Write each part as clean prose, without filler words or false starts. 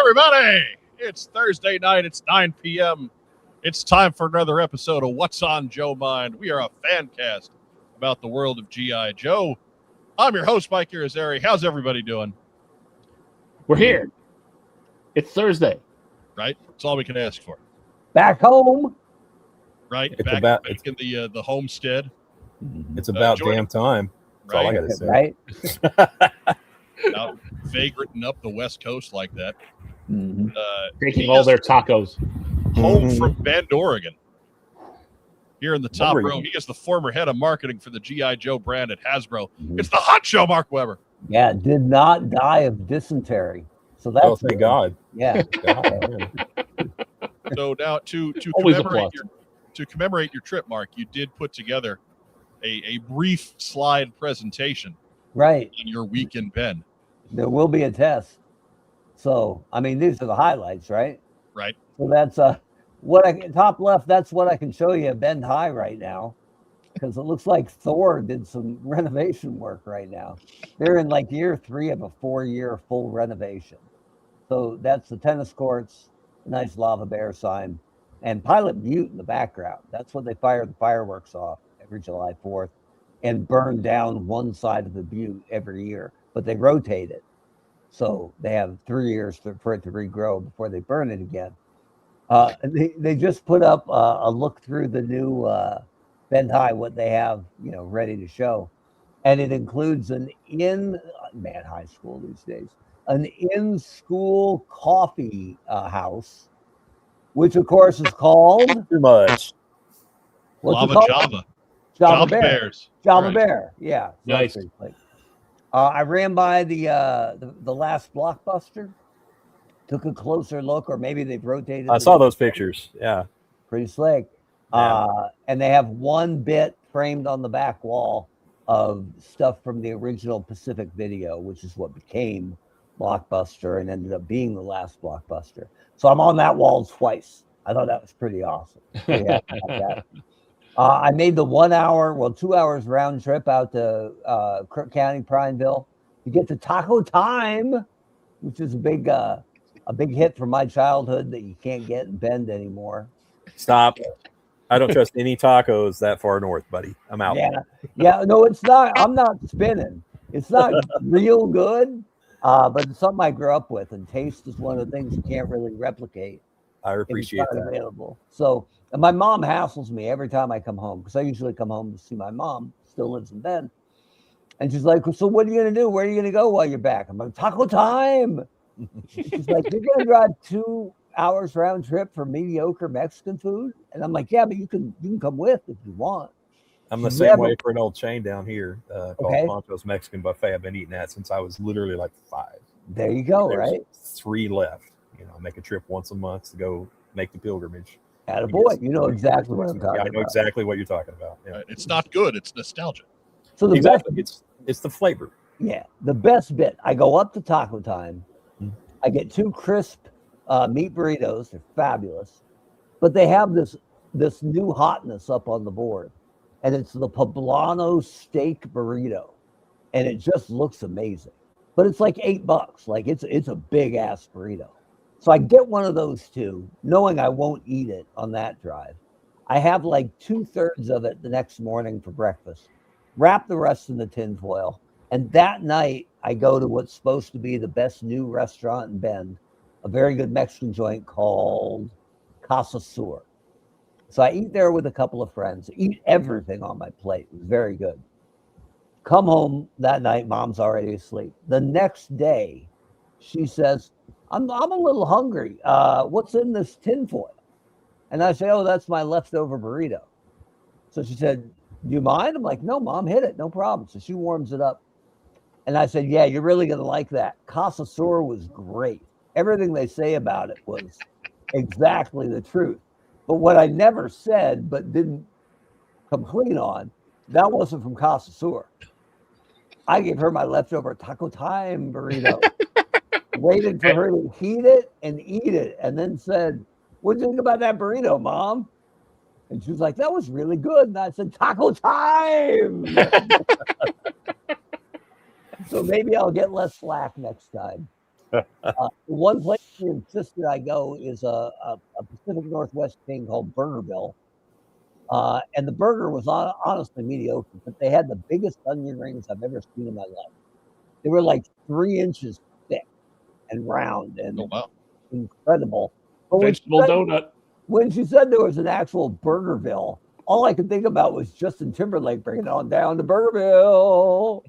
everybody. It's Thursday night. It's 9 p.m. It's time for another episode of What's on Joe Mind. We are a fan cast about the world of G.I. Joe. I'm your host, Mike Irizarry. How's everybody doing? We're here. It's Thursday. Right? That's all we can ask for. Back home. Right? It's back in the homestead. It's about damn time. That's all I got to say. Right? Out vagranting up the West Coast like that. Taking all their tacos. Home from Bend, Oregon. Here in the top Oregon. row, he is the former head of marketing for the G.I. Joe brand at Hasbro. It's the Hot Show, Mark Weber. Yeah, did not die of dysentery. So that's Oh, thank God. Yeah. So now to Always a commemorate your trip, Mark, you did put together a brief slide presentation Right. on your week in Bend. There will be a test. So, I mean, these are the highlights, right? Right. So that's top left, that's what I can show you at Bend High right now. Because it looks like Thor did some renovation work right now. They're in like year 3 of a 4-year full renovation. So that's the tennis courts, a nice lava bear sign, and Pilot Butte in the background. That's when they fire the fireworks off every July 4th and burn down one side of the butte every year. But they rotate it. So they have 3 years for it to regrow before they burn it again. They just put up a look through the new Bend High, what they have, ready to show. And it includes high school these days, an in-school coffee house, which of course is called Too much. what's it called? Java Bear. Bears. Java Right. Bear. Yeah. Nice. I ran by the last Blockbuster, took a closer look, or maybe they've rotated. I saw those pictures. Yeah. Pretty slick. Yeah. And they have one bit framed on the back wall of stuff from the original Pacific Video, which is what became Blockbuster and ended up being the last Blockbuster. So I'm on that wall twice. I thought that was pretty awesome. Yeah, I made the 2 hours round trip out to Crook County, Prineville, to get to Taco Time, which is a big hit from my childhood that you can't get in Bend anymore. Stop. I don't trust any tacos that far north, buddy. I'm out. Yeah. No, it's not. I'm not spinning. It's not real good, but it's something I grew up with, and taste is one of the things you can't really replicate. I appreciate that. Available. So, and my mom hassles me every time I come home, because I usually come home to see my mom. Still lives in Bend, and she's like, "So what are you gonna do? Where are you gonna go while you're back?" I'm like, "Taco Time." She's like, "You're gonna drive 2 hours round trip for mediocre Mexican food?" And I'm like, "Yeah, but you can come with if you want." I'm the same way for an old chain down here called Okay. Poncho's Mexican Buffet. I've been eating that since I was literally like 5. There you go. There's Right. 3 left. I make a trip once a month to go make the pilgrimage. Attaboy. You know exactly what I'm talking I know about. exactly what you're talking about. Yeah. Right. It's not good. It's nostalgia. So the Exactly. It's the flavor. the best bit. I go up to Taco Time. Mhm. I get 2 crisp meat burritos. They're fabulous, but they have this new hotness up on the board, and it's the poblano steak burrito, and it just looks amazing. But it's like $8. Like it's a big ass burrito. So I get one of those 2, knowing I won't eat it on that drive. I have like 2/3 of it the next morning for breakfast, wrap the rest in the tin foil, and that night I go to what's supposed to be the best new restaurant in Bend, a very good Mexican joint called Casa Sur. So I eat there with a couple of friends, eat everything on my plate. It was very good. Come home that night, mom's already asleep. The next day, she says, I'm a little hungry. What's in this tinfoil? And I say, oh, that's my leftover burrito. So she said, do you mind? I'm like, no, Mom, hit it. No problem. So she warms it up. And I said, yeah, you're really going to like that. Casa Sur was great. Everything they say about it was exactly the truth. But what I never said, but didn't come clean on, that wasn't from Casa Sur. I gave her my leftover Taco Time burrito, waited for her to heat it and eat it, and then said, what'd you think about that burrito, Mom? And she was like, that was really good. And I said, Taco Time. So maybe I'll get less slack next time. One place he insisted I go is a Pacific Northwest chain called Burgerville. And the burger was honestly mediocre, but they had the biggest onion rings I've ever seen in my life. They were like 3 inches thick and round and incredible. But Vegetable donut. When she said there was an actual Burgerville, all I could think about was Justin Timberlake bringing it on down to Burgerville.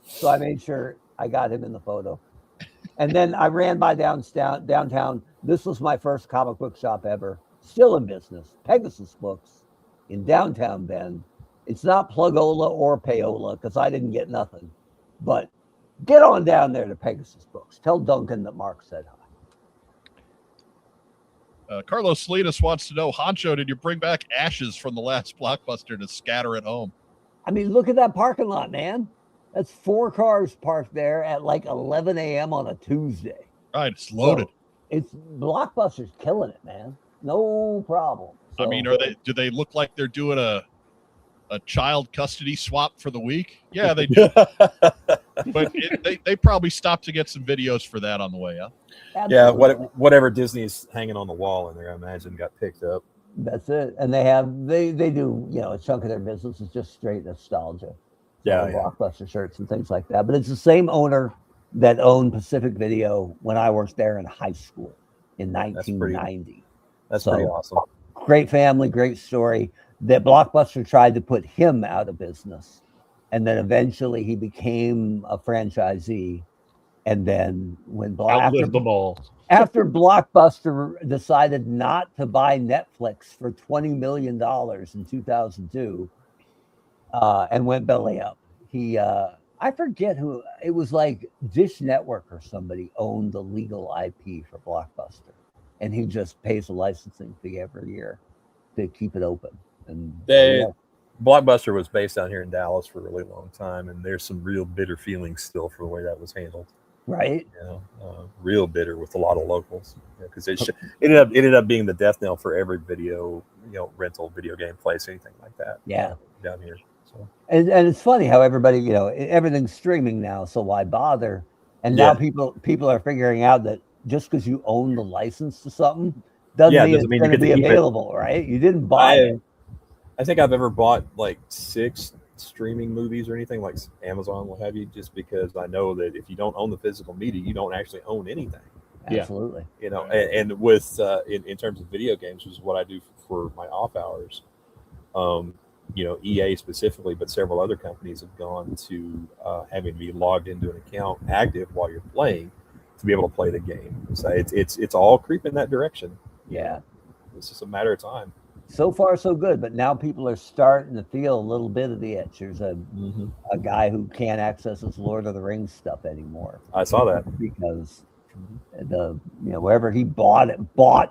So I made sure I got him in the photo. And then I ran by downtown. This was my first comic book shop ever. Still in business. Pegasus Books in downtown Bend. It's not Plugola or Payola because I didn't get nothing. But get on down there to Pegasus Books. Tell Duncan that Mark said hi. Carlos Salinas wants to know, Honcho, did you bring back ashes from the last Blockbuster to scatter at home? I mean, look at that parking lot, man. That's 4 cars parked there at like 11 a.m. on a Tuesday. Right, it's loaded. So it's Blockbuster's killing it, man. No problem. So, I mean, do they look like they're doing a child custody swap for the week? Yeah, they do. But they probably stopped to get some videos for that on the way up. Absolutely. Yeah, whatever Disney's hanging on the wall in there, I imagine, got picked up. That's it. And they do, a chunk of their business is just straight nostalgia. Yeah, Blockbuster shirts and things like that. But it's the same owner that owned Pacific Video when I worked there in high school in 1990. That's pretty awesome. Great family, great story. That Blockbuster tried to put him out of business. And then eventually he became a franchisee. And then when after Blockbuster decided not to buy Netflix for $20 million in 2002 and went belly up, I forget who, it was like Dish Network or somebody owned the legal IP for Blockbuster. And he just pays a licensing fee every year to keep it open. And Blockbuster was based down here in Dallas for a really long time, and there's some real bitter feelings still for the way that was handled. Right. Real bitter with a lot of locals, because it ended up being the death knell for every video, rental video game place, anything like that. Yeah. Down here. So. And it's funny how everybody, everything's streaming now, so why bother? And now people are figuring out that just because you own the license to something doesn't mean it's going to be available, right? You didn't buy it. I think I've ever bought like 6 streaming movies or anything like Amazon, what have you, just because I know that if you don't own the physical media, you don't actually own anything. Absolutely. And with in terms of video games, which is what I do for my off hours. EA specifically, but several other companies have gone to having to be logged into an account active while you're playing to be able to play the game. So it's all creeping that direction. Yeah. It's just a matter of time. So far, so good. But now people are starting to feel a little bit of the itch. There's a guy who can't access his Lord of the Rings stuff anymore. I saw that because wherever he bought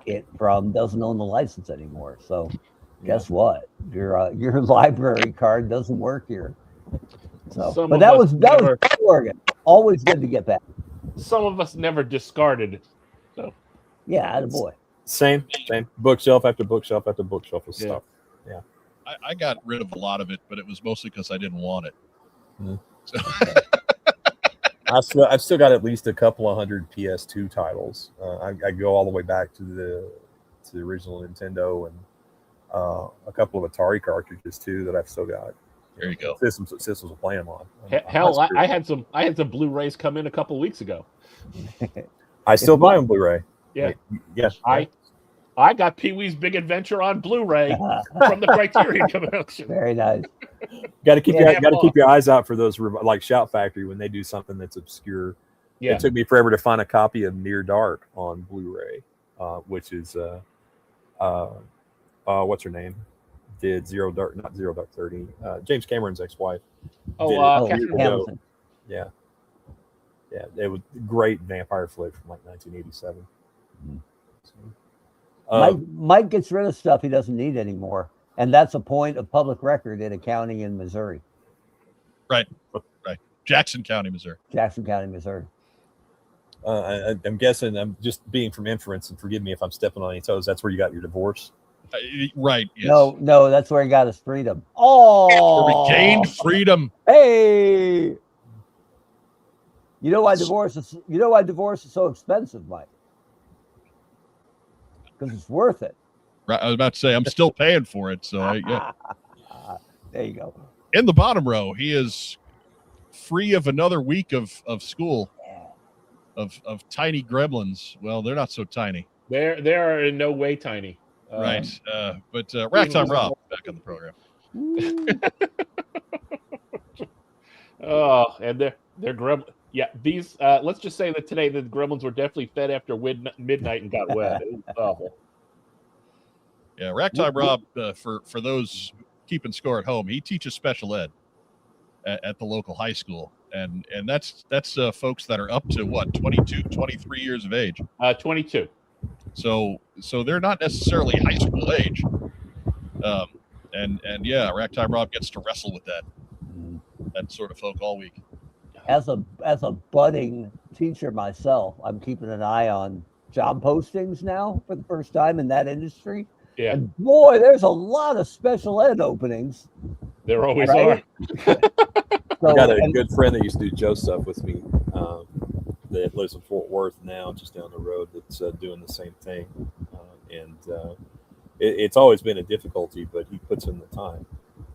it from doesn't own the license anymore. So guess what? Your library card doesn't work here. So, but that was Oregon. Always good to get back. Some of us never discarded. So yeah, attaboy. Same bookshelf after bookshelf after bookshelf of stuff. Yeah, I got rid of a lot of it, but it was mostly because I didn't want it. So. I've still got at least a couple of hundred PS2 titles. I go all the way back to the original Nintendo and a couple of Atari cartridges too that I've still got. There you go. Systems will play them on. Hell, I had some Blu-rays come in a couple of weeks ago. I still buy them Blu-ray. Yeah. Yes. I got Pee-wee's Big Adventure on Blu-ray from the Criterion Collection. Very nice. Got to keep your eyes out for those, like Shout Factory, when they do something that's obscure. Yeah. It took me forever to find a copy of Near Dark on Blu-ray, which is what's her name? Did not Zero Dark 30. James Cameron's ex-wife. Catherine Hamilton. Yeah. Yeah, it was a great vampire flick from like 1987. Mike gets rid of stuff he doesn't need anymore, and that's a point of public record in a county in Missouri. Right. Jackson County, Missouri. I'm guessing, I'm just being from inference, and forgive me if I'm stepping on any toes, that's where you got your divorce? Right. Yes. No, that's where he got his freedom. Oh, regained freedom. Hey. You know why divorce is so expensive, Mike? Because it's worth it. Right, I was about to say I'm still paying for it. So yeah. There you go. In the bottom row, he is free of another week of school. Of tiny gremlins. Well, they're not so tiny. They are in no way tiny. Right. But Racktime Rob back on the program. Oh, and they're gremlins. Yeah, these. Let's just say that today the gremlins were definitely fed after midnight and got wet. It was awful. Yeah, Racktime Rob. For those keeping score at home, he teaches special ed at the local high school, and that's folks that are up to what 22, 23 years of age. 22. So they're not necessarily high school age. And yeah, Racktime Rob gets to wrestle with that sort of folk all week. As a budding teacher myself, I'm keeping an eye on job postings now for the first time in that industry. Yeah. And boy, there's a lot of special ed openings. There always Right? are. I got a good friend that used to do Joe stuff with me that lives in Fort Worth now, just down the road, that's doing the same thing. It's always been a difficulty, but he puts in the time.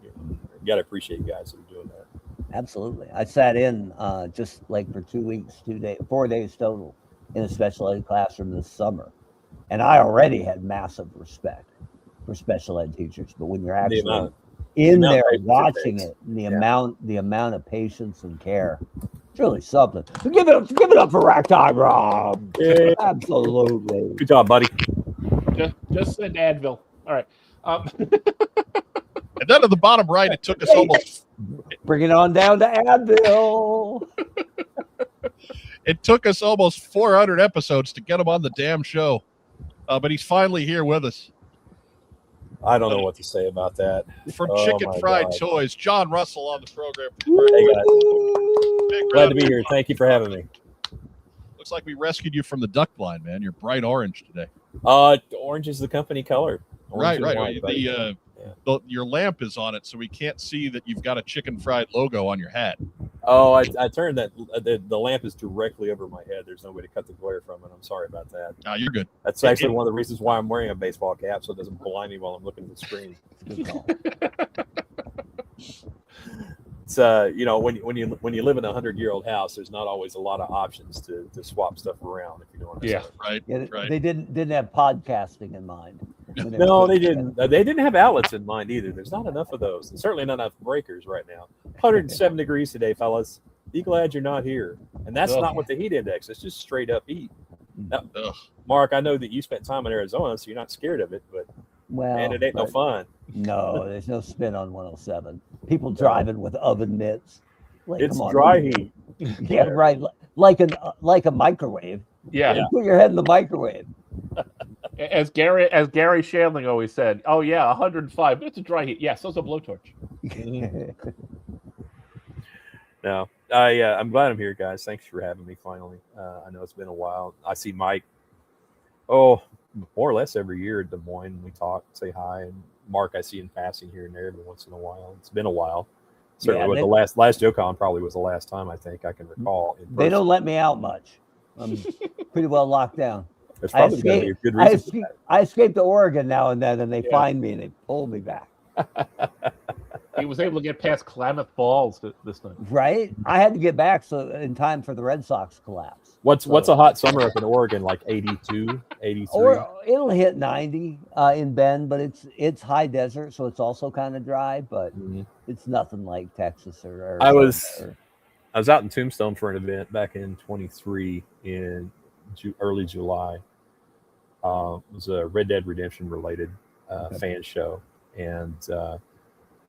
You got to appreciate guys that are doing that. Absolutely. I sat in just like for 2 weeks, 4 days total in a special ed classroom this summer. And I already had massive respect for special ed teachers. But when you're actually in there watching it, and the amount of patience and care, it's really something. So give it up for Racktime Rob. Yeah. Absolutely. Good job, buddy. Just send Advil. All right. And then at the bottom right, it took us almost. Bring it on down to Advil. It took us almost 400 episodes to get him on the damn show, but he's finally here with us. I don't know what to say about that. From Chicken Fried Toys, John Russell on the program. Hey guys, glad to be here. Thank you for having me. Looks like we rescued you from the duck blind, man. You're bright orange today. Orange is the company color. Right. Your lamp is on it, so we can't see that you've got a Chicken Fried logo on your hat. Oh, I turned that. The lamp is directly over my head. There's no way to cut the glare from it. I'm sorry about that. No, you're good. That's actually one of the reasons why I'm wearing a baseball cap, so it doesn't blind me while I'm looking at the screen. It's when you live in a 100-year-old house, there's not always a lot of options to swap stuff around, if you know what I'm saying. Right. Right. They didn't have podcasting in mind. No, they didn't. They didn't have outlets in mind either. There's not enough of those. There's certainly not enough breakers right now. 107 degrees today, fellas. Be glad you're not here. And that's not what the heat index. It's just straight up heat. Now, Mark, I know that you spent time in Arizona, so you're not scared of it, but man, it ain't no fun. No, there's no spin on 107. People driving with oven mitts. Like, it's dry heat. Yeah, right. Like a microwave. Yeah. Put your head in the microwave. As Gary Shandling always said, "Oh yeah, 105. It's a dry heat. Yeah, so's a blowtorch." No, I'm glad I'm here, guys. Thanks for having me. Finally, I know it's been a while. I see Mike. Oh, more or less every year at Des Moines. We talk, say hi, and Mark I see in passing here and there every once in a while. It's been a while. Certainly, with the last JoeCon probably was the last time I think I can recall. They don't let me out much. I'm pretty well locked down. There's probably going to be a good reason. I escape to Oregon now and then, and they find me and they pull me back. He was able to get past Klamath Falls this time. Right? I had to get back in time for the Red Sox collapse. What's a hot summer up in Oregon, like 82, 83? Or it'll hit 90 in Bend, but it's high desert, so it's also kind of dry, but it's nothing like Texas or I was out in Tombstone for an event back in 23 in early July. It was a Red Dead Redemption related fan show, and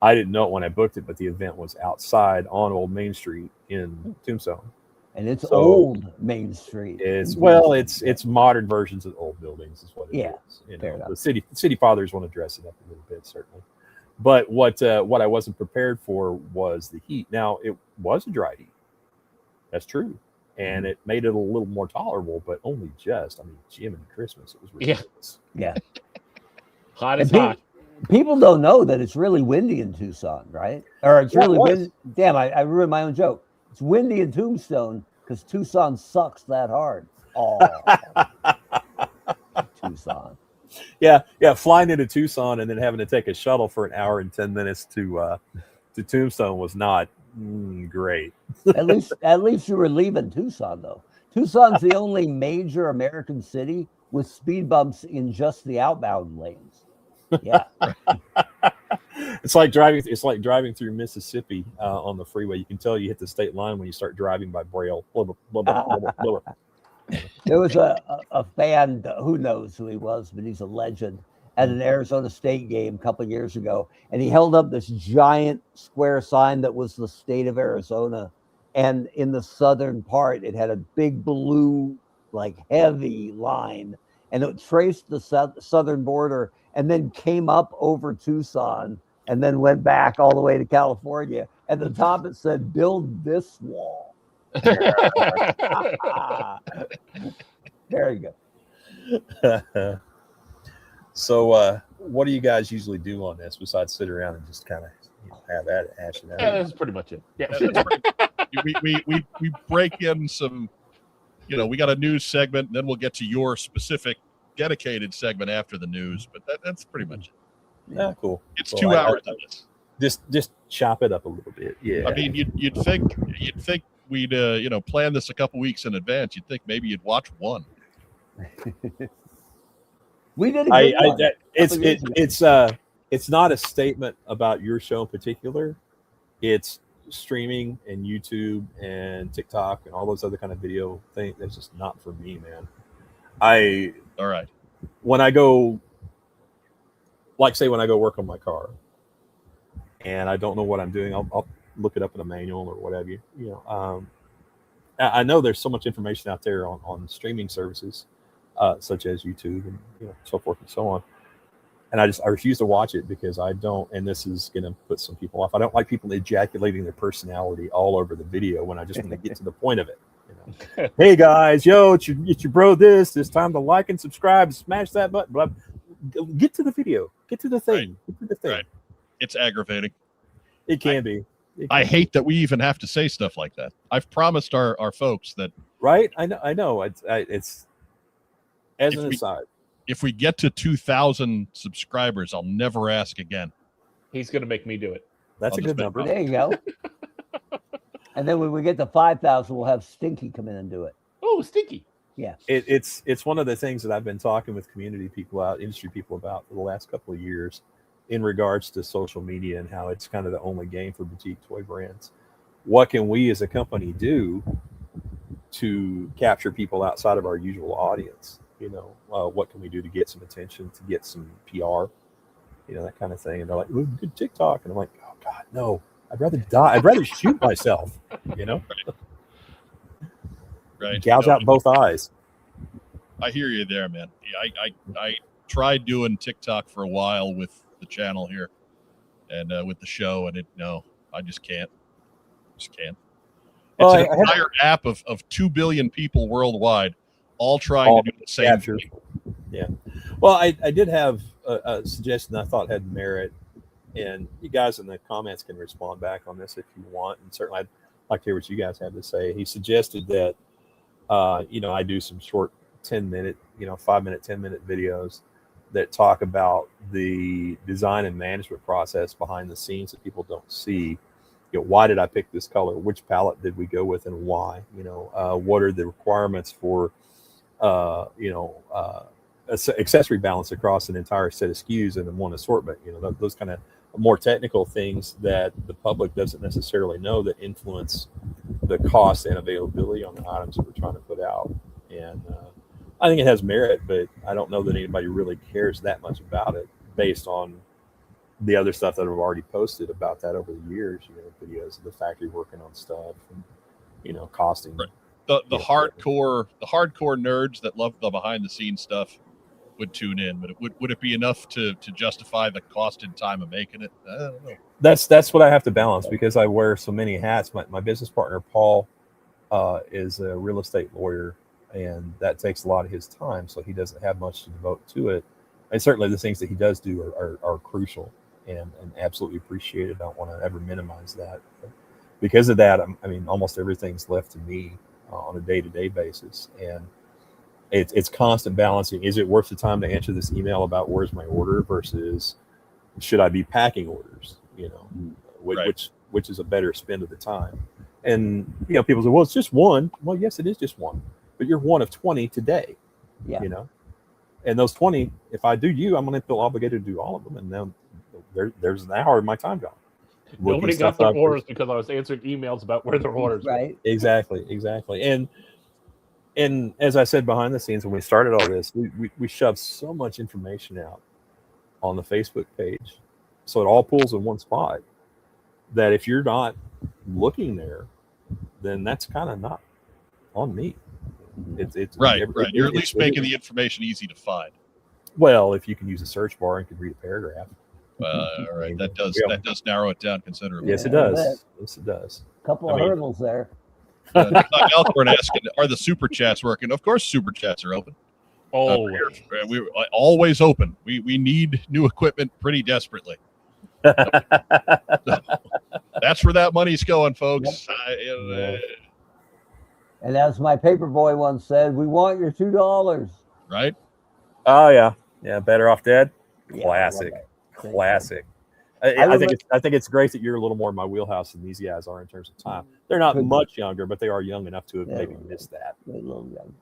I didn't know it when I booked it, but the event was outside on Old Main Street in Tombstone. And it's old Main Street. It's modern versions of old buildings is what it is. You know, the city fathers want to dress it up a little bit, certainly. But what I wasn't prepared for was the heat. Now, it was a dry heat. That's true. And it made it a little more tolerable, but only just. I mean, Jim and Christmas, it was ridiculous. Yeah. Hot as hot. People don't know that it's really windy in Tucson, right? Or it's really windy. Damn, I ruined my own joke. It's windy in Tombstone because Tucson sucks that hard. Oh, Tucson. Yeah, flying into Tucson and then having to take a shuttle for an hour and 10 minutes to Tombstone was not great. at least you were leaving Tucson, though. Tucson's the only major American city with speed bumps in just the outbound lanes. Yeah. It's like driving through Mississippi on the freeway. You can tell you hit the state line when you start driving by Braille. Blah, blah, blah, blah, blah, blah. There was a fan, who knows who he was, but he's a legend, at an Arizona State game a couple of years ago. And he held up this giant square sign that was the state of Arizona. And in the southern part, it had a big blue, like heavy line. And it traced the southern border and then came up over Tucson and then went back all the way to California. At the top, it said, "Build this wall." There you go. So, what do you guys usually do on this besides sit around and just kind of have at it, hash it out? Yeah, that's pretty much it. Yeah, we break in some. We got a news segment, and then we'll get to your specific dedicated segment after the news. But that's pretty much it. Yeah, cool. It's 2 hours of this. Just chop it up a little bit. Yeah. I mean, you'd think we'd plan this a couple weeks in advance. You'd think maybe you'd watch one. We did a good one. It's not a statement about your show in particular. It's streaming and YouTube and TikTok and all those other kind of video things. That's just not for me, man. All right. When I go work on my car and I don't know what I'm doing, I'll look it up in a manual or whatever. I know there's so much information out there on streaming services, such as YouTube and so forth and so on. And I refuse to watch it because I don't, and this is going to put some people off. I don't like people ejaculating their personality all over the video when I just want to get to the point of it. Hey guys, it's your bro. This time to like and subscribe, smash that button. Blah. Get to the video. Get to the thing. Right. Get to the thing. Right. It's aggravating. It can be. I hate that we even have to say stuff like that. I've promised our folks that. Right. I know. It's as an aside. If we get to 2,000 subscribers, I'll never ask again. He's going to make me do it. That's a good number. There you go. And then when we get to 5,000, we'll have Stinky come in and do it. Oh, Stinky. Yeah. It's one of the things that I've been talking with community people industry people about for the last couple of years in regards to social media and how it's kind of the only game for boutique toy brands. What can we as a company do to capture people outside of our usual audience? What can we do to get some attention, to get some PR, that kind of thing. And they're like, "Ooh, good TikTok." And I'm like, "Oh God, no, I'd rather die. I'd rather shoot myself, Right. Gouge out both eyes." I hear you there, man. I tried doing TikTok for a while with the channel here and with the show, and I just can't. It's an entire app of 2 billion people worldwide, all trying to do the same thing. Yeah. Well, I did have a suggestion I thought had merit, and you guys in the comments can respond back on this if you want. And certainly I'd like to hear what you guys have to say. He suggested that, I do some short 10-minute, 5-minute, 10-minute videos that talk about the design and management process behind the scenes that people don't see. Why did I pick this color? Which palette did we go with and why? What are the requirements for accessory balance across an entire set of SKUs and in one assortment? Those kind of more technical things that the public doesn't necessarily know that influence the cost and availability on the items that we're trying to put out. And I think it has merit, but I don't know that anybody really cares that much about it based on the other stuff that I've already posted about that over the years. Videos of the factory working on stuff and costing. Right. The hardcore nerds that love the behind the scenes stuff would tune in, but would it be enough to justify the cost and time of making it? I don't know. That's what I have to balance because I wear so many hats. My business partner Paul is a real estate lawyer, and that takes a lot of his time, so he doesn't have much to devote to it. And certainly the things that he does do are crucial and absolutely appreciated. I don't want to ever minimize that. But because of that, almost everything's left to me. on a day-to-day basis, and it's constant balancing. Is it worth the time to answer this email about where's my order versus should I be packing orders? Which is a better spend of the time. And people say, well, it's just one. Well, yes, it is just one, but you're one of 20 today. Yeah. And those 20, if I do I'm going to feel obligated to do all of them, and then there's an hour of my time gone. Nobody got their orders because I was answering emails about where their orders were. Right. Exactly. And as I said behind the scenes when we started all this, we shoved so much information out on the Facebook page, so it all pulls in one spot, that if you're not looking there, then that's kind of not on me. It's right. You're at least making the information easy to find. Well, if you can use a search bar and can read a paragraph. All right, that does narrow it down considerably. Yes, it does. Yes, it does. Couple of hurdles there. Alcorn asking, are the super chats working? Of course, super chats are open. We're always open. We need new equipment pretty desperately. So, that's where that money's going, folks. Yep. And as my paperboy once said, we want your $2. Right? Oh yeah. Better off dead. Classic. Classic. I think it's great that you're a little more in my wheelhouse than these guys are in terms of time. They're not much younger, but they are young enough to have maybe missed that. A little young.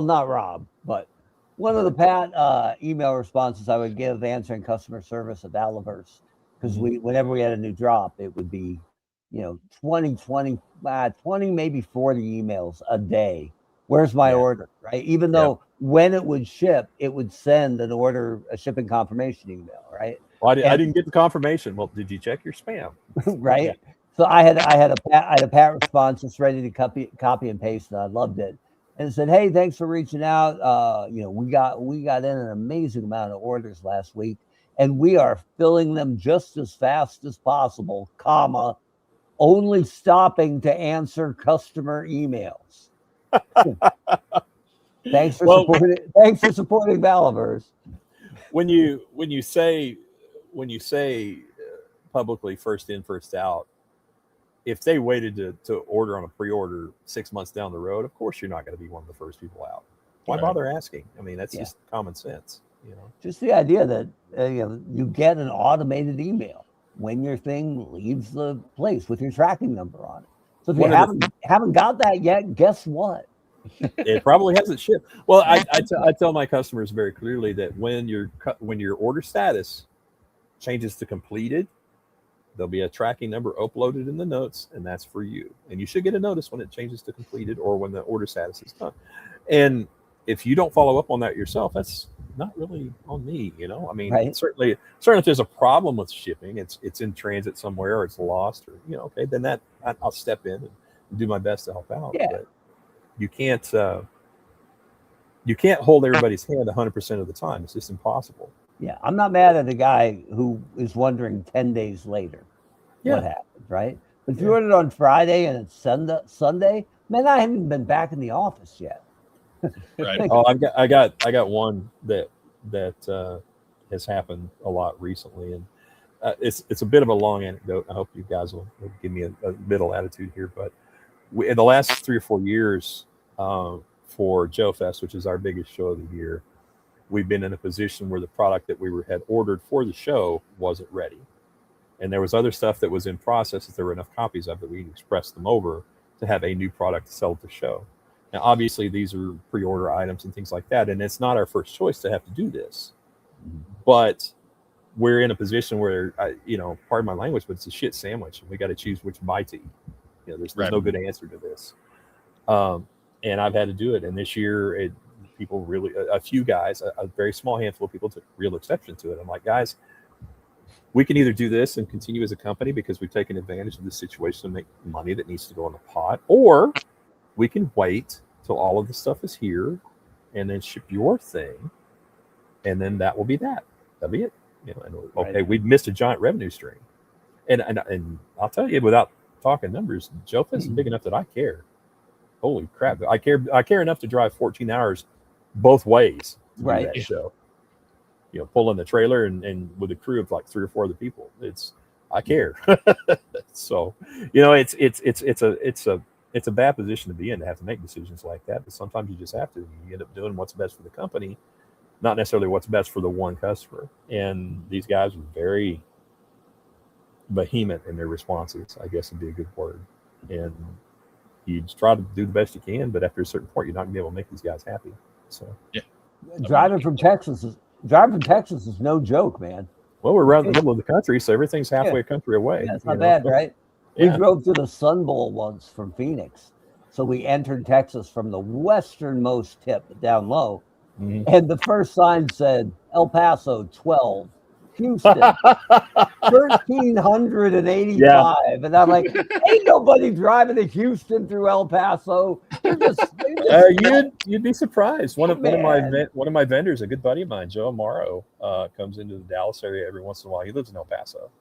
Not Rob, but one of the Pat email responses I would give answering customer service at Aliverse, because whenever we had a new drop, it would be 20, maybe 40 emails a day. Where's my order, right? Even though when it would ship, it would send a shipping confirmation email, right? Well, I didn't get the confirmation. Well, did you check your spam? Right. Yeah. So I had a Pat response just ready to copy and paste, and I loved it. And it said, "Hey, thanks for reaching out. We got in an amazing amount of orders last week, and we are filling them just as fast as possible, only stopping to answer customer emails." Thanks for supporting Balaverse. When you say publicly first in, first out, if they waited to order on a pre-order 6 months down the road, of course you're not going to be one of the first people out. Why bother asking? I mean, that's just common sense. Just the idea that you get an automated email when your thing leaves the place with your tracking number on it. So if you haven't got that yet, guess what? It probably hasn't shipped. Well, I tell my customers very clearly that when your order status changes to completed, there'll be a tracking number uploaded in the notes, and that's for you. And you should get a notice when it changes to completed or when the order status is done. And if you don't follow up on that yourself, that's not really on me. I mean, certainly if there's a problem with shipping, it's in transit somewhere or it's lost, or okay, then that I'll step in and do my best to help out. Yeah. But you can't hold everybody's hand 100% of the time. It's just impossible. Yeah, I'm not mad at a guy who is wondering 10 days later what happened, right? But if you ordered on Friday and it's Sunday, man, I haven't even been back in the office yet. Right. Oh, I got one that has happened a lot recently, and it's a bit of a long anecdote. I hope you guys will give me a middle attitude here, but in the last 3 or 4 years, for Joe Fest, which is our biggest show of the year, we've been in a position where the product that we had ordered for the show wasn't ready. And there was other stuff that was in process that there were enough copies of that we expressed them over to have a new product to sell at the show. Now, obviously, these are pre-order items and things like that, and it's not our first choice to have to do this. But we're in a position where, pardon my language, but it's a shit sandwich, and we got to choose which bite to eat. There's no good answer to this. And I've had to do it. And this year, people really, a few guys, a very small handful of people took real exception to it. I'm like, guys, we can either do this and continue as a company because we've taken advantage of this situation to make money that needs to go in the pot, or we can wait till all of the stuff is here and then ship your thing. And then that will be that. That'll be it. Okay, we've missed a giant revenue stream. And I'll tell you, without talking numbers, Joe Fest is big enough that I care. Holy crap. I care enough to drive 14 hours both ways to do that show. Pulling the trailer and with a crew of like 3 or 4 other people. I care. So, it's a bad position to be in to have to make decisions like that. But sometimes you just have to. You end up doing what's best for the company, not necessarily what's best for the one customer. And these guys were very vehement in their responses, I guess would be a good word. And you just try to do the best you can, but after a certain point, you're not going to be able to make these guys happy. So, yeah, driving from Texas is no joke, man. Well, we're around the middle of the country, so everything's halfway a country away. Yeah, it's not bad, right? We Yeah. drove to the Sun Bowl once from Phoenix. So we entered Texas from the westernmost tip down low. Mhm. And the first sign said El Paso 12, Houston 1385. Yeah. And I'm like, ain't nobody driving to Houston through El Paso. You'd be surprised. One of my vendors, a good buddy of mine, Joe Amaro, comes into the Dallas area every once in a while. He lives in El Paso,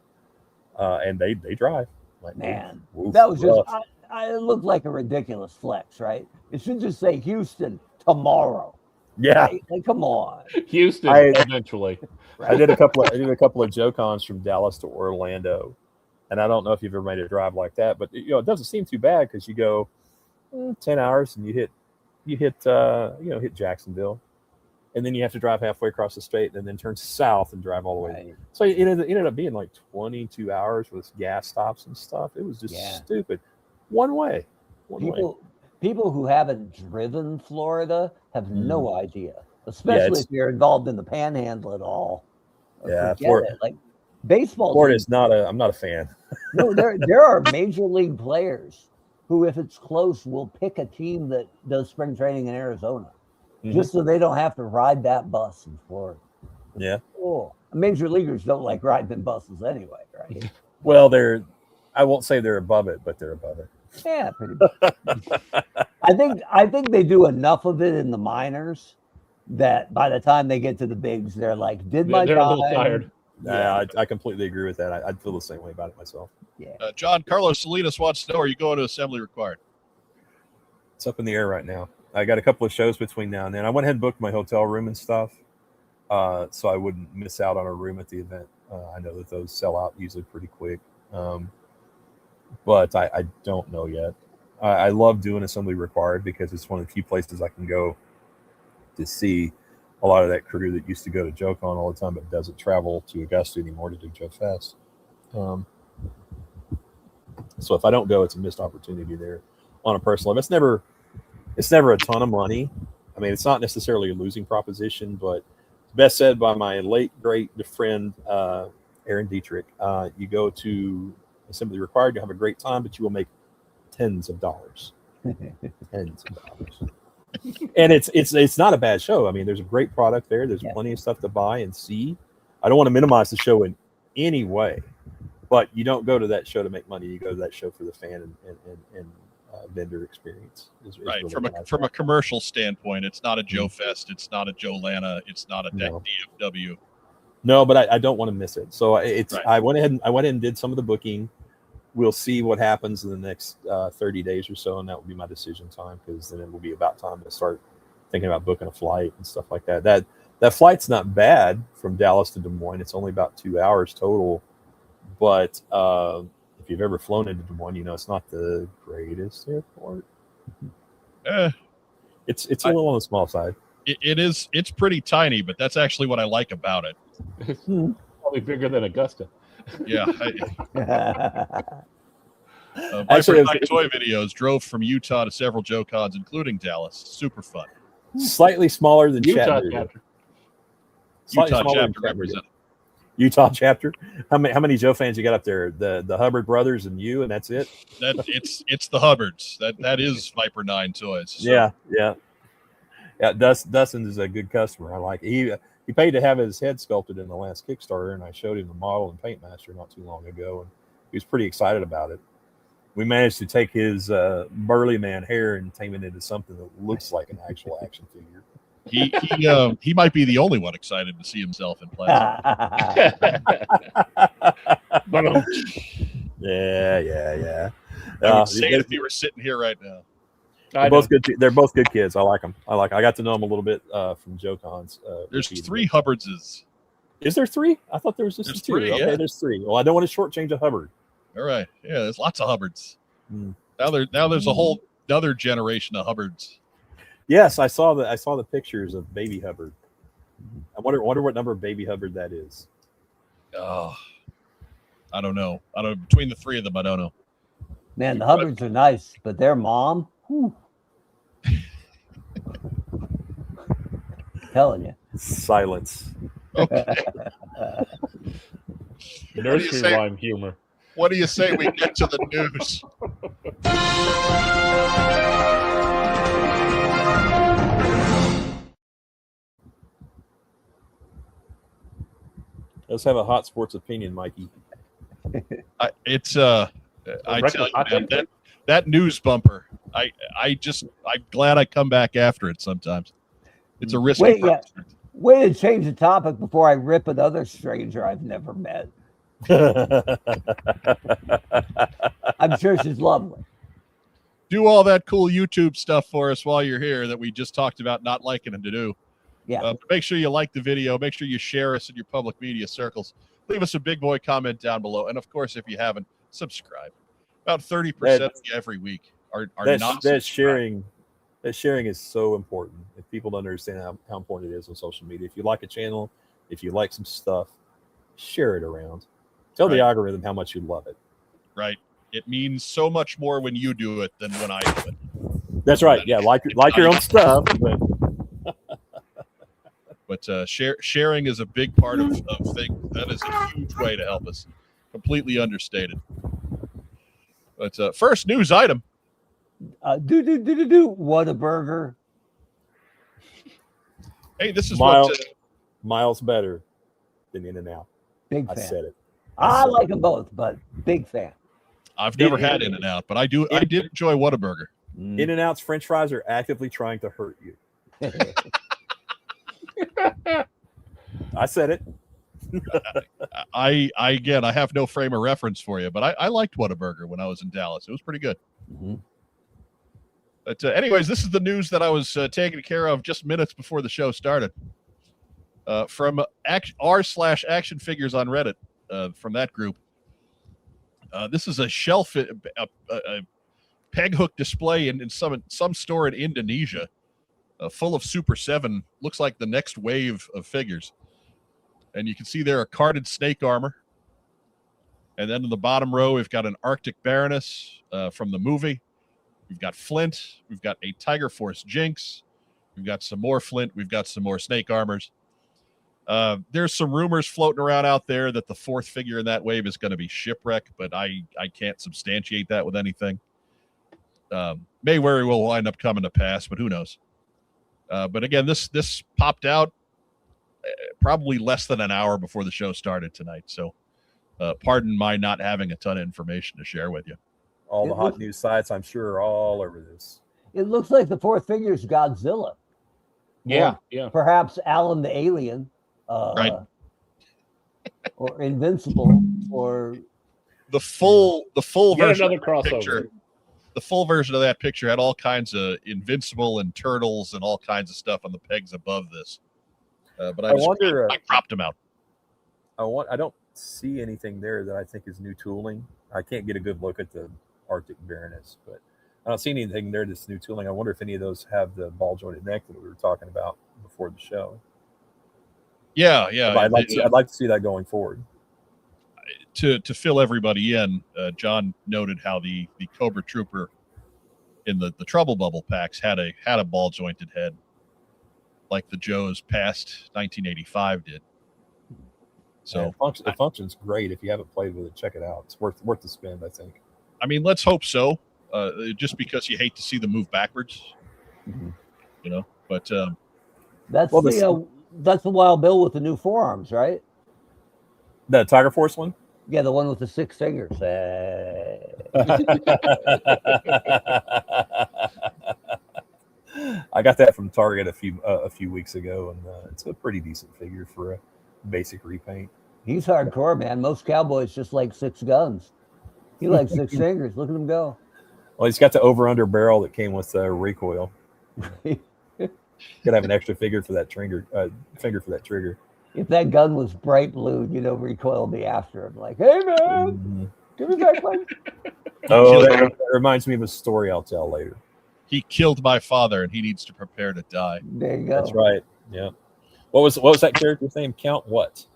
and they drive. Like, man, oof, that was just rough. it looked like a ridiculous flex, right? It should just say Houston tomorrow. Like, come on, Houston eventually. I did a couple of Joe cons from Dallas to Orlando, and I don't know if you've ever made a drive like that, but it doesn't seem too bad because you go 10 hours and you hit Jacksonville, and then you have to drive halfway across the state and then turn south and drive all the way. Right. So it ended up being like 22 hours with gas stops and stuff. It was just stupid. One way. People who haven't driven Florida have no idea, especially if you're involved in the panhandle at all. Yeah, Florida, like baseball. Florida is I'm not a fan. No, there are major league players who, if it's close, will pick a team that does spring training in Arizona, just so they don't have to ride that bus in Florida. Yeah. Oh, major leaguers don't like riding in buses anyway, right? Well, I won't say they're above it, but they're above it. Yeah, pretty much. I think they do enough of it in the minors that by the time they get to the bigs, they're like, they're a little tired. Yeah, I completely agree with that. I'd feel the same way about it myself. Yeah. John Carlos Salinas wants to know: are you going to assembly required? It's up in the air right now. I got a couple of shows between now and then. I went ahead and booked my hotel room and stuff, so I wouldn't miss out on a room at the event. I know that those sell out usually pretty quick, but I don't know yet. I love doing assembly required because it's one of the few places I can go to see a lot of that crew that used to go to JoeCon all the time but doesn't travel to Augusta anymore to do Joe Fest. So if I don't go, it's a missed opportunity there on a personal level. It's never a ton of money. I mean, it's not necessarily a losing proposition, but best said by my late great friend Aaron Dietrich, you go to assembly required, you have a great time, but you will make tens of dollars. Tens of dollars. And it's not a bad show. I mean, there's a great product there. There's plenty of stuff to buy and see. I don't want to minimize the show in any way, but you don't go to that show to make money. You go to that show for the fan and vendor experience. Is right. Really from a commercial standpoint, it's not a Joe Fest. It's not a Joe Lana. It's not a DFW. No, but I don't want to miss it. So it's right. I went ahead and did some of the booking. We'll see what happens in the next 30 days or so, and that will be my decision time, because then it will be about time to start thinking about booking a flight and stuff like that. That flight's not bad from Dallas to Des Moines. It's only about 2 hours total, but if you've ever flown into Des Moines, it's not the greatest airport. It's a little on the small side. It is. It's pretty tiny, but that's actually what I like about it. Probably bigger than Augusta. Yeah. Actually, Toy Videos drove from Utah to several Joe Cons, including Dallas. Super fun. Slightly smaller than Utah Chattanooga. Utah chapter represented. Utah chapter. How many Joe fans you got up there? The Hubbard brothers and you, and that's it. It's the Hubbards. That is Viper 9 Toys. So. Yeah. Dustin is a good customer. I like it. He paid to have his head sculpted in the last Kickstarter, and I showed him the model in Paintmaster not too long ago, and he was pretty excited about it. We managed to take his burly man hair and tame it into something that looks like an actual action figure. He might be the only one excited to see himself in plastic. Yeah. I would say it if he were sitting here right now. They're both good. They're both good kids. I like them. I got to know them a little bit from Joe Cons. There's 3 Hubbardses. Is there 3? I thought there was just 2. Three, okay, there's 3. Well, I don't want to shortchange a Hubbard. All right. Yeah, there's lots of Hubbards. Mm. Now there's a whole another generation of Hubbards. Yes, I saw the pictures of Baby Hubbard. I wonder what number of Baby Hubbard that is. Oh, I don't know. Between the three of them, I don't know. Man, the Hubbards are nice, but their mom, telling you. Silence. Okay. Nursery rhyme humor. What do you say we get to the news? Let's have a hot sports opinion, Mikey. I tell you, man, that news bumper. I'm glad I come back after it sometimes. It's a risky prospect. Way to change the topic before I rip another stranger I've never met. I'm sure she's lovely. Do all that cool YouTube stuff for us while you're here that we just talked about not liking him to do. Yeah. Make sure you like the video. Make sure you share us in your public media circles. Leave us a big boy comment down below. And, of course, if you haven't, subscribe. About 30% of you every week are not that sharing. That sharing is so important. If people don't understand how important it is on social media. If you like a channel, if you like some stuff, share it around. Tell the algorithm how much you love it. Right. It means so much more when you do it than when I do it. That's right. Yeah, like your own stuff. But sharing is a big part of things. That is a huge way to help us. Completely understated. But first news item. What a burger. Hey, this is miles better than In-N-Out. Big fan. I said it. I like them both, but big fan. I've never had In-N-Out, but I did enjoy Whataburger. In-N-Out's French fries are actively trying to hurt you. I said it. I have no frame of reference for you, but I liked Whataburger when I was in Dallas. It was pretty good. Mm-hmm. But anyways, this is the news that I was taking care of just minutes before the show started. From r/action figures on Reddit, from that group. This is a a peg hook display in some store in Indonesia, full of Super 7. Looks like the next wave of figures. And you can see there a carded snake armor. And then in the bottom row, we've got an Arctic Baroness from the movie. We've got Flint. We've got a Tiger Force Jinx. We've got some more Flint. We've got some more snake armors. There's some rumors floating around out there that the fourth figure in that wave is going to be Shipwreck, but I can't substantiate that with anything. May very well wind up coming to pass, but who knows? But again, this popped out probably less than an hour before the show started tonight. So pardon my not having a ton of information to share with you. All the hot news sites, I'm sure, are all over this. It looks like the fourth figure is Godzilla. Yeah. Perhaps Alan the Alien. Right. Or Invincible, or the full version another of that crossover. picture. The full version of that picture had all kinds of Invincible and turtles and all kinds of stuff on the pegs above this. But I cropped them out. I don't see anything there that I think is new tooling. I can't get a good look at the Arctic Baroness, but I don't see anything there that's new tooling. I wonder if any of those have the ball jointed neck that we were talking about before the show. Yeah. I'd like to see that going forward. To fill everybody in, John noted how the Cobra Trooper in the Trouble Bubble packs had a ball jointed head, like the Joe's past 1985 did. So it functions great. If you haven't played with it, check it out. It's worth the spend, I think. I mean, let's hope so. Just because you hate to see them move backwards, But that's the Wild Bill with the new forearms, right? The Tiger Force one? Yeah, the one with the 6 fingers. I got that from Target a few weeks ago, and it's a pretty decent figure for a basic repaint. He's hardcore, man. Most cowboys just like 6 guns. He likes 6 fingers. Look at him go. Well, he's got the over-under barrel that came with recoil. Could have an extra finger for that trigger. If that gun was bright blue, recoil would be after him. Like, hey, man. Give me back my. Oh, that reminds me of a story I'll tell later. He killed my father, and he needs to prepare to die. There you go. That's right. Yeah. What was that character's name? Count what?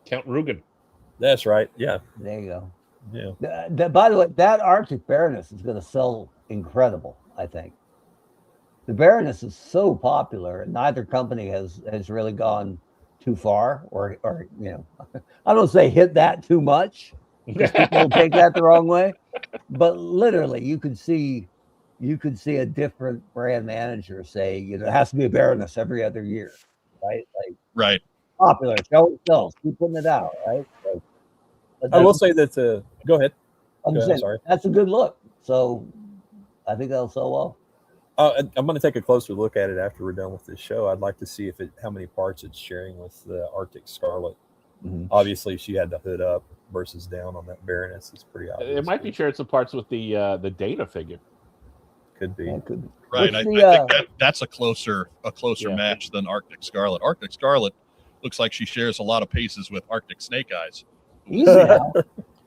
Count Rugen. That's right. Yeah. There you go. Yeah. By the way, that Arctic Baroness is going to sell incredible, I think. The Baroness is so popular, and neither company has really gone too far, or I don't say hit that too much, because people will take that the wrong way. But literally, you could see a different brand manager say, it has to be a Baroness every other year, right? Like, right. Popular, sells, keep putting it out, right? So, I will say that. Go ahead. I'm saying sorry. that's a good look. So I think that'll sell well. I'm going to take a closer look at it after we're done with this show. I'd like to see how many parts it's sharing with the Arctic Scarlet. Mm-hmm. Obviously, she had the hood up versus down on that Baroness. It's pretty obvious. It might be sharing some parts with the Dana figure. Could be. Yeah, could be. Right. I think that's a closer match than Arctic Scarlet. Arctic Scarlet looks like she shares a lot of paces with Arctic Snake Eyes. Easy now.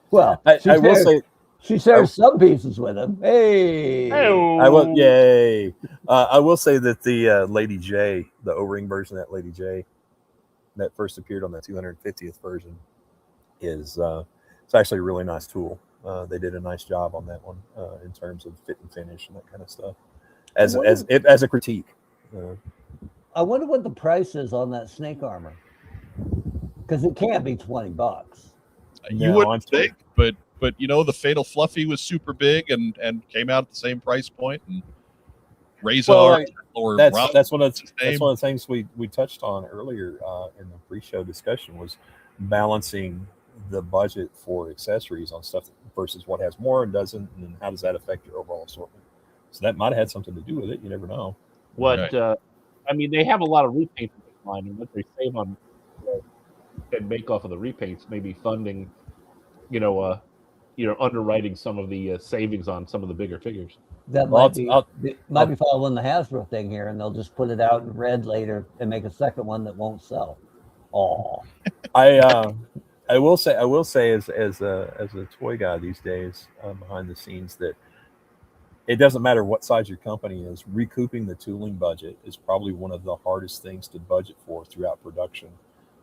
Well, I will say. She shares some pieces with him. Hey, I will. Yay! I will say that the Lady J, the O-ring version of that Lady J, that first appeared on the 250th version, is it's actually a really nice tool. They did a nice job on that one in terms of fit and finish and that kind of stuff. As a critique. I wonder what the price is on that snake armor, because it can't be $20. You wouldn't think, but the Fatal Fluffy was super big and came out at the same price point, and Razor that's one of the things we touched on earlier in the pre-show discussion, was balancing the budget for accessories on stuff versus what has more and doesn't, and how does that affect your overall assortment. So that might have had something to do with it. You never know. They have a lot of repaints in this line, and what they save on and make off of the repaints, maybe funding, underwriting some of the savings on some of the bigger figures. That might be following the Hasbro thing here, and they'll just put it out in red later and make a second one that won't sell. Oh, I will say as a toy guy these days, behind the scenes, that it doesn't matter what size your company is, recouping the tooling budget is probably one of the hardest things to budget for throughout production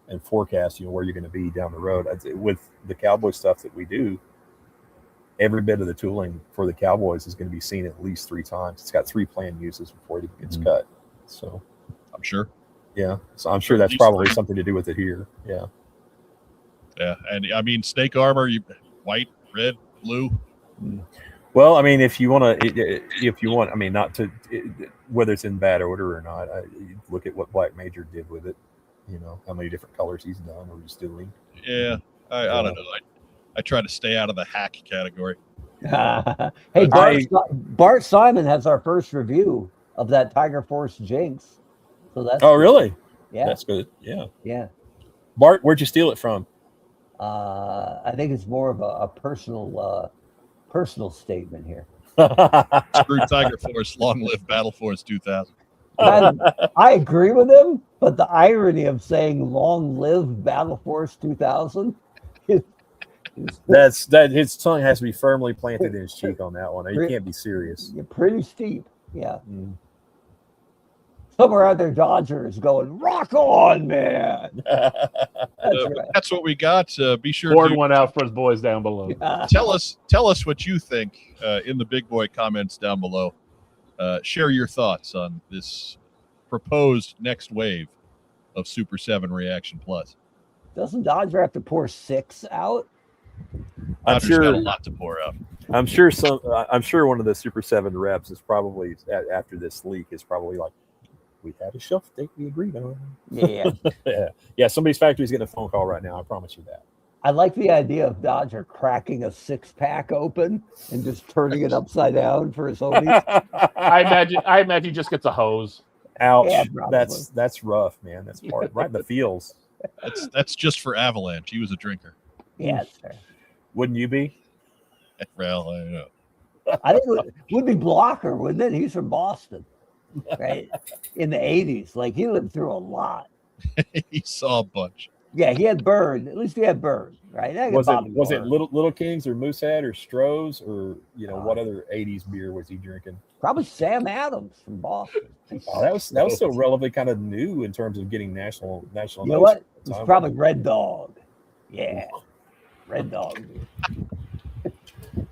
and forecast, where you're going to be down the road. I'd say with the Cowboy stuff that we do, every bit of the tooling for the Cowboys is going to be seen at least 3 times. It's got 3 planned uses before it even gets cut. So I'm sure. Yeah. So I'm sure that's probably something to do with it here. Yeah. Yeah. And snake armor, white, red, blue. Well, if you want, not to, whether it's in bad order or not, look at what Black Major did with it. How many different colors he's done or he's doing. Yeah. I don't know. I try to stay out of the hack category. Hey, Bart Simon has our first review of that Tiger Force Jinx. So that's good. Really? Yeah. That's good. Yeah. Yeah. Bart, where'd you steal it from? I think it's more of a personal statement here. Screw Tiger Force, long live Battle Force 2000. I agree with him, but the irony of saying long live Battle Force 2000 is that his tongue has to be firmly planted in his cheek on that one. You can't be serious. You're pretty steep. Yeah. Somewhere out there, Dodger is going, rock on, man. That's what we got. Be sure to one out for his boys down below. Tell us what you think in the big boy comments down below. Share your thoughts on this proposed next wave of Super 7 Reaction Plus. Doesn't Dodger have to pour 6 out? I'm sure got a lot to pour out. I'm sure one of the Super 7 reps is probably after this leak is probably like, we had a shelf date we agreed on. Yeah. Yeah. Somebody's factory is getting a phone call right now. I promise you that. I like the idea of Dodger cracking a 6-pack open and just turning it upside down for his homies. I imagine he just gets a hose. Ouch. Yeah, that's rough, man. That's part right in the feels. That's just for Avalanche. He was a drinker. Yeah, that's fair. Wouldn't you be? Well, I don't know. I think it would be Blocker, wouldn't it? He's from Boston, right? In the 80s. Like, he lived through a lot. He saw a bunch. Yeah, he had Bird. At least he had Bird, right? Was it Little Kings or Moosehead or Stroh's or what other '80s beer was he drinking? Probably Sam Adams from Boston. Oh, that was still relatively kind of new in terms of getting national. You know what? It was probably Red Dog. Yeah, Red Dog.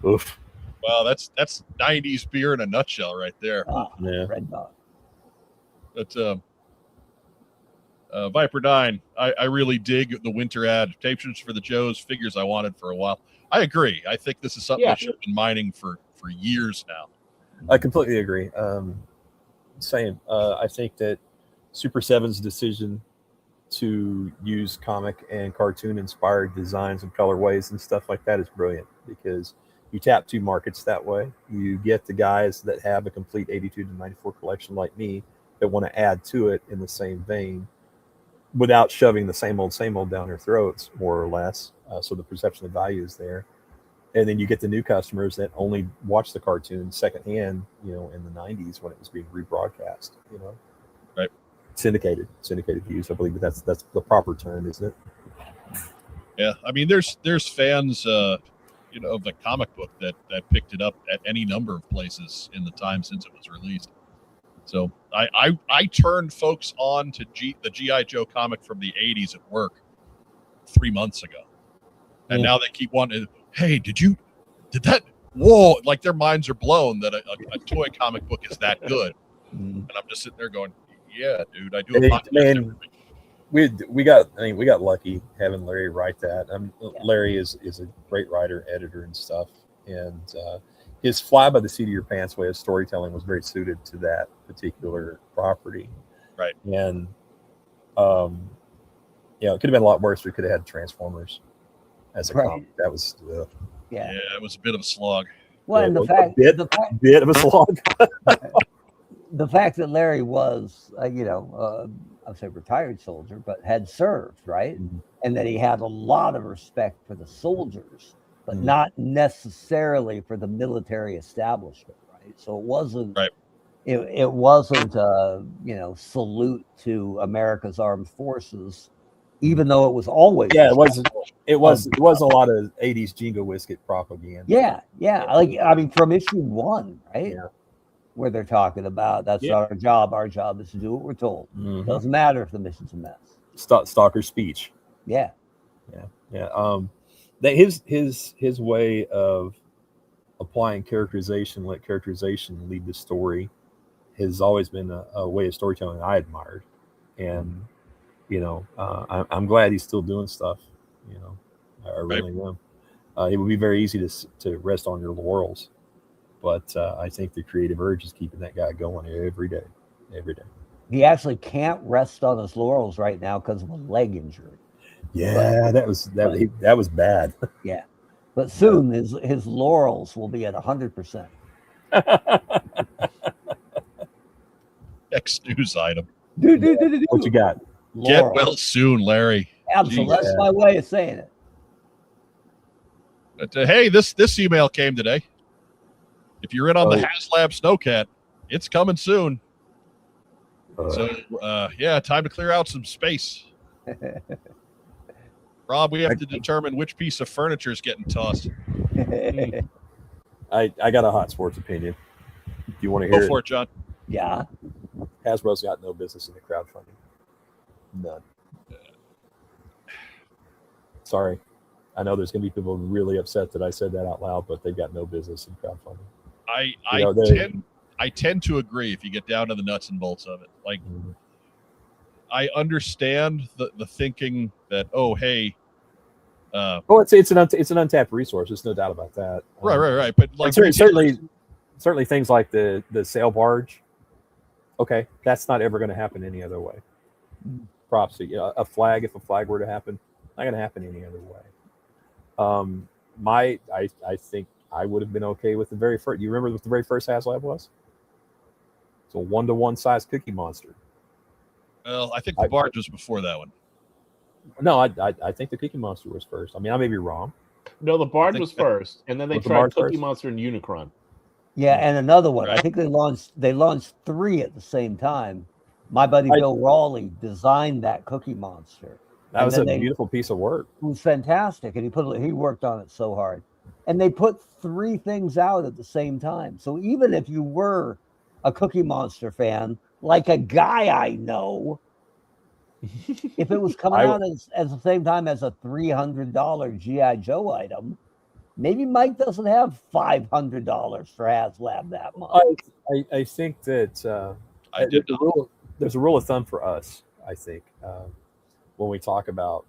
Oof. Wow, that's '90s beer in a nutshell, right there. Yeah. Red Dog. But Viper 9, I really dig the winter adaptations for the Joes. Figures I wanted for a while. I agree. I think this is something I should have been mining for years now. I completely agree. Same. I think that Super 7's decision to use comic and cartoon inspired designs and colorways and stuff like that is brilliant, because you tap two markets that way. You get the guys that have a complete 82 to 94 collection like me that want to add to it in the same vein without shoving the same old down their throats, more or less. So the perception of value is there. And then you get the new customers that only watch the cartoon secondhand, in the 90s when it was being rebroadcast, Right. Syndicated views, I believe that's the proper term, isn't it? Yeah. I mean, there's fans, of the comic book that picked it up at any number of places in the time since it was released. So I turned folks on to the G.I. Joe comic from the 80s at work 3 months ago. And now they keep wanting, hey, did that? Whoa, like their minds are blown that a toy comic book is that good. And I'm just sitting there going, yeah, dude, I do a podcast. We got lucky having Larry write that. Larry is a great writer, editor, and stuff. And his fly by the seat of your pants way of storytelling was very suited to that particular property. Right. And it could have been a lot worse. We could have had Transformers as a comic. That was yeah, it was a bit of a slog. Well, and the fact bit of a slog. The fact that Larry was, I'll say retired soldier, but had served, right? Mm-hmm. And that he had a lot of respect for the soldiers, but not necessarily for the military establishment, right? So it wasn't, it wasn't, salute to America's armed forces, even though it was always. Yeah, it was a lot of 80s Jingo Whiskey propaganda. Yeah. From issue 1, right? Yeah. Where they're talking about that's our job. Our job is to do what we're told. Mm-hmm. Doesn't matter if the mission's a mess. Stalker speech. Yeah. That his way of applying characterization, let characterization lead the story, has always been a way of storytelling I admired, and I'm glad he's still doing stuff. I really am. It would be very easy to rest on your laurels. But I think the creative urge is keeping that guy going every day. He actually can't rest on his laurels right now because of a leg injury. Yeah, that was bad. Yeah, but soon his laurels will be at 100%. Next news item. What you got? Laurels. Get well soon, Larry. Absolutely, that's my way of saying it. But, hey, this email came today. If you're in on the HasLab Snowcat, it's coming soon. So, time to clear out some space. Rob, we have to determine which piece of furniture is getting tossed. I got a hot sports opinion. Do you want to hear Go for it, John. Yeah. Hasbro's got no business in the crowdfunding. None. Sorry. I know there's going to be people really upset that I said that out loud, but they've got no business in crowdfunding. I tend to agree if you get down to the nuts and bolts of it. Like, I understand the thinking that, it's an untapped resource. There's no doubt about that. Right. But like certainly things like the sail barge. Okay, that's not ever going to happen any other way. Props to a flag. If a flag were to happen, not going to happen any other way. I think I would have been okay with the very first. You remember what the very first HasLab was? It's a 1-to-1 size Cookie Monster. Well, I think the barge was before that one. No, I think the Cookie Monster was first. I mean, I may be wrong. No, the barge was first, and then they tried Cookie Monster and Unicron. Yeah, and another one. Right. I think they launched 3 at the same time. My buddy Bill Rawley designed that Cookie Monster. That was a beautiful piece of work. It was fantastic, and he worked on it so hard. And they put 3 things out at the same time. So even if you were a Cookie Monster fan, like a guy I know, if it was coming out at the same time as a $300 G.I. Joe item, maybe Mike doesn't have $500 for HasLab that month. I think that there's a rule of thumb for us, I think, when we talk about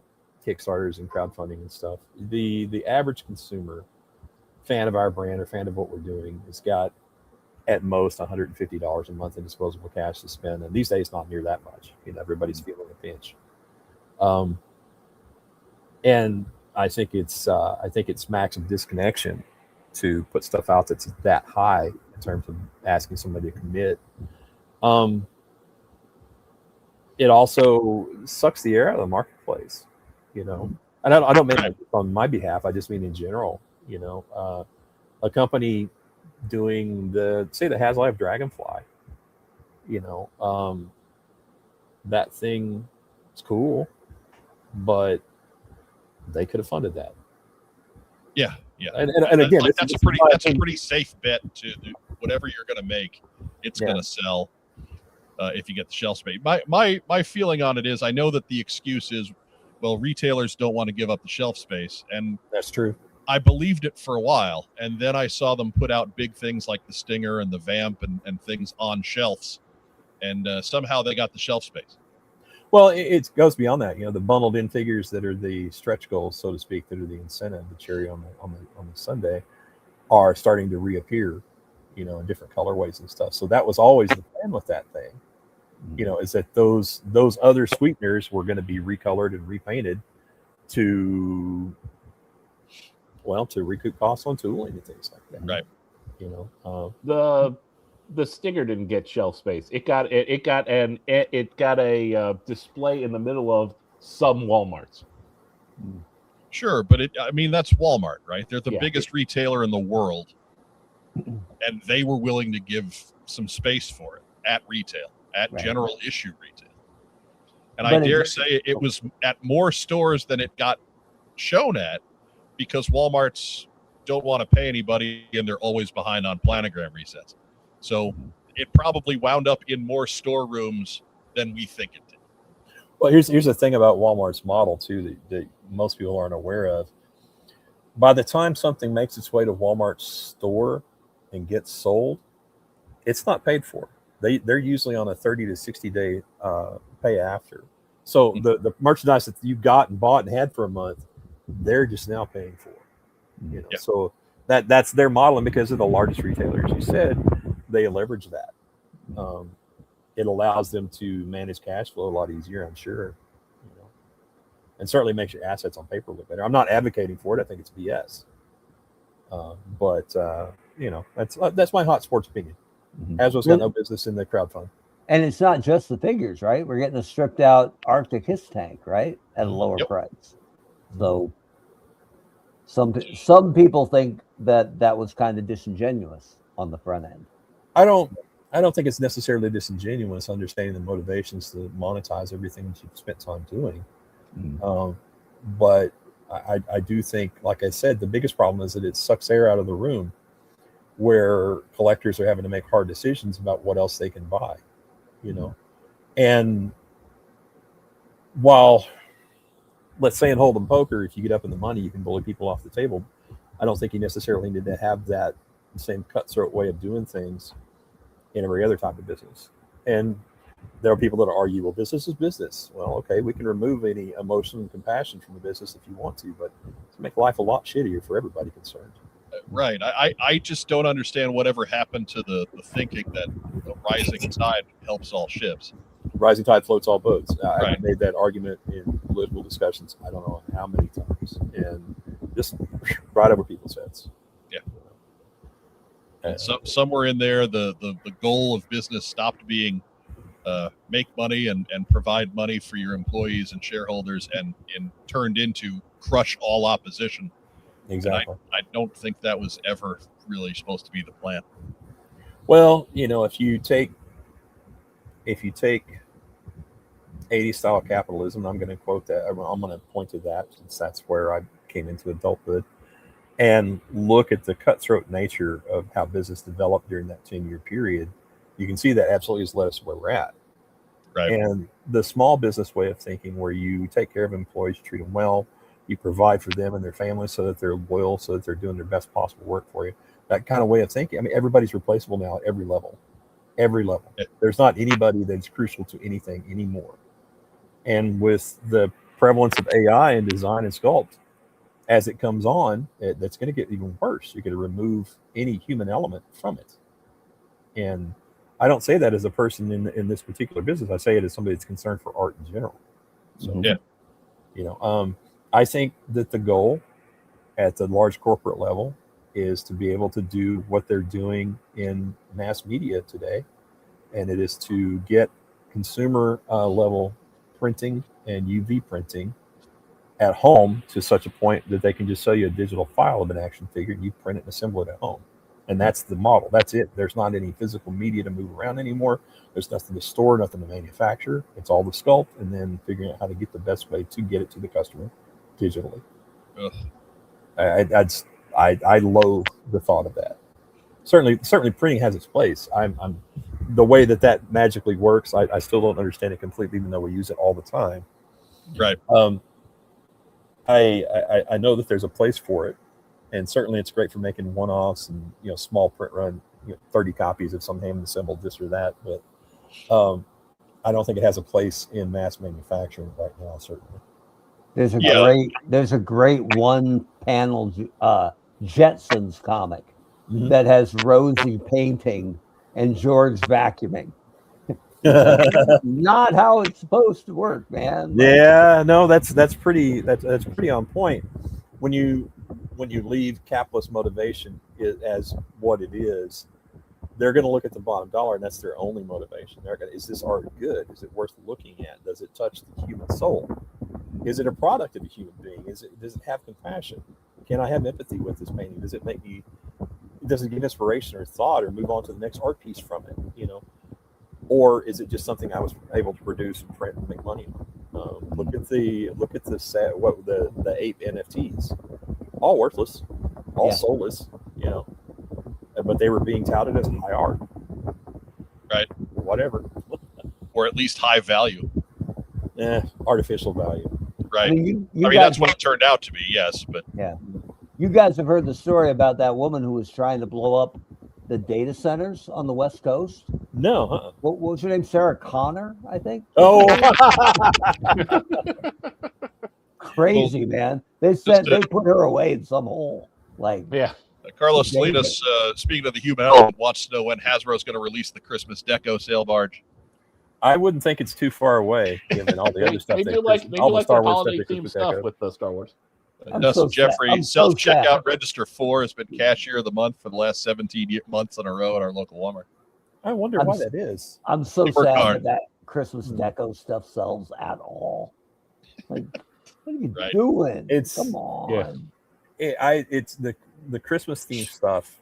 Kickstarters and crowdfunding and stuff. The average consumer, fan of our brand or fan of what we're doing, has got at most $150 a month in disposable cash to spend, and these days not near that much. Everybody's feeling a pinch, and I think it's max disconnection to put stuff out that's that high in terms of asking somebody to commit. It also sucks the air out of the marketplace, and I don't mean it on my behalf. I just mean in general. A company doing the HasLab Dragonfly, that thing is cool, but they could have funded that. Yeah. And again, that's a pretty safe bet to whatever you're going to make. It's going to sell if you get the shelf space. My feeling on it is, I know that the excuse is, well, retailers don't want to give up the shelf space, and that's true. I believed it for a while, and then I saw them put out big things like the Stinger and the Vamp and things on shelves, and somehow they got the shelf space. Well, it goes beyond that. The bundled in figures that are the stretch goals, so to speak, that are the incentive, the cherry on the sundae, are starting to reappear, in different colorways and stuff. So that was always the plan with that thing, is that those other sweeteners were going to be recolored and repainted to recoup costs on tooling and things like that. Right. The Stinger didn't get shelf space. It got a display in the middle of some Walmarts. Sure, but that's Walmart, right? They're the biggest retailer in the world, and they were willing to give some space for it at retail, at general issue retail. And I dare say it was at more stores than it got shown at, because Walmarts don't want to pay anybody, and they're always behind on planogram resets. So it probably wound up in more storerooms than we think it did. Well, here's the thing about Walmart's model too that most people aren't aware of. By the time something makes its way to Walmart's store and gets sold, it's not paid for. They're usually on a 30 to 60 day pay after. So the merchandise that you got and bought and had for a month, they're just now paying for. So that's their model, and because of the largest retailers, you said, they leverage that. It allows them to manage cash flow a lot easier, I'm sure, and certainly makes your assets on paper look better. I'm not advocating for it. I think it's BS. But that's my hot sports opinion. Hasbro's got no business in the crowdfund. And it's not just the figures, right? We're getting a stripped out Arctic Hiss tank, right, at a lower price. So some people think that was kind of disingenuous on the front end. I don't think it's necessarily disingenuous, understanding the motivations to monetize everything that you've spent time doing. But I do think, like I said, the biggest problem is that it sucks air out of the room where collectors are having to make hard decisions about what else they can buy, And while, let's say in Hold'em poker, if you get up in the money, you can bully people off the table, I don't think you necessarily need to have that same cutthroat way of doing things in every other type of business. And there are people that argue, well, business is business. Well, okay, we can remove any emotion and compassion from the business if you want to, but it's make life a lot shittier for everybody concerned. Right. I just don't understand whatever happened to the thinking that the rising tide helps all ships. Rising tide floats all boats. I made that argument in political discussions, I don't know how many times, and just right over people's heads. Yeah. And so somewhere in there, the goal of business stopped being make money and provide money for your employees and shareholders, and turned into crush all opposition. Exactly. I don't think that was ever really supposed to be the plan. Well, if you take 80s style capitalism. I'm going to quote that. I'm going to point to that since that's where I came into adulthood, and look at the cutthroat nature of how business developed during that 10-year period. You can see that absolutely has led us where we're at. Right. And the small business way of thinking, where you take care of employees, you treat them well, you provide for them and their families so that they're loyal, so that they're doing their best possible work for you. That kind of way of thinking. I mean, everybody's replaceable now at every level. Every level. There's not anybody that's crucial to anything anymore. And with the prevalence of AI in design and sculpt, as it comes on, that's going to get even worse. You're going to remove any human element from it. And I don't say that as a person in this particular business. I say it as somebody that's concerned for art in general. So, I think that the goal at the large corporate level is to be able to do what they're doing in mass media today, and it is to get consumer level printing and UV printing at home to such a point that they can just sell you a digital file of an action figure and you print it and assemble it at home. And that's the model. That's it. There's not any physical media to move around anymore. There's nothing to store, nothing to manufacture. It's all the sculpt, and then figuring out how to get the best way to get it to the customer digitally. I loathe the thought of that. Certainly printing has its place. I'm the way that magically works. I still don't understand it completely, even though we use it all the time. Right. I know that there's a place for it, and certainly it's great for making one-offs and small print run, 30 copies of some hand assembled this or that. But I don't think it has a place in mass manufacturing right now. Certainly, there's a great one-panel Jetsons comic that has Rosie painting and George vacuuming. Not how it's supposed to work, man. Yeah, no, that's pretty on point. When you leave capitalist motivation as what it is, they're going to look at the bottom dollar, and that's their only motivation. Is this art good? Is it worth looking at? Does it touch the human soul? Is it a product of a human being? Does it have compassion? Can I have empathy with this painting? Does it give inspiration or thought, or move on to the next art piece from it? Or is it just something I was able to produce and print and make money on? Look at the 8 NFTs, all worthless, all soulless, but they were being touted as high art, right? Whatever, or at least high value. Artificial value, right? I mean that's what it turned out to be. Yes, but you guys have heard the story about that woman who was trying to blow up the data centers on the West Coast? No. What was her name? Sarah Connor, I think. Oh, crazy, man. They said they put her away in some hole. Carlos Salinas, speaking of the human element, wants to know when Hasbro's going to release the Christmas deco sail barge. I wouldn't think it's too far away, given all the other stuff. They do like the holiday themed stuff with the Star Wars. Jeffrey, self-checkout register 4 has been cashier of the month for the last 17 months in a row at our local Walmart. I wonder why that is. I'm so sad that Christmas deco stuff sells at all. Like, what are you doing? Come on. It's the Christmas themed stuff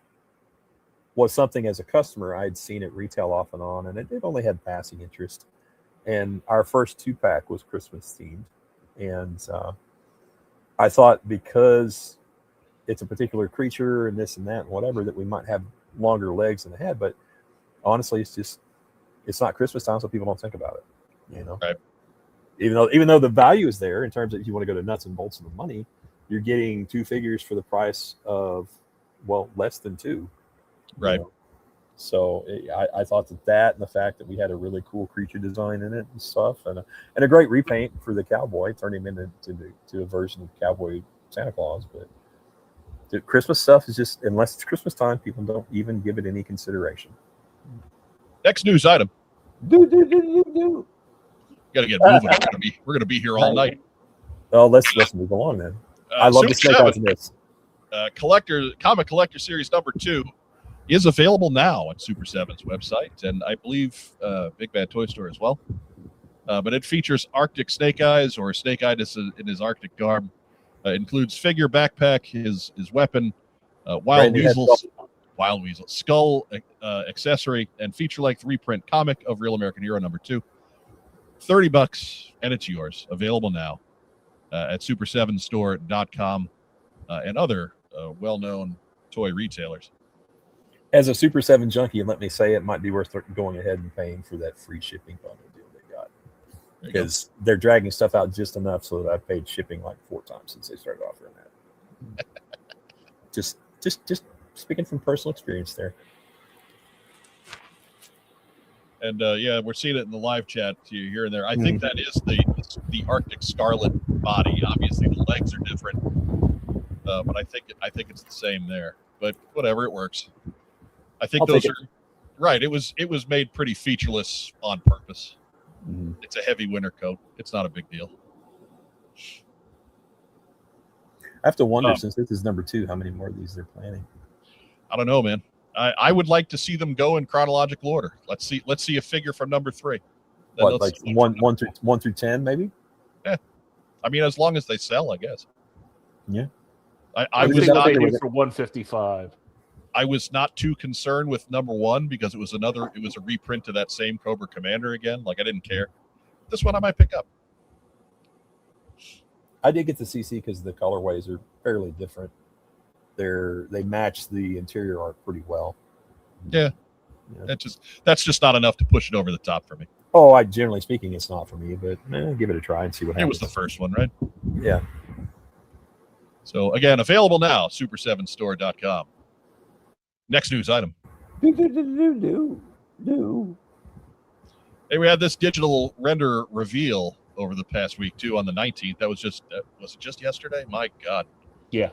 was something as a customer I'd seen it retail off and on, and it only had passing interest. And our first 2-pack was Christmas themed, and I thought because it's a particular creature and this and that and whatever, that we might have longer legs than it had. But honestly, it's not Christmas time, so people don't think about it. Right. Even though the value is there in terms of if you want to go to nuts and bolts of the money, you're getting 2 figures for the price of less than 2. Right. So I thought that and the fact that we had a really cool creature design in it and stuff, and a great repaint for the cowboy, turned him into a version of Cowboy Santa Claus. But the Christmas stuff is just, unless it's Christmas time, people don't even give it any consideration. Next news item. Do. Got to get moving. We're gonna be here all night. Oh, let's move along then. I love the snake eyes in this. Comic Collector Series number 2 is available now on Super 7's website, and I believe Big Bad Toy Store as well. But it features Arctic Snake Eyes, or Snake Eyes in his Arctic garb. Includes figure, backpack, his weapon, Wild Weasel, skull accessory, and feature-length reprint comic of Real American Hero number 2. $30, and it's yours. Available now at super7store.com and other well-known toy retailers. As a Super 7 junkie, let me say it might be worth going ahead and paying for that free shipping bundle deal they got. Because they're dragging stuff out just enough so that I've paid shipping like 4 times since they started offering that. just speaking from personal experience there. And yeah, we're seeing it in the live chat here and there. I think that is the Arctic Scarlet body. Obviously, the legs are different, but I think it's the same there. But whatever, it works. I think those are right. It was made pretty featureless on purpose. It's a heavy winter coat. It's not a big deal. I have to wonder, since this is number 2, how many more of these they're planning. I don't know, man. I would like to see them go in chronological order. Let's see a figure from number 3. What, like one through 10, maybe? Yeah. I mean, as long as they sell, I guess. Yeah. I was not for 155. I was not too concerned with number 1 because it was a reprint of that same Cobra Commander again. Like, I didn't care. This one I might pick up. I did get the CC because the colorways are fairly different. They match the interior art pretty well. Yeah. That's just not enough to push it over the top for me. Oh, generally speaking, it's not for me, but give it a try and see what happens. It was the first one, right? Yeah. So again, available now, super7store.com. Next news item. Hey, we had this digital render reveal over the past week too on the 19th. That was was it just yesterday? My God. Yeah.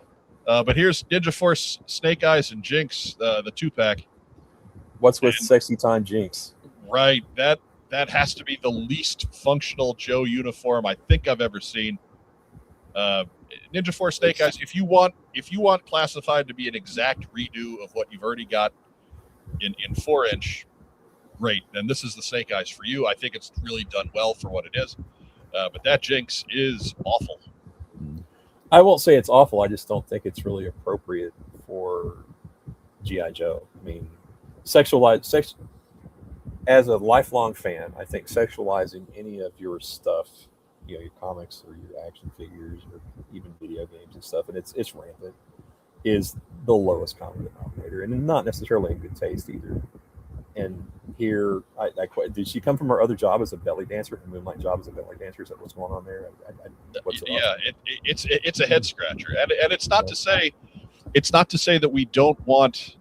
But here's Ninja Force, Snake Eyes, and Jinx, the 2-pack. What's with Sexy Time Jinx? Right. That has to be the least functional Joe uniform I think I've ever seen. Ninja Force Snake Eyes, if you want Classified to be an exact redo of what you've already got in 4-inch, great. And this is the Snake Eyes for you. I think it's really done well for what it is. But that Jinx is awful. I won't say it's awful. I just don't think it's really appropriate for G.I. Joe. I mean, as a lifelong fan, I think sexualizing any of your stuff, your comics or your action figures or even video games and stuff, and it's rampant, is the lowest common denominator, and not necessarily in good taste either. And here, did she come from her other job as a belly dancer, her Moonlight job as a belly dancer? Is that what's going on there? It's a head scratcher, and it's not to say that we don't want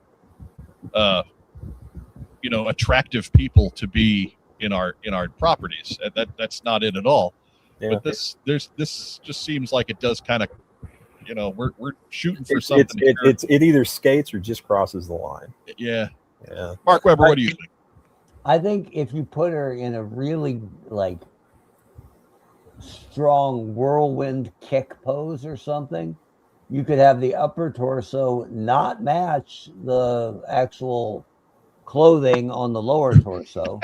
attractive people to be in our properties. That's not it at all. Yeah. But this just seems like it does kind of, we're shooting for something. It either skates or just crosses the line. Yeah. Mark Weber, what do you think? I think if you put her in a really strong whirlwind kick pose or something, you could have the upper torso not match the actual clothing on the lower torso.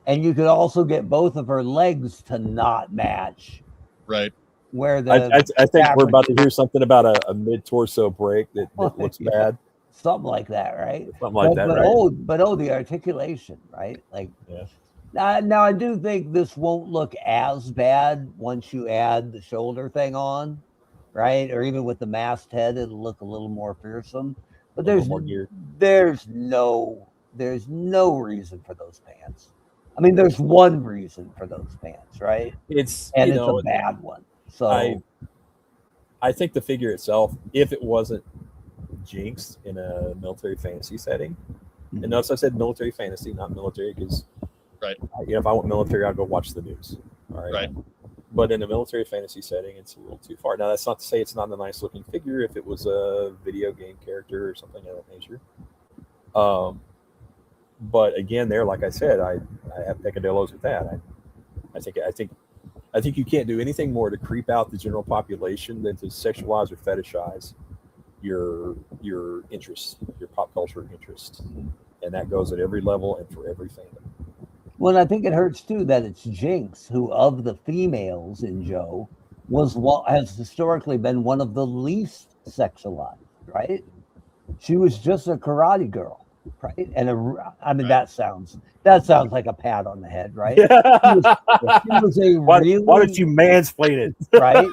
And you could also get both of her legs to not match. Right. Where I think we're about to hear something about a mid-torso break that looks bad. Something like that, right? Something like that, right? But the articulation, right? Now I do think this won't look as bad once you add the shoulder thing on, right? Or even with the masthead, it'll look a little more fearsome. But there's no reason for those pants. I mean, there's one reason for those pants, right? It's a bad one. So I think the figure itself, if it wasn't Jinx in a military fantasy setting, and notice I said military fantasy, not military, because if I want military, I'll go watch the news. All right. But in a military fantasy setting, it's a little too far. Now, that's not to say it's not a nice looking figure if it was a video game character or something of that nature. But again, like I said, I have peccadillos with that. I think you can't do anything more to creep out the general population than to sexualize or fetishize your interests, your pop culture interests, and that goes at every level and for every fandom. Well, I think it hurts too that it's Jinx, who of the females in Joe has historically been one of the least sexualized. Right? She was just a karate girl. right? And that sounds like a pat on the head, right? She was a why don't you mansplain it? Right?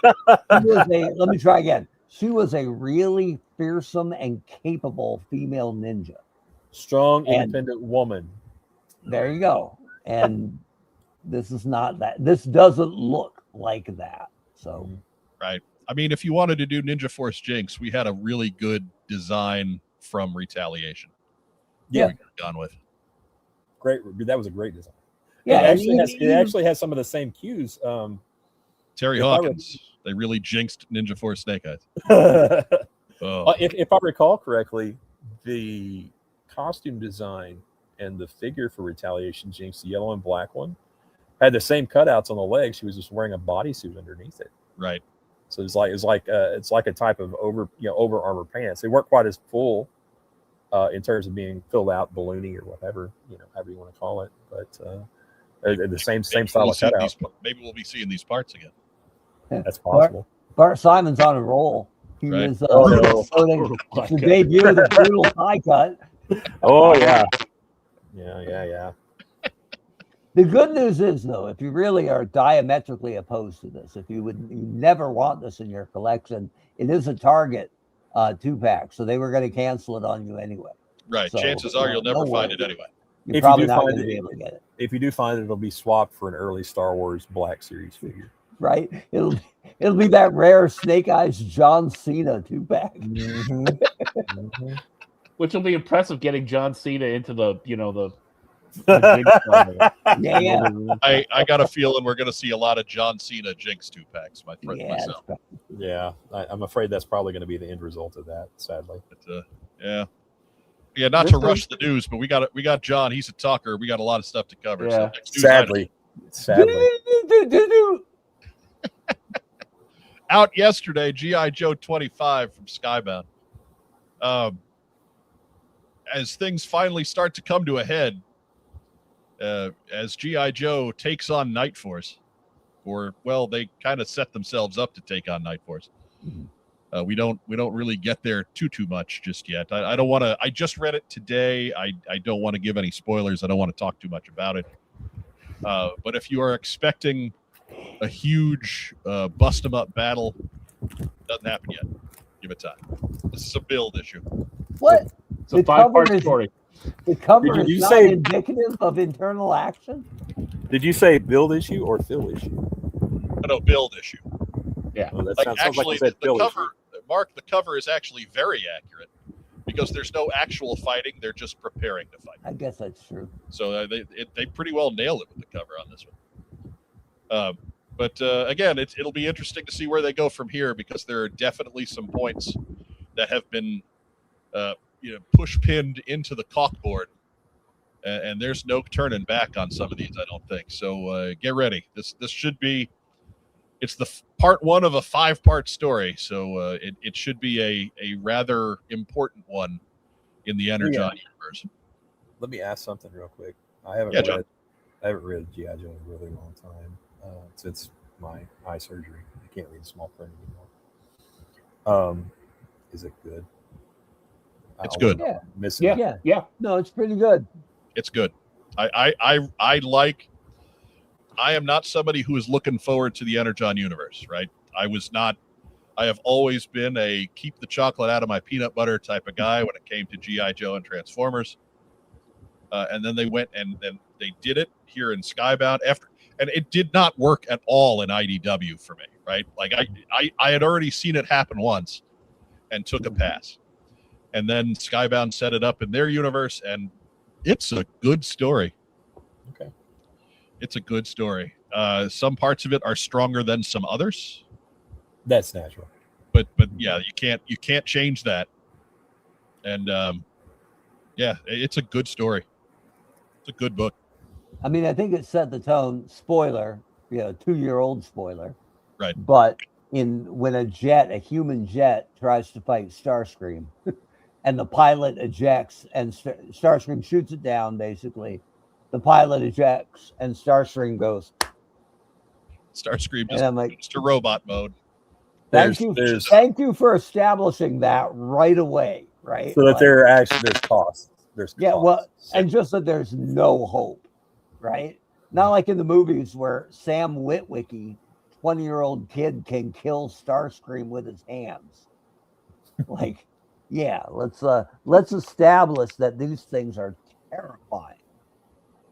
Let me try again. She was a really fearsome and capable female ninja. Strong, independent woman. There you go. And this is not that. This doesn't look like that. So, right. I mean, if you wanted to do Ninja Force Jinx, we had a really good design from Retaliation. Yeah, we could have gone with. Great. That was a great design. Yeah, it actually has some of the same cues. Terry Hawkins. They really jinxed Ninja Force Snake Eyes. If I recall correctly, the costume design and the figure for Retaliation Jinx, the yellow and black one, had the same cutouts on the legs. She was just wearing a bodysuit underneath it. Right. So it's like a type of over armor pants. They weren't quite as full in terms of being filled out, balloony or whatever, however you want to call it. But the same style of cutout. Maybe we'll be seeing these parts again. That's possible. Bart Simon's on a roll. He was to debut the brutal high cut. Oh yeah. Yeah. The good news is, though, if you really are diametrically opposed to this, if you never want this in your collection, it is a Target 2-pack, so they were going to cancel it on you anyway. Right. So, chances are you'll never find it anyway. You're probably not going to be able to get it. If you do find it, it'll be swapped for an early Star Wars Black Series figure. Right. It'll be that rare Snake Eyes John Cena 2-pack. Mm-hmm. Which will be impressive, getting John Cena into the yeah. I got a feeling we're going to see a lot of John Cena Jinx 2-packs, my friend. Myself. Yeah, I'm afraid that's probably going to be the end result of that, sadly. But, yeah. Not to rush the news, but we got John. He's a talker. We got a lot of stuff to cover. Yeah. So sadly. Out yesterday, G.I. Joe 25 from Skybound. As things finally start to come to a head, as G.I. Joe takes on Night Force, they kind of set themselves up to take on Night Force. We don't really get there too much just yet. I don't want to. I just read it today. I don't want to give any spoilers. I don't want to talk too much about it. But if you are expecting a huge bust 'em up battle, doesn't happen yet. Give it time. This is a build issue. What? It's a 5-part story. The cover is not indicative of internal action? Did you say build issue or fill issue? No, build issue. Yeah. Well, that sounds actually, like you said fill cover, issue. Mark, the cover is actually very accurate because there's no actual fighting. They're just preparing to fight. I guess that's true. So they pretty well nailed it with the cover on this one. But again, it'll be interesting to see where they go from here because there are definitely some points that have been push pinned into the caulkboard, and there's no turning back on some of these. I don't think so. Get ready. This should be. It's the part one of a 5-part story, so it should be a rather important one in the Energon universe. Let me ask something real quick. I haven't read G.I. Joe in a really long time since my eye surgery. I can't read small print anymore. Is it good? It's good. Yeah. No, it's pretty good. It's good. I am not somebody who is looking forward to the Energon universe, right? I have always been a keep the chocolate out of my peanut butter type of guy when it came to G.I. Joe and Transformers. And then they went and they did it here in Skybound and it did not work at all in IDW for me, right? Like I had already seen it happen once and took a pass. And then Skybound set it up in their universe, and it's a good story. Okay. It's a good story. Some parts of it are stronger than some others. That's natural. But yeah, you can't change that. And it's a good story. It's a good book. I mean, I think it set the tone. Spoiler, 2-year-old spoiler. Right. But when a human jet tries to fight Starscream, and the pilot ejects, and Starscream shoots it down, basically. The pilot ejects, and Starscream goes. Starscream just moves to robot mode. Thank you for establishing that right away, right? So that there's cost. there's and just that there's no hope, right? Not like in the movies where Sam Witwicky, 20-year-old kid, can kill Starscream with his hands. Like, yeah, let's establish that these things are terrifying,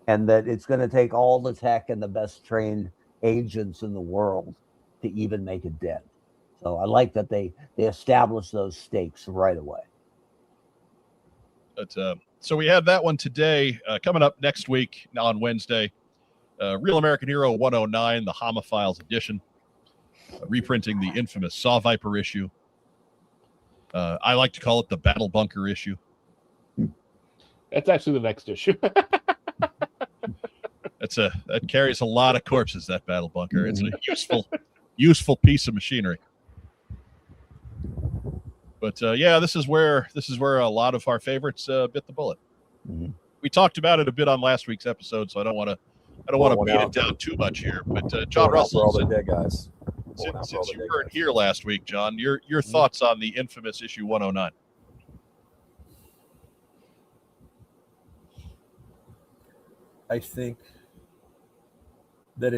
and that it's going to take all the tech and the best trained agents in the world to even make a dent. So I like that they established those stakes right away. But so we had that one today. Coming up next week on Wednesday, Real American Hero 109, the Homophiles edition, reprinting the infamous Saw Viper issue. I like to call it the Battle Bunker issue. That's actually the next issue. That carries a lot of corpses, that Battle Bunker. It's a useful piece of machinery. But yeah, this is where a lot of our favorites bit the bullet. Mm-hmm. We talked about it a bit on last week's episode, so I don't want to beat it down too much here. But John Russell, all the dead guys. Since you weren't here last week, John, your thoughts on the infamous issue 109? I think that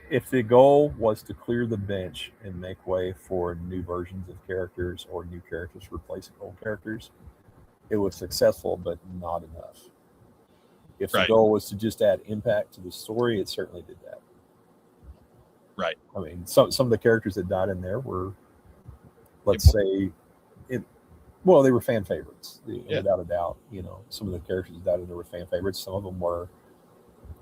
if the goal was to clear the bench and make way for new versions of characters or new characters replacing old characters, it was successful, but not enough. If the goal was to just add impact to the story, it certainly did that. Right. I mean, some of the characters that died in there were, let's say, they were fan favorites, without a doubt. You know, some of the characters that died in there were fan favorites. Some of them were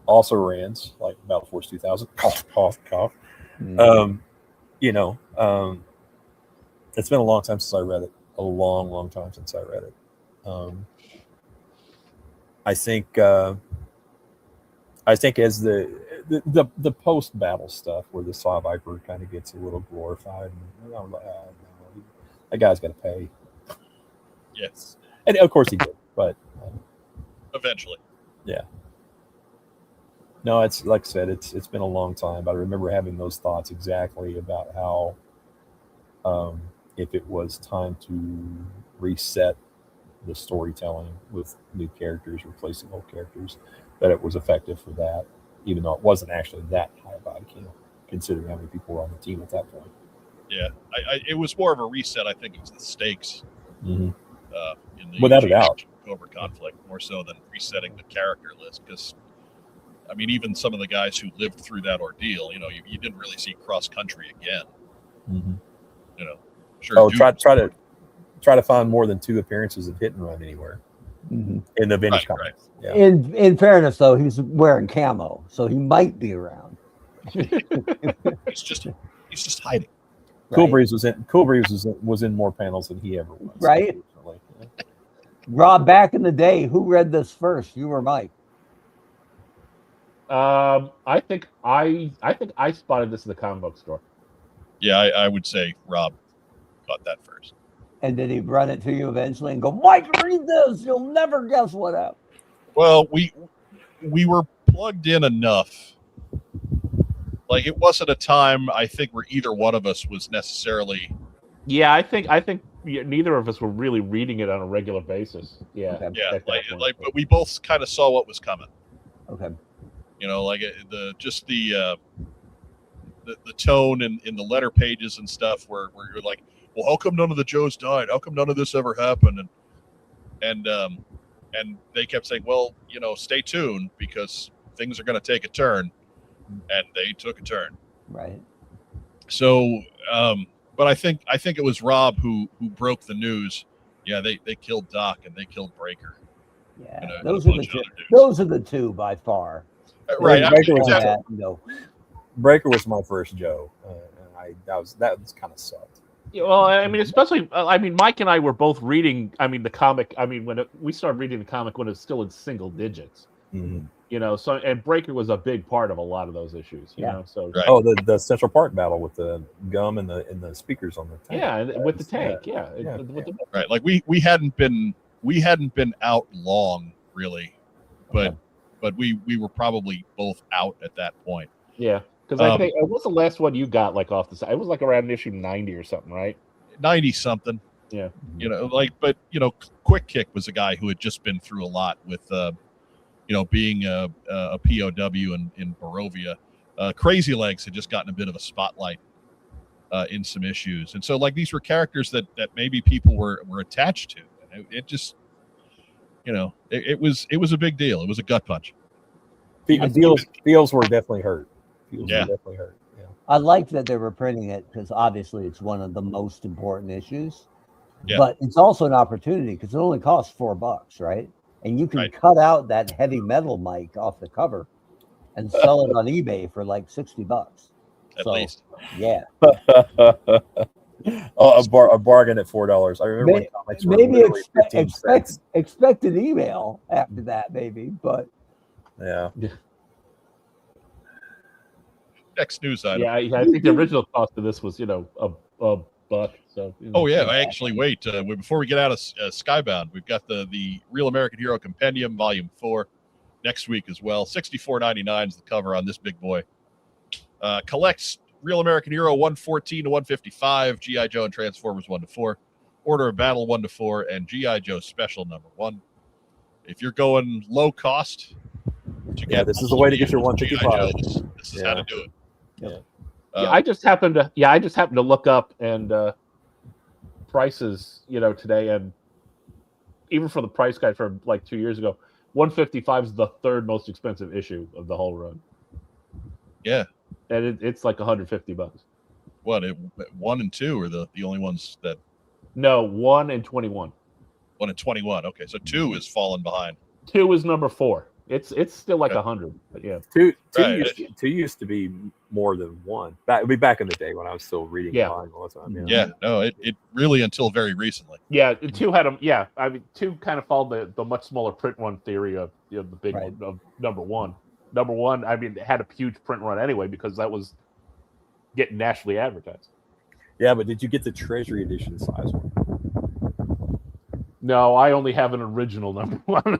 also rans, like Battle Force 2000. Cough, cough, cough. Mm-hmm. It's been a long time since I read it. A long, long time since I read it. I think as the post battle stuff where the Saw Viper kind of gets a little glorified, and that guy's got to pay. Yes, and of course he did, but eventually, yeah. No, it's like I said, it's been a long time, but I remember having those thoughts exactly about how, if it was time to reset the storytelling with new characters replacing old characters, that it was effective for that, even though it wasn't actually that high a body count, considering how many people were on the team at that point. Yeah, it was more of a reset. I think it was the stakes in the without a doubt Cobra conflict, more so than resetting the character list. Because I mean, even some of the guys who lived through that ordeal, you didn't really see Cross Country again. Mm-hmm. Sure. Try to find more than 2 appearances of Hit and Run anywhere in the vintage comics. Right. Yeah. In fairness, though, he's wearing camo, so he might be around. He's just hiding. Cool Breeze was in more panels than he ever was. Right. Yeah. Rob, back in the day, who read this first? You or Mike? I think I spotted this in the comic book store. Yeah, I would say Rob caught that first. And did he run it to you eventually and go, Mike, read this? You'll never guess what happened. Well, we were plugged in enough. Like, it wasn't a time, I think, where either one of us was necessarily. Yeah, I think neither of us were really reading it on a regular basis. Yeah. Okay. Yeah, but we both kind of saw what was coming. Okay. The tone in the letter pages and stuff where you're like, well, how come none of the Joes died? How come none of this ever happened? And they kept saying, well, stay tuned because things are going to take a turn, and they took a turn. Right. So, but I think it was Rob who broke the news. Yeah, they killed Doc and they killed Breaker. Yeah, those are the two. Those are the two by far. Right. Breaker was my first Joe, and that was kind of sucked. Yeah, well, I mean, especially, Mike and I were both reading. the comic. When we started reading the comic when it was still in single digits. Mm-hmm. So and Breaker was a big part of a lot of those issues. You know, so right. Oh, the Central Park battle with the gum and the speakers on the tank. Yeah, with the tank. Yeah. Right. Like we hadn't been out long really, but we were probably both out at that point. Yeah. Because I think it was the last one you got off the side. It was around issue 90 or something, right? 90 something. Yeah. You know, but Quick Kick was a guy who had just been through a lot with, being a POW in Barovia. Crazy Legs had just gotten a bit of a spotlight in some issues, and so these were characters that maybe people were attached to, and it just, it was a big deal. It was a gut punch. Feels were definitely hurt. Were definitely hurt. Yeah. I like that they were printing it because obviously it's one of the most important issues. Yeah. But it's also an opportunity because it only costs $4, right? And you can cut out that heavy metal mic off the cover and sell it on eBay for like $60. At least. Yeah. A bargain at $4. I remember when comics were maybe literally 15 cents. expect an email after that, maybe. But yeah. Next news item. Yeah, I think the original cost of this was, a buck. So. Oh yeah, actually, wait. Before we get out of Skybound, we've got the Real American Hero Compendium Volume 4 next week as well. $64.99 is the cover on this big boy. Collects Real American Hero 114 to 155, G.I. Joe and Transformers 1 to 4, Order of Battle 1 to 4, and G.I. Joe Special number 1. If you're going low cost, this is the way to get your 155. This is how to do it. Yeah. I just happened to look up and prices, today, and even for the price guide from like 2 years ago, 155 is the third most expensive issue of the whole run. Yeah. And it's like $150. What? 1 and 2 are the only ones that? No, 1 and 21. 1 and 21. Okay, so 2 is falling behind. 2 is number 4. It's still like 100, but yeah. Two used to be more than 1. Back in the day when I was still reading manga all the time. Yeah, no, it really until very recently. Yeah, 2 had them. Yeah, I mean 2 kind of followed the much smaller print run theory of the big one of number 1. Number 1, I mean, it had a huge print run anyway because that was getting nationally advertised. Yeah, but did you get the Treasury Edition size one? No, I only have an original number 1.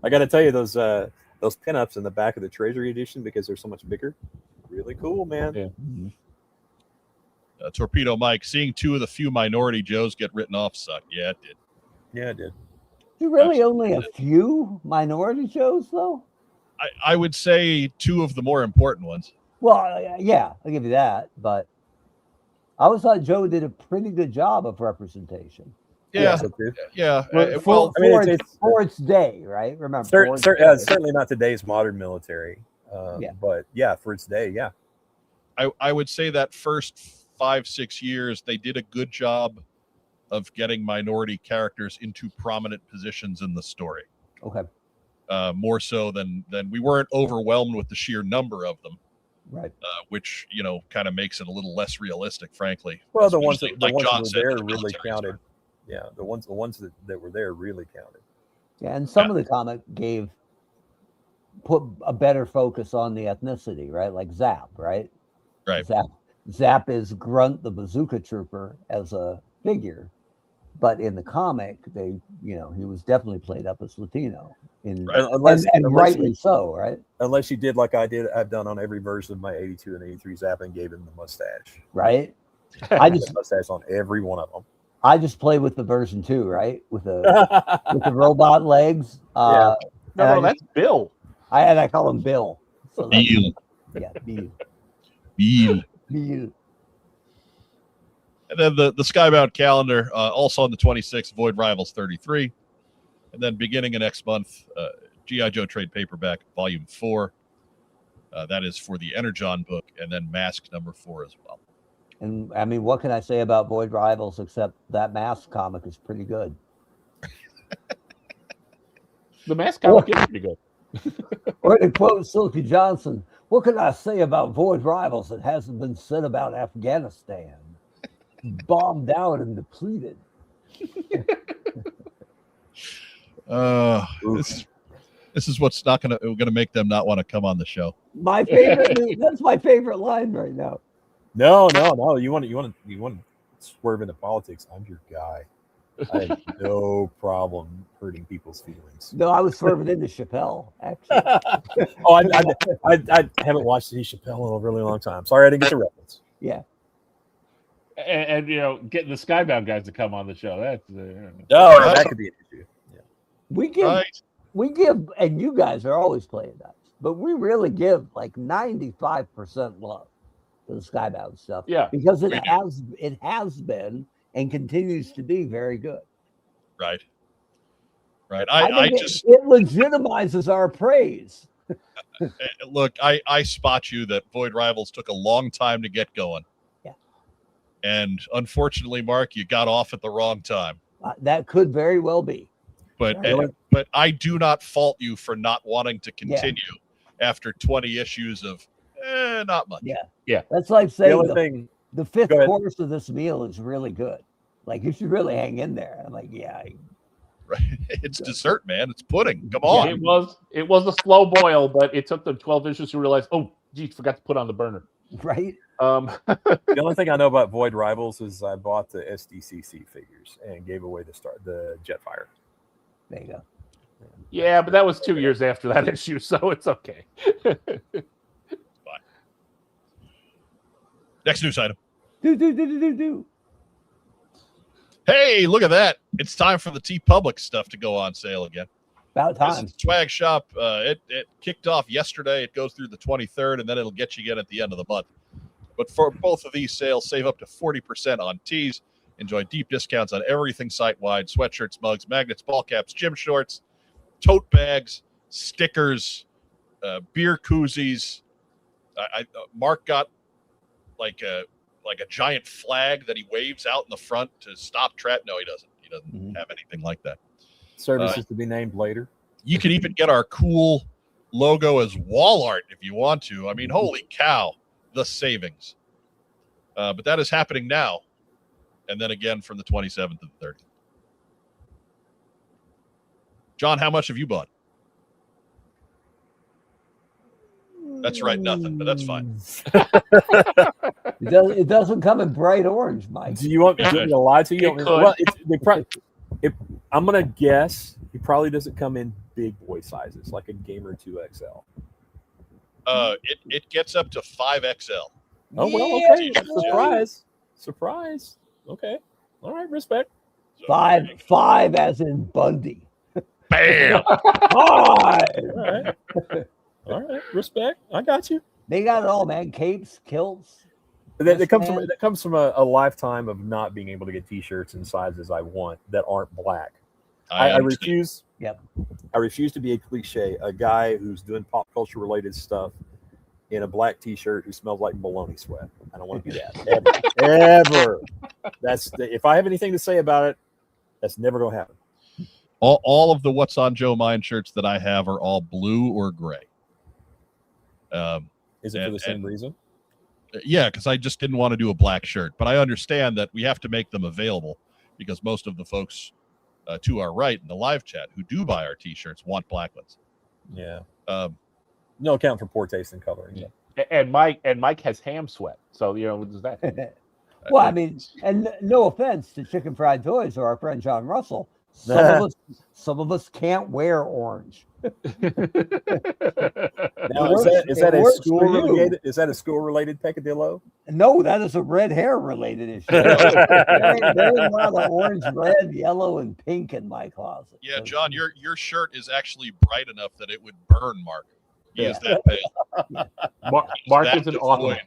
I got to tell you, those pinups in the back of the Treasury Edition, because they're so much bigger, really cool, man. Yeah. Torpedo Mike, seeing 2 of the few Minority Joes get written off sucked. Yeah, it did. Yeah, it did. You really only a few Minority Joes, though? I would say 2 of the more important ones. Well, yeah, I'll give you that. But I always thought Joe did a pretty good job of representation. Yeah. For its day, right? Remember, certainly not today's modern military. But yeah, for its day, yeah. I would say that first 5-6 years they did a good job of getting minority characters into prominent positions in the story. Okay. More so than we weren't overwhelmed with the sheer number of them. Right. Which kind of makes it a little less realistic, frankly. Well, the ones that were there really counted. Yeah, the ones that were there really counted. Yeah, and some of the comic put a better focus on the ethnicity, right? Like Zap, right? Right. Zap is Grunt the Bazooka Trooper as a figure, but in the comic, he was definitely played up as Latino. And rightly so, right? Unless you did like I've done on every version of my 82 and 83 Zap and gave him the mustache. Right. I just mustache on every one of them. I just play with the version 2, right? With the robot legs. No, that's Bill. I call him Bill. So Bill. Yeah, Bill. Bill. Bill. And then the Skybound calendar, also on the 26th, Void Rivals 33. And then beginning of next month, G.I. Joe Trade Paperback Volume 4. That is for the Energon book, and then Mask number 4 as well. And I mean, what can I say about Void Rivals except that Mask comic is pretty good. The Mask comic is pretty good. Or to quote Silky Johnson, what can I say about Void Rivals that hasn't been said about Afghanistan? Bombed out and depleted. This is what's not gonna make them not want to come on the show. My favorite. That's my favorite line right now. No. You want to swerve into politics? I'm your guy. I have no problem hurting people's feelings. No, I was swerving into Chappelle, actually. I haven't watched any Chappelle in a really long time. Sorry, I didn't get the reference. Yeah. And getting the Skybound guys to come on the show. That's that could be an issue. Yeah. We give, and you guys are always playing nice, but we really give like 95% love to the Skybound stuff. Yeah, because it has been and continues to be very good. Right. I think it legitimizes our praise. Look, I spot you that Void Rivals took a long time to get going. Yeah. And unfortunately, Mark, you got off at the wrong time. That could very well be. But I do not fault you for not wanting to continue after 20 issues of not much. Yeah. That's like saying the fifth course of this meal is really good. Like, you should really hang in there. I'm like, right. It's dessert, man. It's pudding. Come on. It was a slow boil, but it took them 12 issues to realize, oh, geez, forgot to put on the burner. Right. The only thing I know about Void Rivals is I bought the SDCC figures and gave away the Jetfire. There you go. Yeah, but that was 2 years after that issue, so it's okay. Fine. Next news item. Do. Hey, look at that. It's time for the TeePublic stuff to go on sale again. About time. Swag Shop, it kicked off yesterday. It goes through the 23rd, and then it'll get you again at the end of the month. But for both of these sales, save up to 40% on tees. Enjoy deep discounts on everything site-wide: sweatshirts, mugs, magnets, ball caps, gym shorts, tote bags, stickers, beer koozies. Mark got like a giant flag that he waves out in the front to stop traffic. No, he doesn't. He doesn't have anything like that. Services to be named later. You can even get our cool logo as wall art if you want to. I mean, holy cow, the savings. But that is happening now. And then again from the 27th to the 30th. John, how much have you bought? That's right, nothing, but that's fine. It doesn't come in bright orange, Mike. Do you want me to lie to you? Well, I'm going to guess he probably doesn't come in big boy sizes, like a Gamer 2XL. It gets up to 5XL. Oh, well, okay. Surprise. Okay. All right, respect. Five as in Bundy. Bam! All right, respect. I got you. They got it all, man. Capes, kilts. That comes from a lifetime of not being able to get T-shirts in sizes I want that aren't black. I refuse. Yep. I refuse to be a cliche. A guy who's doing pop culture related stuff in a black T-shirt who smells like bologna sweat. I don't want to do that ever. If I have anything to say about it, that's never going to happen. All of the What's on Joe Mind shirts that I have are all blue or gray. Is it for the same reason? Yeah, because I just didn't want to do a black shirt. But I understand that we have to make them available because most of the folks to our right in the live chat who do buy our T-shirts want black ones. Yeah. No account for poor taste in coloring. Yeah. And Mike has ham sweat. So, what does that? Well, I mean, and no offense to Chicken Fried Toys or our friend John Russell. Some of us can't wear orange. Now, is that a school related? Is that a school related peccadillo? No, that is a red hair related issue. There's a lot of orange, red, yellow, and pink in my closet. Yeah, John, your shirt is actually bright enough that it would burn Mark. He is that pale. Mark is an author.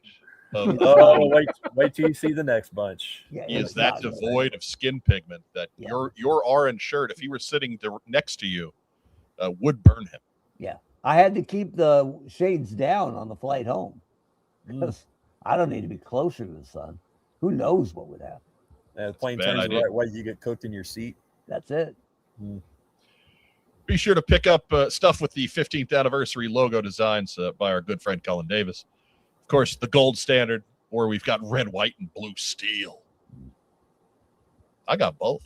Wait till you see the next bunch. Yeah, he is that devoid of skin pigment that your orange shirt, if he were sitting next to you, would burn him. Yeah, I had to keep the shades down on the flight home because I don't need to be closer to the sun. Who knows what would happen? The plane turns the right way, you get cooked in your seat. That's it. Be sure to pick up stuff with the 15th anniversary logo designs by our good friend Cullen Davis. Of course, the gold standard, or we've got red, white, and blue steel. I got both.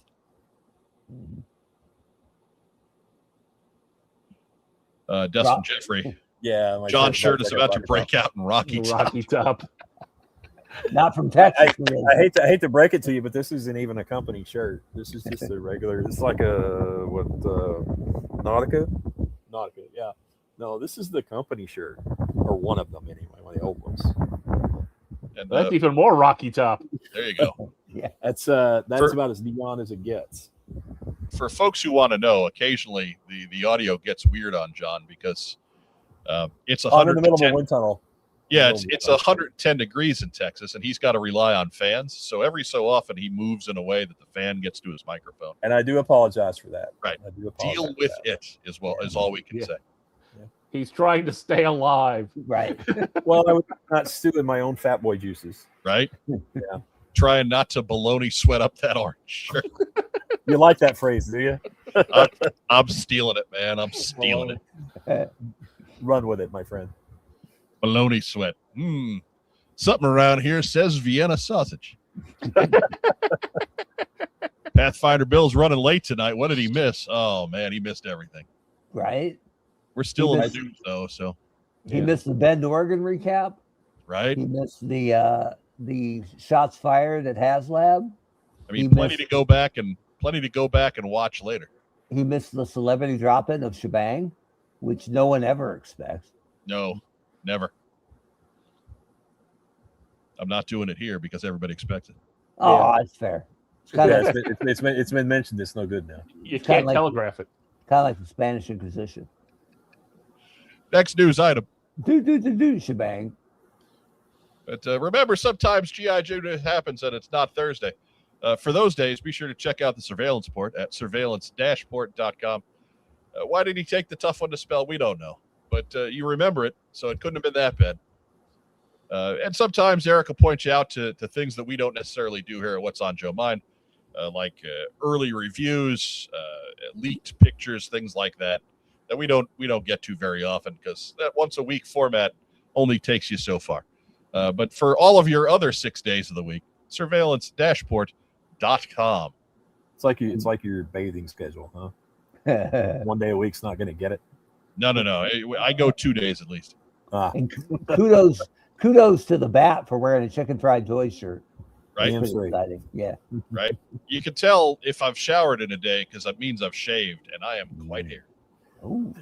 Dustin Jeffrey. Yeah. John's shirt is about to break out in Rocky Top. Not from Texas. I hate to break it to you, but this isn't even a company shirt. This is just a regular. It's like Nautica. Nautica, yeah. No, this is the company shirt, or one of them anyway, one of the old ones. And that's even more Rocky Top. there you go. Yeah, that's about as neon as it gets. For folks who want to know, occasionally the audio gets weird on John because it's 110. I'm in the middle of a wind tunnel. Yeah, it's 110 degrees in Texas, and he's got to rely on fans. So every so often he moves in a way that the fan gets to his microphone. And I do apologize for that. Right. I do apologize. Deal with it is all we can say. Yeah. He's trying to stay alive. right. Well, I would not stew in my own fat boy juices. Right? Yeah. Trying not to baloney sweat up that orange shirt. You like that phrase, do you? I'm stealing it, man. I'm stealing it. Run with it, my friend. Baloney sweat. Something around here says Vienna sausage. Pathfinder Bill's running late tonight. What did he miss? Oh, man, he missed everything. Right. We're still in the news, though, so. He missed the Bend, Oregon recap. Right. He missed the shots fired at HasLab. I mean, plenty to go back and watch later. He missed the celebrity drop-in of Shebang, which no one ever expects. No, never. I'm not doing it here because everybody expects it. Oh, that's fair. It's been mentioned. It's no good now. You can't telegraph it. Kind of like the Spanish Inquisition. Next news item. Do Shebang. But remember, sometimes G.I. Joe happens and it's not Thursday. For those days, be sure to check out the surveillance port at surveillance-port.com. Why did he take the tough one to spell? We don't know. But you remember it, so it couldn't have been that bad. And sometimes Eric will point you out to things that we don't necessarily do here at What's on Joe Mind, like early reviews, leaked pictures, things like that we don't get to very often because that once a week format only takes you so far. But for all of your other 6 days of the week, surveillance-port.com. It's like your bathing schedule, huh? 1 day a week's not going to get it. No. I go 2 days at least. And kudos to the Bat for wearing a Chicken Fried Toys shirt. Right. Exciting. Yeah. Right. You can tell if I've showered in a day because that means I've shaved, and I am quite hairy. Ooh.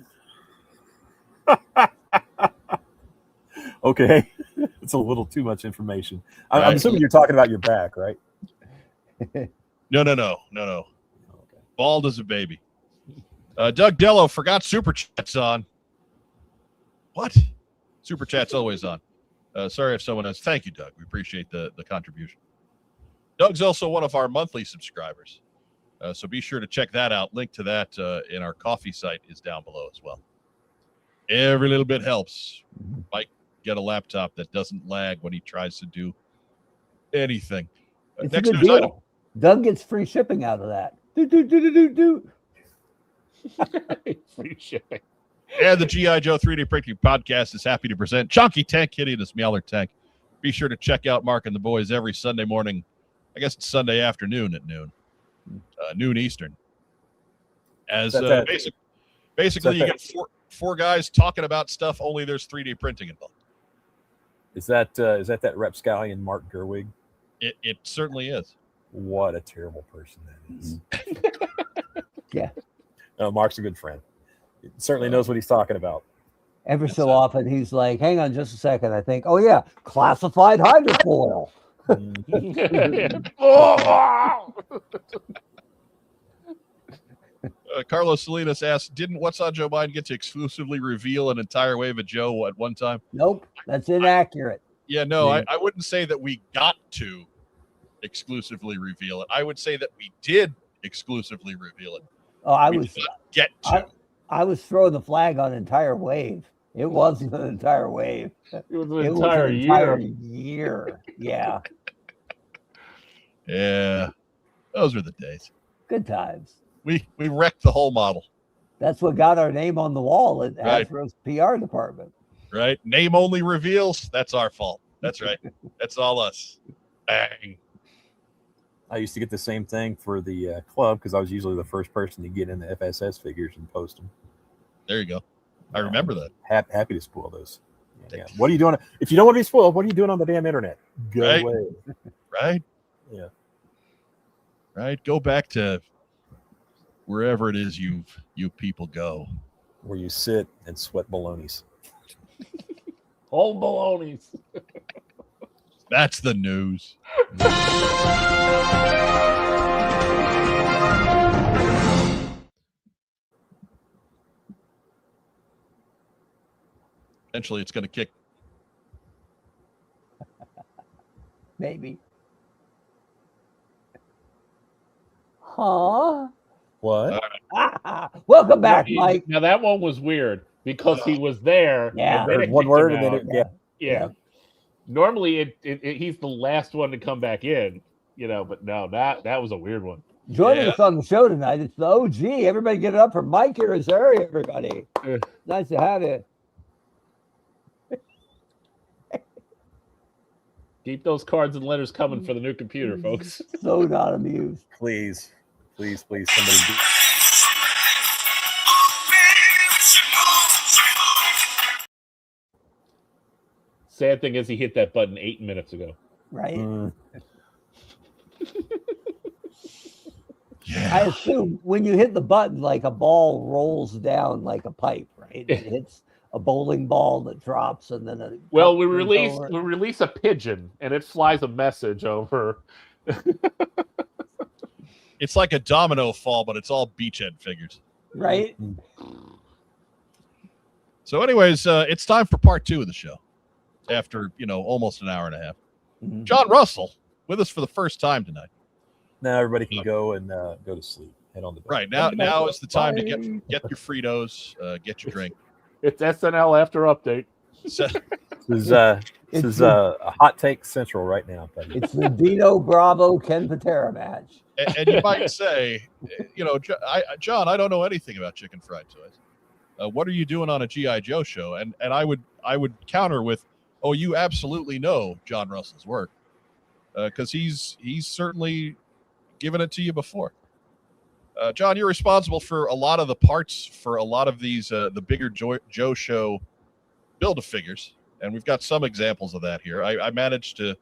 Okay. It's a little too much information. I'm assuming you're talking about your back, right? No. Okay. Bald as a baby. Doug Dello forgot Super Chat's on. What? Super Chat's always on. Sorry if someone has. Thank you, Doug. We appreciate the contribution. Doug's also one of our monthly subscribers. So be sure to check that out. Link to that in our coffee site is down below as well. Every little bit helps. Mike, get a laptop that doesn't lag when he tries to do anything. It's Next a good news deal. item. Doug gets free shipping out of that. Do. Free shipping. And the G.I. Joe 3D Printing Podcast is happy to present Chunky Tank Kitty and his Meowler Tank. Be sure to check out Mark and the Boys every Sunday morning. I guess it's Sunday afternoon at noon. Noon Eastern. As basically you get four guys talking about stuff, only there's 3D printing involved. Is that rapscallion Mark Gerwig? It certainly is. What a terrible person that is. Yeah. Mark's a good friend. He certainly knows what he's talking about. Every so often he's like, hang on just a second. I think, oh yeah, classified hydrofoil. Carlos Salinas asked, didn't What's on Joe Mind get to exclusively reveal an entire wave of Joe at one time? Nope, that's inaccurate. I wouldn't say that we got to exclusively reveal it. I would say that we did exclusively reveal it. Oh, I was throwing the flag on entire wave. It wasn't an entire wave. It was an entire year. Yeah. Yeah. Those were the days. Good times. We wrecked the whole model. That's what got our name on the wall at Hasbro's PR department. Right. Name only reveals. That's our fault. That's right. That's all us. Bang. I used to get the same thing for the club because I was usually the first person to get in the FSS figures and post them. There you go. I remember that. Happy to spoil those. Yeah. What are you doing? If you don't want to be spoiled, what are you doing on the damn internet? Go away. Right? Yeah. Right? Go back to wherever it is you people go. Where you sit and sweat balonies. Whole balonies. That's the news. Eventually, it's going to kick. Maybe. Huh? What? Welcome back, Mike. Now that one was weird because he was there. Yeah. And then Heard one word and then it, yeah. Normally, he's the last one to come back in, But no, that was a weird one. Joining us on the show tonight, it's the OG. Everybody get it up for Mike Irizarry, everybody. Nice to have you. Keep those cards and letters coming for the new computer, folks. So not amused. Please, somebody do. Sad thing is he hit that button 8 minutes ago. Right? Yeah. I assume when you hit the button, like a ball rolls down like a pipe, right? It hits a bowling ball that drops, and then we release a pigeon, and it flies a message over. It's like a domino fall, but it's all beachhead figures. Right? So anyways, it's time for part 2 of the show after, almost an hour and a half. Mm-hmm. John Russell with us for the first time tonight. Now everybody can go and go to sleep. Head on the bed. Right. Now is the time to get your Fritos, get your drink. It's SNL after update. So, This is a hot take central right now. Buddy. It's the Dino Bravo Ken Patera match. and you might say, John, I don't know anything about chicken fried toys. What are you doing on a G.I. Joe show? And I would counter with, oh, you absolutely know John Russell's work, because he's certainly given it to you before. John, you're responsible for a lot of the parts for a lot of these the bigger Joe show Build-A-Figures, and we've got some examples of that here. I managed to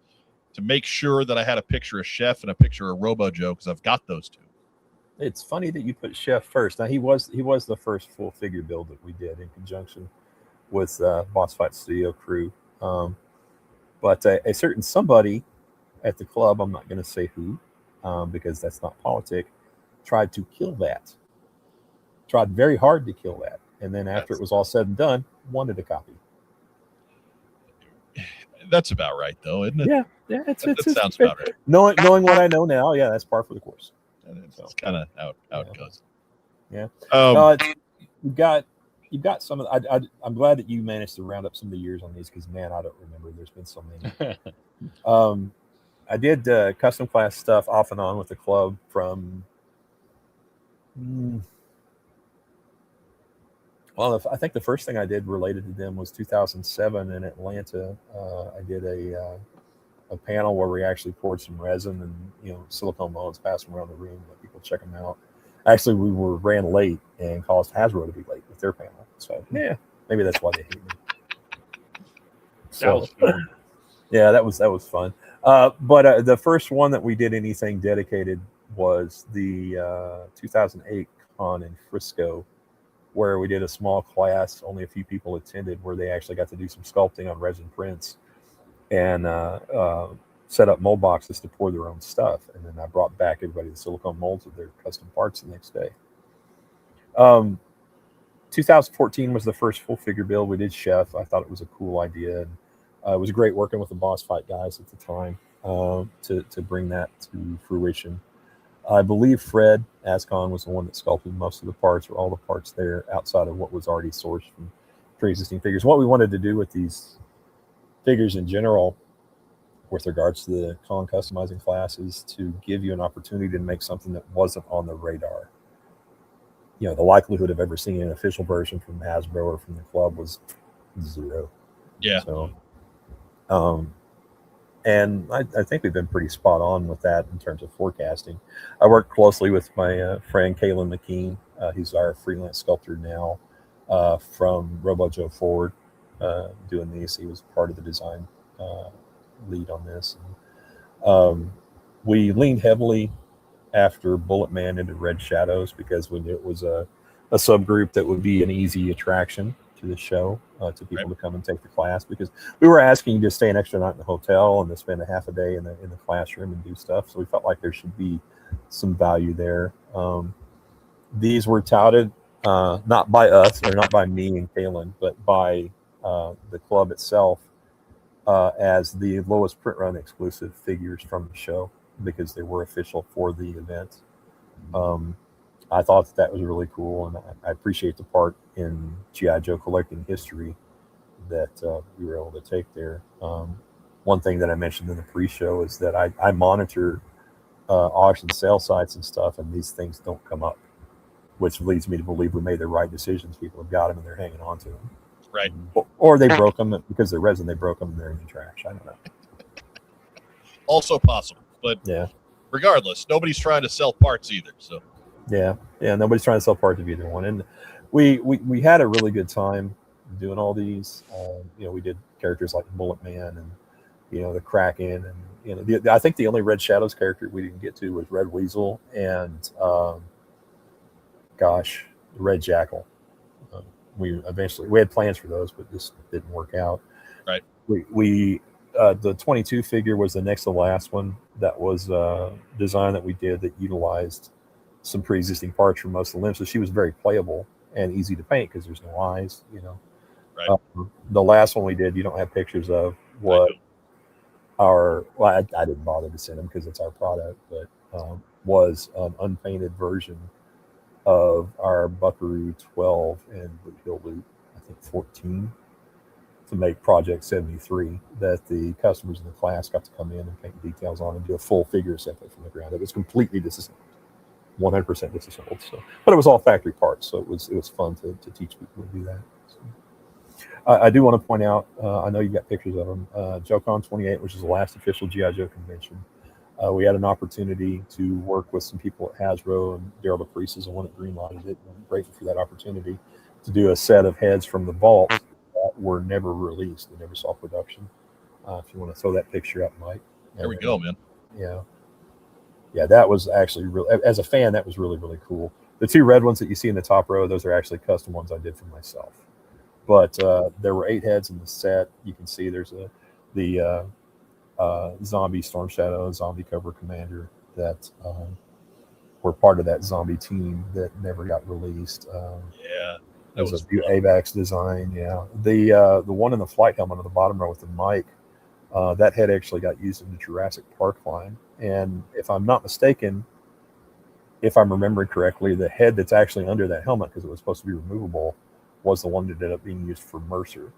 make sure that I had a picture of Chef and a picture of Robo Joe, because I've got those two. It's funny that you put Chef first. Now he was the first full figure build that we did in conjunction with Boss Fight Studio crew. But a certain somebody at the club, I'm not going to say who, because that's not politic, tried to kill that. Tried very hard to kill that. And then after it was all said and done, wanted a copy. That's about right, though, isn't it? Yeah, that sounds about right. Knowing what I know now, yeah, that's par for the course. It's kind of how it goes. Yeah. You've got some of the, I'm glad that you managed to round up some of the years on these, because man, I don't remember. There's been so many. I did custom class stuff off and on with the club from. Well, I think the first thing I did related to them was 2007 in Atlanta. I did a panel where we actually poured some resin and silicone molds, passed them around the room, let people check them out. Actually, we ran late and caused Hasbro to be late with their panel. So yeah, maybe that's why they hate me. So yeah, that was fun. But the first one that we did anything dedicated was the 2008 con in Frisco, where we did a small class, only a few people attended, where they actually got to do some sculpting on resin prints and set up mold boxes to pour their own stuff. And then I brought back everybody the silicone molds with their custom parts the next day. 2014 was the first full figure build. We did Chef. I thought it was a cool idea. And it was great working with the Boss Fight guys at the time to bring that to fruition. I believe Fred Ascon was the one that sculpted most of the parts, or all the parts there, outside of what was already sourced from pre-existing figures. What we wanted to do with these figures in general, with regards to the con customizing class, is to give you an opportunity to make something that wasn't on the radar. The likelihood of ever seeing an official version from Hasbro or from the club was 0. Yeah. So, and I think we've been pretty spot on with that in terms of forecasting. I work closely with my friend Kaylin McKean. He's our freelance sculptor now from Robo Joe Forward, doing these. He was part of the design lead on this. And, we leaned heavily after Bullet Man into Red Shadows, because we knew it was a subgroup that would be an easy attraction to the show to people to come and take the class, because we were asking you to stay an extra night in the hotel and to spend a half a day in the classroom and do stuff. So we felt like there should be some value there. These were touted not by us, or not by me and Kaylin, but by the club itself as the lowest print run exclusive figures from the show, because they were official for the event. I thought that was really cool, and I appreciate the part in G.I. Joe collecting history that we were able to take there. One thing that I mentioned in the pre-show is that I monitor auction sale sites and stuff, and these things don't come up, which leads me to believe we made the right decisions. People have got them and they're hanging on to them. Right. Or they broke them because they're resin. They broke them and they're in the trash. I don't know. Also possible, but yeah. Regardless, nobody's trying to sell parts either. So. Yeah. Nobody's trying to sell parts of either one, and we had a really good time doing all these. We did characters like Bullet Man and the Kraken, and I think the only Red Shadows character we didn't get to was Red Weasel and the Red Jackal. We had plans for those, but this didn't work out. Right. We the 22 figure was the next to last one that was design that we did that utilized some pre-existing parts from most of the limbs, so she was very playable and easy to paint because there's no eyes. Right. The last one we did, you don't have pictures of what I didn't bother to send them because it's our product, but was an unpainted version of our Buckaroo 12 and Boot Hill Loop, I think 14, to make Project 73, that the customers in the class got to come in and paint details on and do a full figure assembly from the ground. It was completely disassembled, 100% disassembled. So, but it was all factory parts, so it was fun to teach people to do that. So, I do want to point out, I know you got pictures of them. JoeCon 28, which is the last official G.I. Joe convention. We had an opportunity to work with some people at Hasbro, and Daryl DePriest is the one that greenlighted it. I'm grateful for that opportunity to do a set of heads from the vault that were never released. They never saw production. If you want to throw that picture up, Mike. There we go, man. Yeah, that was actually really, as a fan, that was really, really cool. The two red ones that you see in the top row, those are actually custom ones I did for myself. But there were 8 heads in the set. You can see there's the zombie Storm Shadow, zombie Cobra Commander that were part of that zombie team that never got released. That was a AVAX design. Yeah, the one in the flight helmet on the bottom row with the mic, that head actually got used in the Jurassic Park line. And if I'm not mistaken, if I'm remembering correctly, the head that's actually under that helmet, because it was supposed to be removable, was the one that ended up being used for Mercer.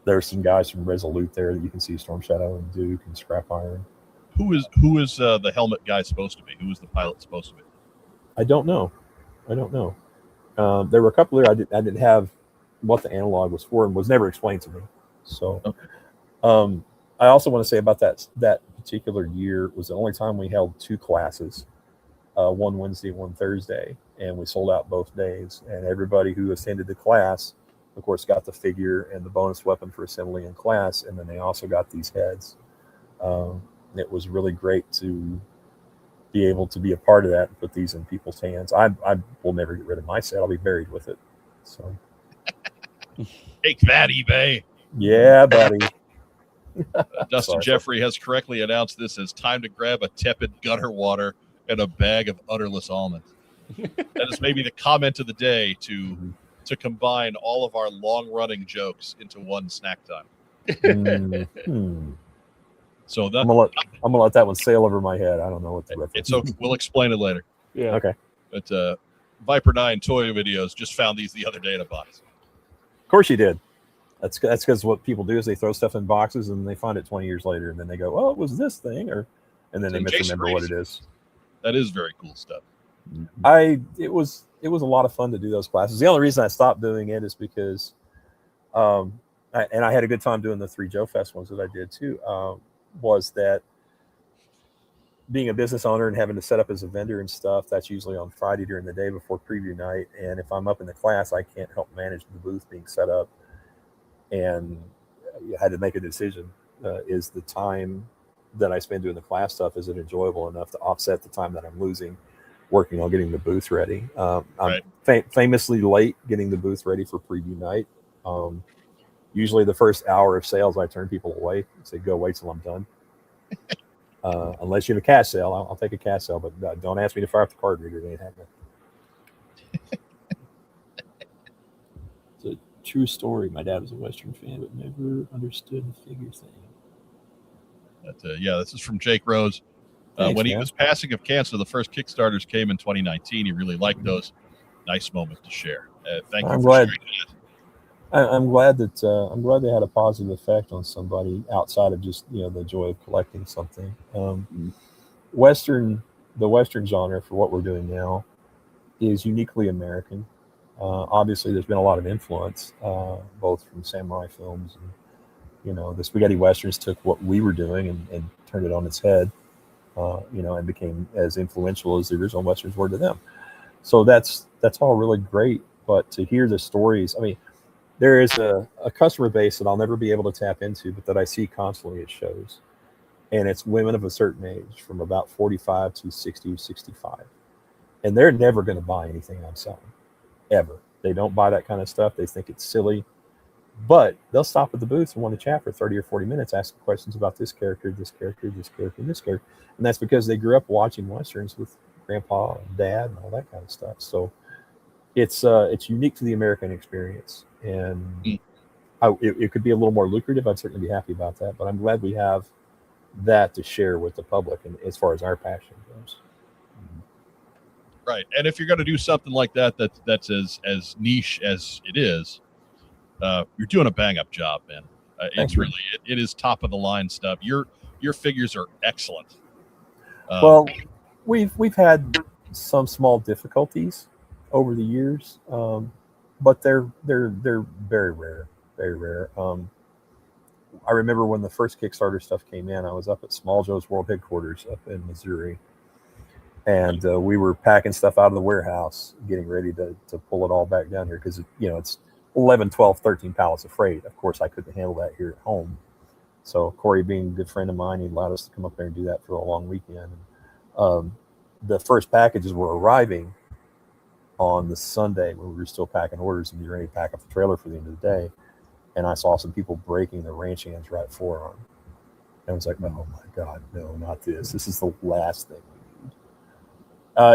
There's some guys from Resolute there that you can see, Storm Shadow and Duke and Scrap Iron. Who is the helmet guy supposed to be? Who is the pilot supposed to be? I don't know. There were a couple there I didn't have what the analog was for, and was never explained to me. So, okay. I also want to say about that particular year was the only time we held 2 classes, one Wednesday, one Thursday, and we sold out both days. And everybody who attended the class, of course, got the figure and the bonus weapon for assembly in class, and then they also got these heads. It was really great to be able to be a part of that and put these in people's hands. I will never get rid of my set. I'll be buried with it. So, take that, eBay. Yeah, buddy. Dustin Jeffrey has correctly announced this as time to grab a tepid gutter water and a bag of udderless almonds. That is maybe the comment of the day to combine all of our long-running jokes into one snack time. So I'm gonna let that one sail over my head. I don't know what the reference. It's okay. We'll explain it later. Yeah. Okay. But Viper 9 toy videos just found these the other day in a box. Of course you did. That's because what people do is they throw stuff in boxes and they find it 20 years later, and then they go, "Well, it was this thing," and then they misremember what it is. That is very cool stuff. It was a lot of fun to do those classes. The only reason I stopped doing it is because, I had a good time doing the 3 Joe Fest ones that I did too. Was that being a business owner and having to set up as a vendor and stuff, that's usually on Friday during the day before preview night. And if I'm up in the class, I can't help manage the booth being set up. And I had to make a decision. Is the time that I spend doing the class stuff, is it enjoyable enough to offset the time that I'm losing working on getting the booth ready. I'm Right. famously late getting the booth ready for preview night. Usually the first hour of sales, I turn people away and say, go wait till I'm done. Unless you have a cash sale, I'll take a cash sale, but don't ask me to fire up the card reader. It ain't happening. It's a true story. My dad was a Western fan, but never understood the figure thing. But, yeah, this is from Jake Rose. Thanks, when he man. was passing of cancer, the first Kickstarters came in 2019. He really liked those. Nice moment to share. Thank you I'm for glad. sharing that. I'm glad that they had a positive effect on somebody outside of just the joy of collecting something. The Western genre for what we're doing now is uniquely American. Obviously, there's been a lot of influence, both from samurai films and the spaghetti westerns took what we were doing and turned it on its head, and became as influential as the original westerns were to them. So that's all really great. But to hear the stories, I mean, there is a customer base that I'll never be able to tap into, but that I see constantly at shows. And it's women of a certain age, from about 45 to 60 or 65. And they're never going to buy anything I'm selling, ever. They don't buy that kind of stuff. They think it's silly. But they'll stop at the booth and want to chat for 30 or 40 minutes, asking questions about this character, this character, this character, and this character. And that's because they grew up watching Westerns with grandpa and dad and all that kind of stuff. So it's unique to the American experience. And it could be a little more lucrative. I'd certainly be happy about that. But I'm glad we have that to share with the public, and as far as our passion goes. Right. And if you're going to do something like that's as niche as it is, you're doing a bang-up job, man. It's really it is top of the line stuff. Your figures are excellent. Well, we've had some small difficulties over the years, but they're very rare, very rare. I remember when the first Kickstarter stuff came in, I was up at Small Joe's World Headquarters up in Missouri, and we were packing stuff out of the warehouse, getting ready to pull it all back down here because it's 11, 12, 13 pallets of freight. Of course, I couldn't handle that here at home. So Corey, being a good friend of mine, he allowed us to come up there and do that for a long weekend. The first packages were arriving on the Sunday when we were still packing orders and be ready to pack up the trailer for the end of the day. And I saw some people breaking the ranch hands right forearm. And I was like, oh my God, no, not this. This is the last thing we need.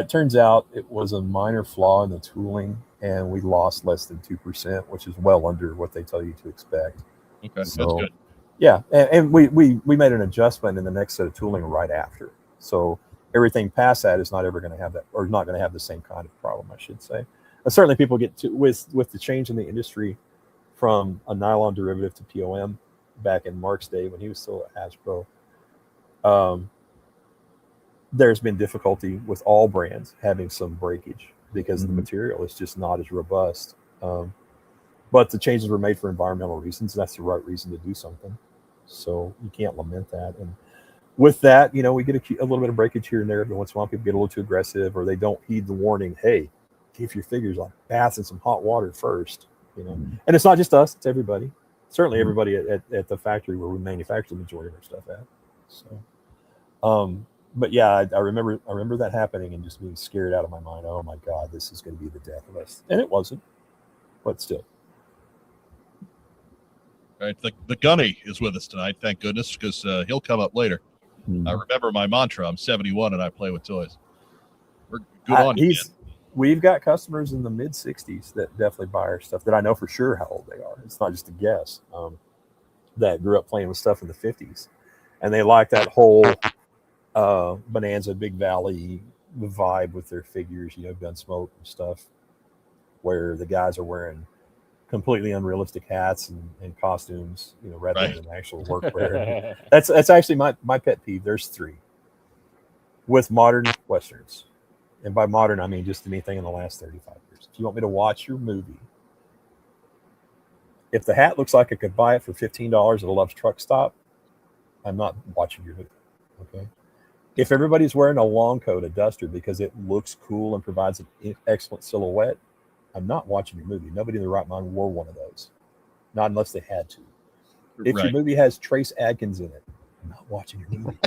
It turns out it was a minor flaw in the tooling, and we lost less than 2%, which is well under what they tell you to expect. Okay, so, that's good. Yeah, and we made an adjustment in the next set of tooling right after. So everything past that is not ever going to have that, or not going to have the same kind of problem, I should say. Certainly people get to, with the change in the industry from a nylon derivative to POM back in Mark's day when he was still at Hasbro, there's been difficulty with all brands having some breakage because the material is just not as robust. But the changes were made for environmental reasons. That's the right reason to do something. So you can't lament that. And with that, we get a little bit of breakage here and there. Every once in a while, people get a little too aggressive, or they don't heed the warning. Hey, give your figures a bath in some hot water first. And it's not just us; it's everybody. Certainly, everybody at the factory where we manufacture the majority of our stuff at. So, but yeah, I remember that happening and just being scared out of my mind. Oh my God, this is going to be the death of us. And it wasn't, but still. All right, the Gunny is with us tonight, thank goodness, because he'll come up later. I remember my mantra: I'm 71 and I play with toys. We're good on you, man. We've got customers in the mid 60s that definitely buy our stuff that I know for sure how old they are. It's not just a guess. That grew up playing with stuff in the 50s, and they like that whole Bonanza Big Valley vibe with their figures, Gunsmoke and stuff, where the guys are wearing completely unrealistic hats and costumes, rather than actual workwear. That's actually my pet peeve. There's three with modern Westerns. And by modern, I mean just anything in the last 35 years. If you want me to watch your movie, if the hat looks like I could buy it for $15 at a Love's truck stop, I'm not watching your movie. Okay. If everybody's wearing a long coat, a duster, because it looks cool and provides an excellent silhouette, I'm not watching your movie. Nobody in their right mind wore one of those. Not unless they had to. If your movie has Trace Adkins in it, I'm not watching your movie.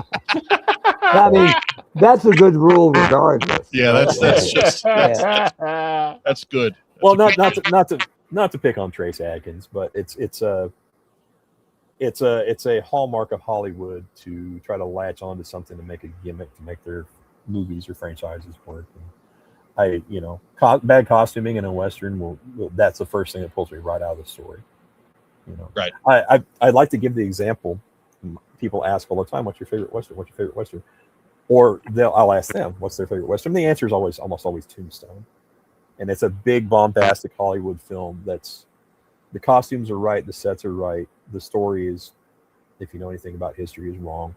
I mean, that's a good rule regardless. Yeah, that's just that's good. Well, not to pick on Trace Adkins, but it's a hallmark of Hollywood to try to latch onto something to make a gimmick to make their movies or franchises work. And bad costuming in a Western that's the first thing that pulls me right out of the story. Right. I like to give the example. People ask all the time, "What's your favorite Western? What's your favorite Western?" Or I'll ask them, "What's their favorite Western?" The answer is almost always Tombstone, and it's a big bombastic Hollywood film. That's the costumes are right, the sets are right, the story is, if you know anything about history, is wrong.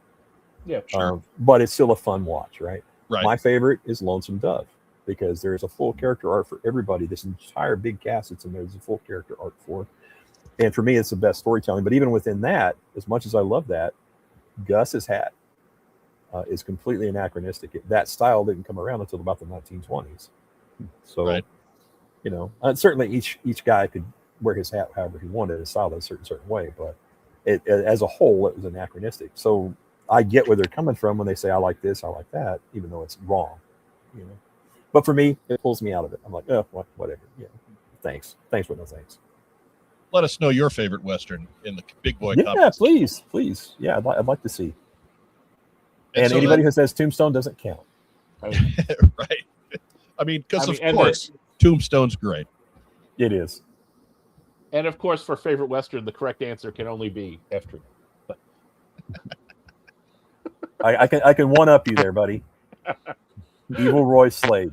Yeah, sure. But it's still a fun watch, right? Right. My favorite is Lonesome Dove because there's a full character arc for everybody. This entire big cast that's in there is a full character arc for. And for me, it's the best storytelling. But even within that, as much as I love that, Gus's hat is completely anachronistic. That style didn't come around until about the 1920s. So, right. Certainly each guy could wear his hat however he wanted, his style in a certain way. But as a whole, it was anachronistic. So I get where they're coming from when they say, I like this, I like that, even though it's wrong. But for me, it pulls me out of it. I'm like, oh, whatever. Thanks, but no thanks. Let us know your favorite Western in the big boy. Yeah, please. Yeah, I'd like to see. And so anybody who says Tombstone doesn't count. Right. I mean, because of course, Tombstone's great. It is. And of course, for favorite Western, the correct answer can only be F-Tree. I can one up you there, buddy. Evil Roy Slade.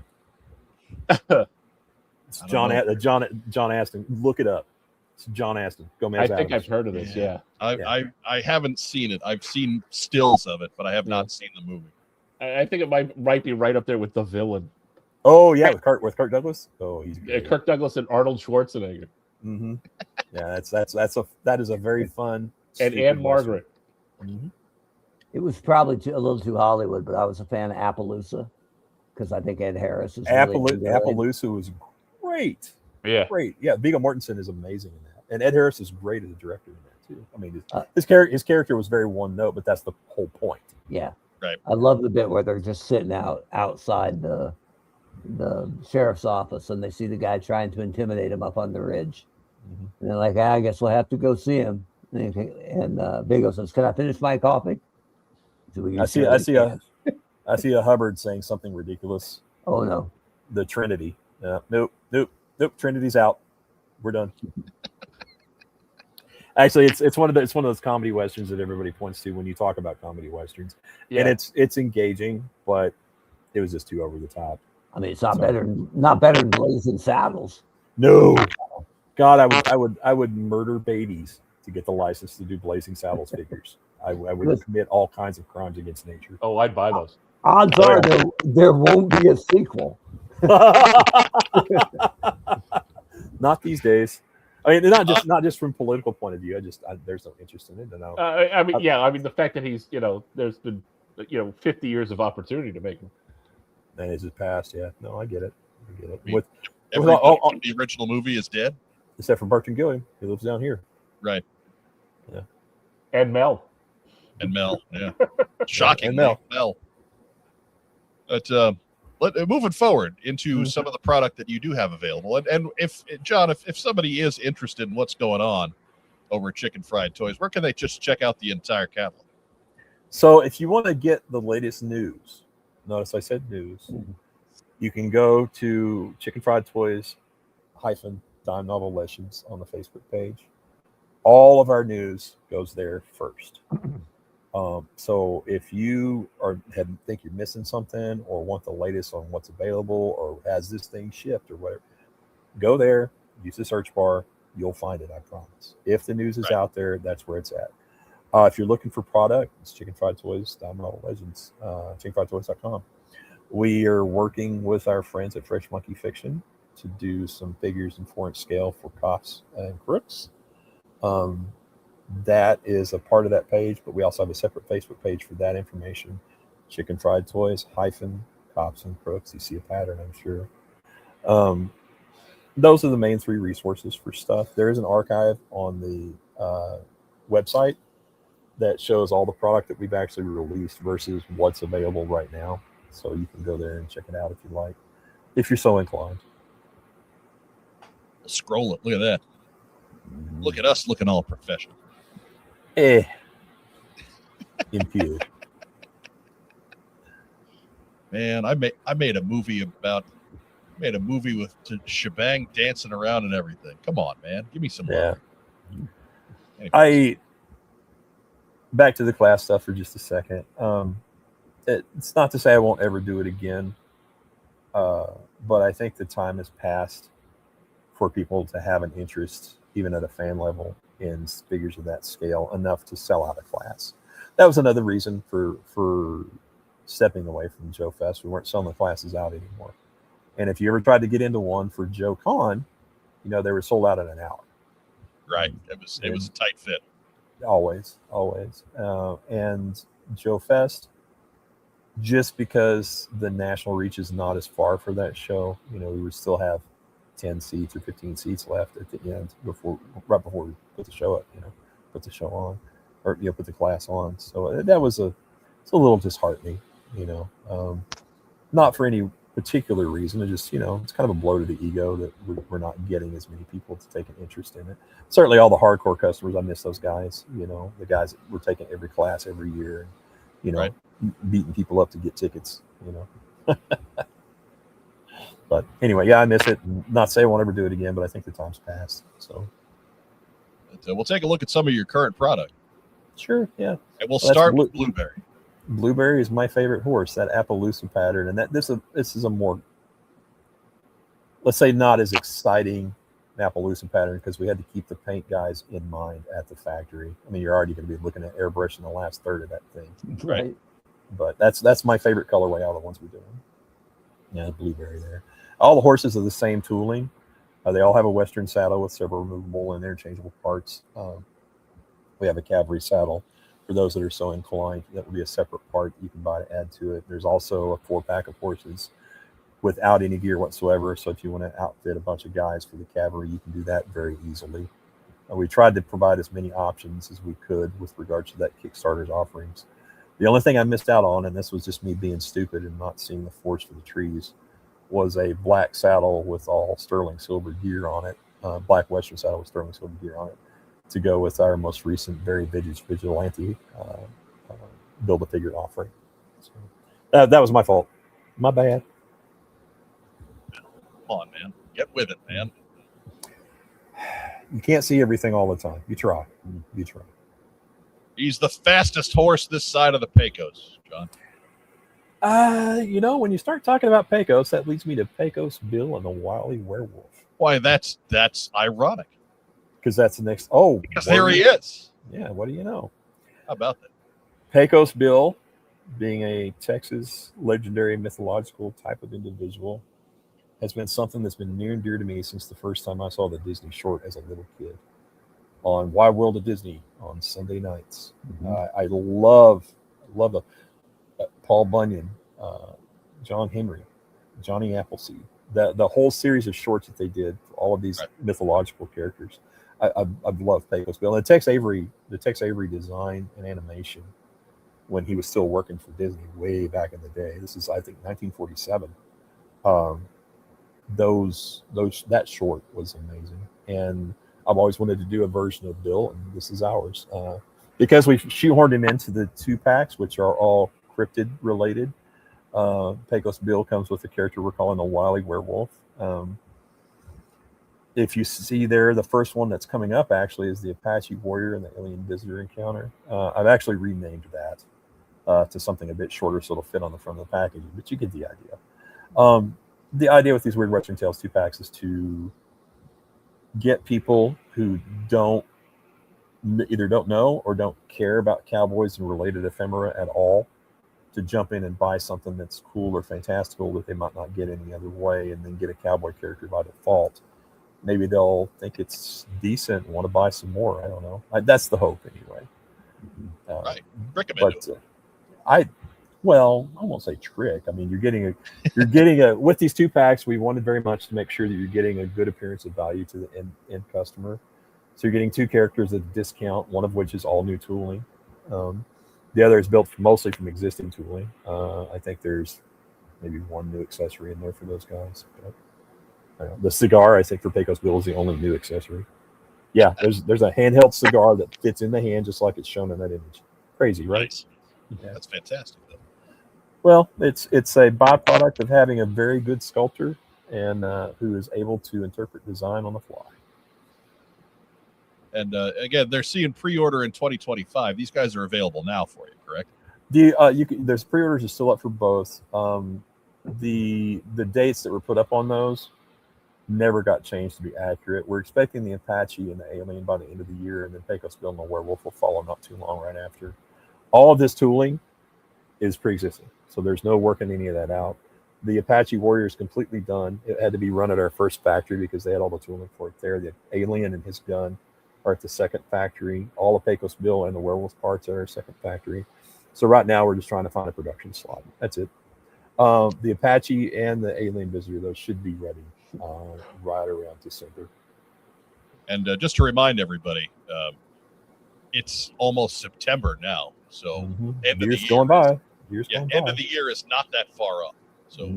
It's John Aston. Look it up. It's John Aston. Gomez I think Adams. I've heard of this. Yeah. I haven't seen it. I've seen stills of it, but I have not seen the movie. I think it might be right up there with The Villain. Oh yeah, with Kirk Douglas. Oh, he's good. Kirk Douglas and Arnold Schwarzenegger. Mm-hmm. Yeah, that is a very fun. And Anne Margaret. Mm-hmm. It was probably a little too Hollywood, but I was a fan of Appaloosa because I think Ed Harris is Appaloosa was great. Yeah, great. Yeah, Viggo Mortensen is amazing in that, and Ed Harris is great as a director in that too. I mean, his character was very one note, but that's the whole point. Yeah, right. I love the bit where they're just sitting outside the sheriff's office, and they see the guy trying to intimidate him up on the ridge, and they're like, "I guess we'll have to go see him." And Viggo says, "Can I finish my coffee?" So I see a Hubbard saying something ridiculous. Oh no, the Trinity. Nope. Trinity's out. We're done. Actually, it's one of those comedy westerns that everybody points to when you talk about comedy westerns, and it's engaging, but it was just too over the top. I mean, it's not better than Blazing Saddles. No, God, I would murder babies to get the license to do Blazing Saddles figures. I would commit all kinds of crimes against nature. Oh, I'd buy those. Odds are there won't be a sequel. Not these days. I mean, not just from political point of view. There's no interest in it. I mean, the fact that he's there's been 50 years of opportunity to make him. And it's just passed. Yeah, no, I get it. The original movie is dead, except for Barton Gilliam. He lives down here. Right. Yeah. And Mel. Yeah. Shocking. Mel. But moving forward into some of the product that you do have available, and if somebody is interested in what's going on over at Chicken Fried Toys, where can they just check out the entire catalog? So if you want to get the latest news, notice I said news, you can go to Chicken Fried Toys Dime Novel Legends on the Facebook page. All of our news goes there first. So if you think you're missing something or want the latest on what's available or has this thing shipped or whatever, go there, use the search bar, you'll find it, I promise. If the news is out there, that's where it's at. If you're looking for product, it's Chicken Fried Toys, Dime Novel Legends, chickenfriedtoys.com. We are working with our friends at Fresh Monkey Fiction to do some figures in 4-inch scale for cops and crooks. That is a part of that page, but we also have a separate Facebook page for that information. Chicken Fried Toys Cops and Crooks. You see a pattern, I'm sure. Those are the main 3 resources for stuff. There is an archive on the website that shows all the product that we've actually released versus what's available right now. So you can go there and check it out if you like, if you're so inclined. Scroll it. Look at that. Look at us looking all professional. Impure. Man, I made a movie with shebang dancing around and everything. Come on, man. Give me some love. Anyways. Back to the class stuff for just a second. It's not to say I won't ever do it again, but I think the time has passed for people to have an interest, even at a fan level, in figures of that scale enough to sell out a class. That was another reason for stepping away from Joe Fest. We weren't selling the classes out anymore. And if you ever tried to get into one for Joe Con, they were sold out in an hour. Right. It was a tight fit. Always. And Joe Fest, just because the national reach is not as far for that show, we would still have 10 seats or 15 seats left at the end right before we put the show up, put the show on, or put the class on. So that was it's a little disheartening, not for any particular reason. It just, it's kind of a blow to the ego that we're not getting as many people to take an interest in it. Certainly all the hardcore customers, I miss those guys, the guys that were taking every class every year, and, right. beating people up to get tickets, But anyway, I miss it. Not say I won't ever do it again, but I think the time's passed. So we'll take a look at some of your current product. Sure, yeah. And we'll start with Blueberry. Blueberry is my favorite horse, that Appaloosa pattern. And this is a more, let's say, not as exciting Appaloosa pattern because we had to keep the paint guys in mind at the factory. I mean, you're already going to be looking at airbrushing the last third of that thing. Right. But that's my favorite colorway out of the ones we're doing. Yeah, Blueberry there. All the horses are the same tooling. They all have a Western saddle with several removable and interchangeable parts. We have a cavalry saddle for those that are so inclined. That will be a separate part you can buy to add to it. There's also a 4-pack of horses without any gear whatsoever. So if you want to outfit a bunch of guys for the cavalry, you can do that very easily. We tried to provide as many options as we could with regards to that Kickstarter's offerings. The only thing I missed out on, and this was just me being stupid and not seeing the forest for the trees, was a black saddle with all sterling silver gear on it, black Western saddle with sterling silver gear on it, to go with our most recent Very Vintage Vigilante Build-A-Figure offering. So that was my fault. My bad. Come on, man. Get with it, man. You can't see everything all the time. You try. He's the fastest horse this side of the Pecos, John. When you start talking about Pecos, that leads me to Pecos Bill and the Wily Werewolf. Why, that's ironic. Because that's the next. Oh, because there he is. Yeah, what do you know? How about that? Pecos Bill, being a Texas legendary mythological type of individual, has been something that's been near and dear to me since the first time I saw the Disney short as a little kid on Wide World of Disney on Sunday nights. Mm-hmm. I love the Paul Bunyan, John Henry, Johnny Appleseed, the whole series of shorts that they did for all of these mythological characters. I've loved Pecos Bill. And the Tex Avery design and animation when he was still working for Disney way back in the day. This is, I think, 1947. That short was amazing. And I've always wanted to do a version of Bill, and this is ours. Because we shoehorned him into the 2-packs, which are all cryptid related. Pecos Bill comes with a character we're calling the Wily Werewolf. If you see there, the first one that's coming up actually is the Apache Warrior and the Alien Visitor Encounter. I've actually renamed that to something a bit shorter so it'll fit on the front of the packaging, but you get the idea. The idea with these Weird Western Tales 2-packs is to get people who either don't know or don't care about cowboys and related ephemera at all to jump in and buy something that's cool or fantastical that they might not get any other way, and then get a cowboy character by default. Maybe they'll think it's decent and want to buy some more. I don't know. That's the hope anyway. Right. Recommend it. I won't say trick. I mean, you're getting a with these 2-packs, we wanted very much to make sure that you're getting a good appearance of value to the end customer. So you're getting 2 characters at a discount, one of which is all new tooling. The other is built mostly from existing tooling. I think there's maybe one new accessory in there for those guys. But, the cigar, I think, for Pecos Bill is the only new accessory. Yeah, there's a handheld cigar that fits in the hand just like it's shown in that image. Crazy, right? Nice. Yeah. That's fantastic, though. Well, it's a byproduct of having a very good sculptor and who is able to interpret design on the fly. And again, they're seeing pre-order in 2025. These guys are available now for you, correct? There's pre-orders are still up for both. The dates that were put up on those never got changed to be accurate. We're expecting the Apache and the Alien by the end of the year, and then Pecos Bill and the Werewolf will follow not too long right after. All of this tooling is pre-existing, so there's no working any of that out. The Apache Warrior is completely done. It had to be run at our first factory because they had all the tooling for it there. The Alien and his gun are at the second factory. All of Pecos Bill and the Werewolf parts are our second factory. So right now we're just trying to find a production slot. That's it. The Apache and the Alien Visitor, those should be ready right around December. And just to remind everybody, it's almost September now. So end of the year going by. End of the year is not that far up. So,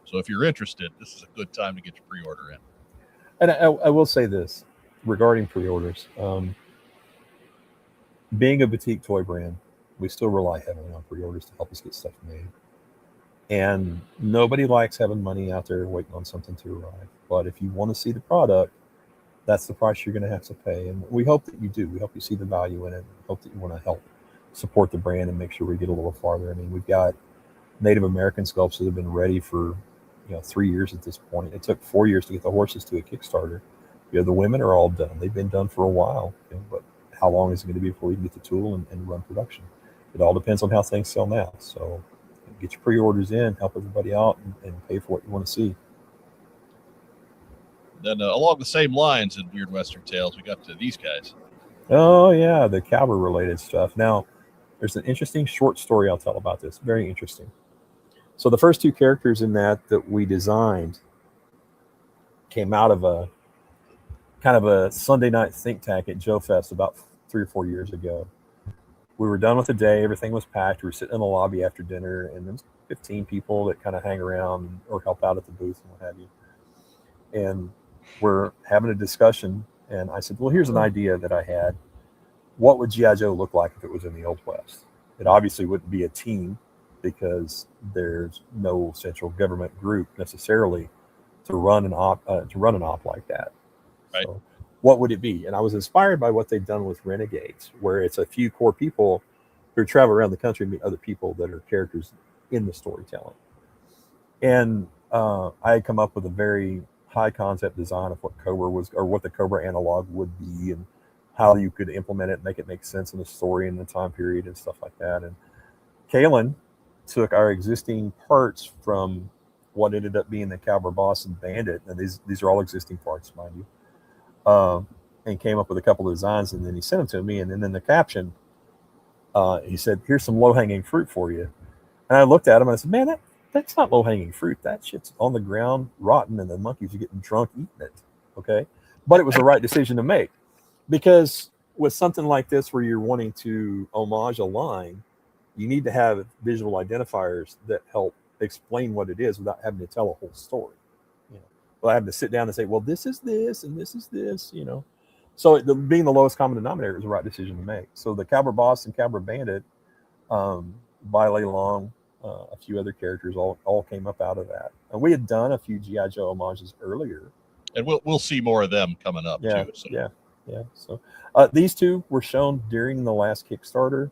so if you're interested, this is a good time to get your pre-order in. And I will say this regarding pre-orders. Being a boutique toy brand, we still rely heavily on pre-orders to help us get stuff made. And nobody likes having money out there waiting on something to arrive. But if you want to see the product, that's the price you're going to have to pay. And we hope that you do. We hope you see the value in it. We hope that you want to help support the brand and make sure we get a little farther. I mean, we've got Native American sculpts that have been ready for 3 years at this point. It took 4 years to get the horses to a Kickstarter. The women are all done. They've been done for a while. But how long is it going to be before we can get the tool and run production? It all depends on how things sell now. So get your pre-orders in, help everybody out, and pay for what you want to see. Then along the same lines in Weird Western Tales, we got to these guys. Oh, yeah, the cowboy-related stuff. Now, there's an interesting short story I'll tell about this. Very interesting. So the first two characters in that we designed came out of a kind of a Sunday night think tank at Joe Fest about 3 or 4 years ago. We were done with the day. Everything was packed. We were sitting in the lobby after dinner, and there's 15 people that kind of hang around or help out at the booth and what have you. And we're having a discussion, and I said, well, here's an idea that I had. What would G.I. Joe look like if it was in the Old West? It obviously wouldn't be a team because there's no central government group necessarily to run an op like that. Right. So what would it be? And I was inspired by what they've done with Renegades, where it's a few core people who travel around the country and meet other people that are characters in the storytelling. And I had come up with a very high concept design of what Cobra was, or what the Cobra analog would be, and how you could implement it and make it make sense in the story and the time period and stuff like that. And Kalen took our existing parts from what ended up being the Cowboy Boss and Bandit, and these are all existing parts, mind you, and came up with a couple of designs, and then he sent them to me, and then in the caption, he said, here's some low-hanging fruit for you. And I looked at him and I said, man, that's not low-hanging fruit. That shit's on the ground rotten, and the monkeys are getting drunk eating it, okay? But it was the right decision to make, because with something like this where you're wanting to homage a line, you need to have visual identifiers that help explain what it is without having to tell a whole story. Without having to sit down and say, well, this is this and this is this, So being the lowest common denominator was the right decision to make. So the Cowboy Boss and Cowboy Bandit, Bailey Long, a few other characters all came up out of that. And we had done a few G.I. Joe homages earlier. And we'll see more of them coming up too. So. Yeah. So these two were shown during the last Kickstarter.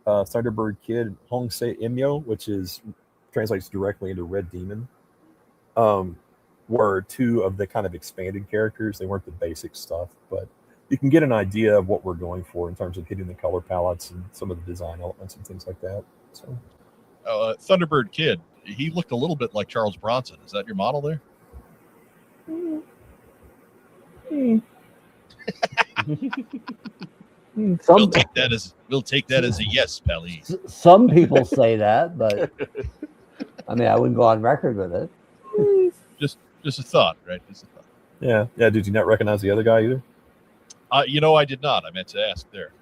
Thunderbird Kid, Hong Se Imyo, which translates directly into Red Demon, were two of the kind of expanded characters. They weren't the basic stuff, but you can get an idea of what we're going for in terms of hitting the color palettes and some of the design elements and things like that. So, Thunderbird Kid, he looked a little bit like Charles Bronson. Is that your model there? We'll take that as a yes, Pally. Some people say that, but I mean, I wouldn't go on record with it. Just a thought, right? Just a thought. Yeah. Did you not recognize the other guy either? I did not. I meant to ask there.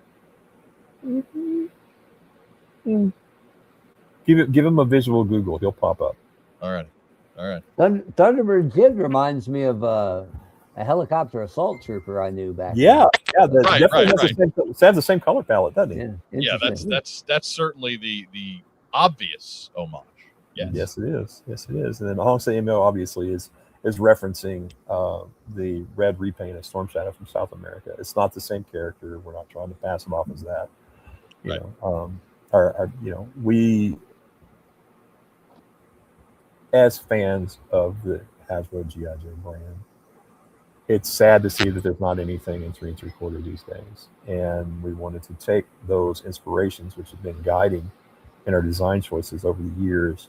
Give him a visual Google. He'll pop up. All right. Thunderbird Kid reminds me of a helicopter assault trooper I knew back. Yeah. Right. Has the same color palette, doesn't he? Yeah, that's certainly the obvious homage. Yes, it is. And then Hong-Se Mo obviously is referencing the red repaint of Storm Shadow from South America. It's not the same character. We're not trying to pass it off as that. You know, we as fans of the Hasbro G.I. Joe brand, it's sad to see that there's not anything in 3 3/4 these days. And we wanted to take those inspirations, which have been guiding in our design choices over the years,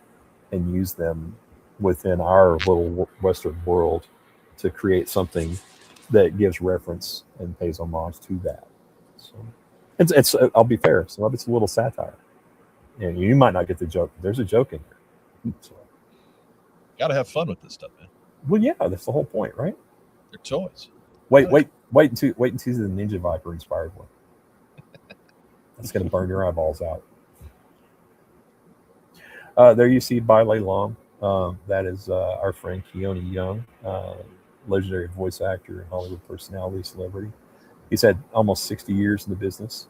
and use them within our little Western world to create something that gives reference and pays homage to that. So it's I'll be fair, some of it's a little satire. And you might not get the joke, but there's a joke in there. So, gotta have fun with this stuff, man. Well, yeah, that's the whole point, right? They're toys. Wait until the Ninja Viper inspired one. That's gonna burn your eyeballs out. There you see Bailey Long. That is our friend Keone Young, legendary voice actor and Hollywood personality, celebrity. He's had almost 60 years in the business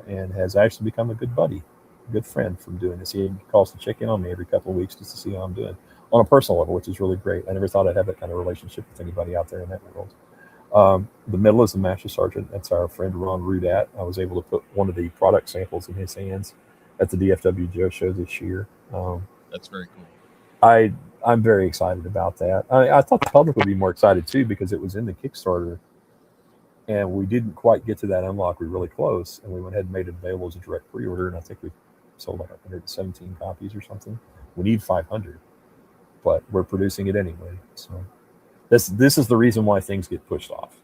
and has actually become a good buddy, a good friend from doing this. He calls to check in on me every couple of weeks just to see how I'm doing on a personal level, which is really great. I never thought I'd have that kind of relationship with anybody out there in that world. The middle is the Master Sergeant. That's our friend Ron Rudat. I was able to put one of the product samples in his hands at the DFW Joe show this year. That's very cool. I'm very excited about that. I thought the public would be more excited too, because it was in the Kickstarter and we didn't quite get to that unlock. We were really close, and we went ahead and made it available as a direct pre-order, and I think we sold like 117 copies or something. We need 500, but we're producing it anyway. So this is the reason why things get pushed off,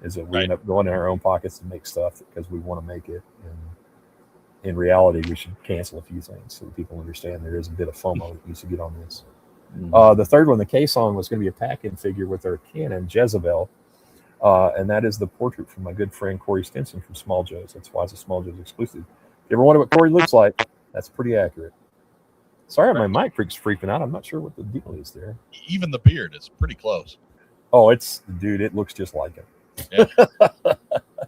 is that we end up going in our own pockets to make stuff because we want to make it. And in reality, we should cancel a few things so that people understand there is a bit of FOMO that needs to get on this. The third one, the K-Song, was going to be a pack-in figure with our cannon, Jezebel. And that is the portrait from my good friend Corey Stinson from Small Joe's. That's why it's a Small Joe's exclusive. If you ever wonder what Corey looks like, that's pretty accurate. Sorry, my mic freak's freaking out. I'm not sure what the deal is there. Even the beard is pretty close. Oh, dude, it looks just like him. Yeah.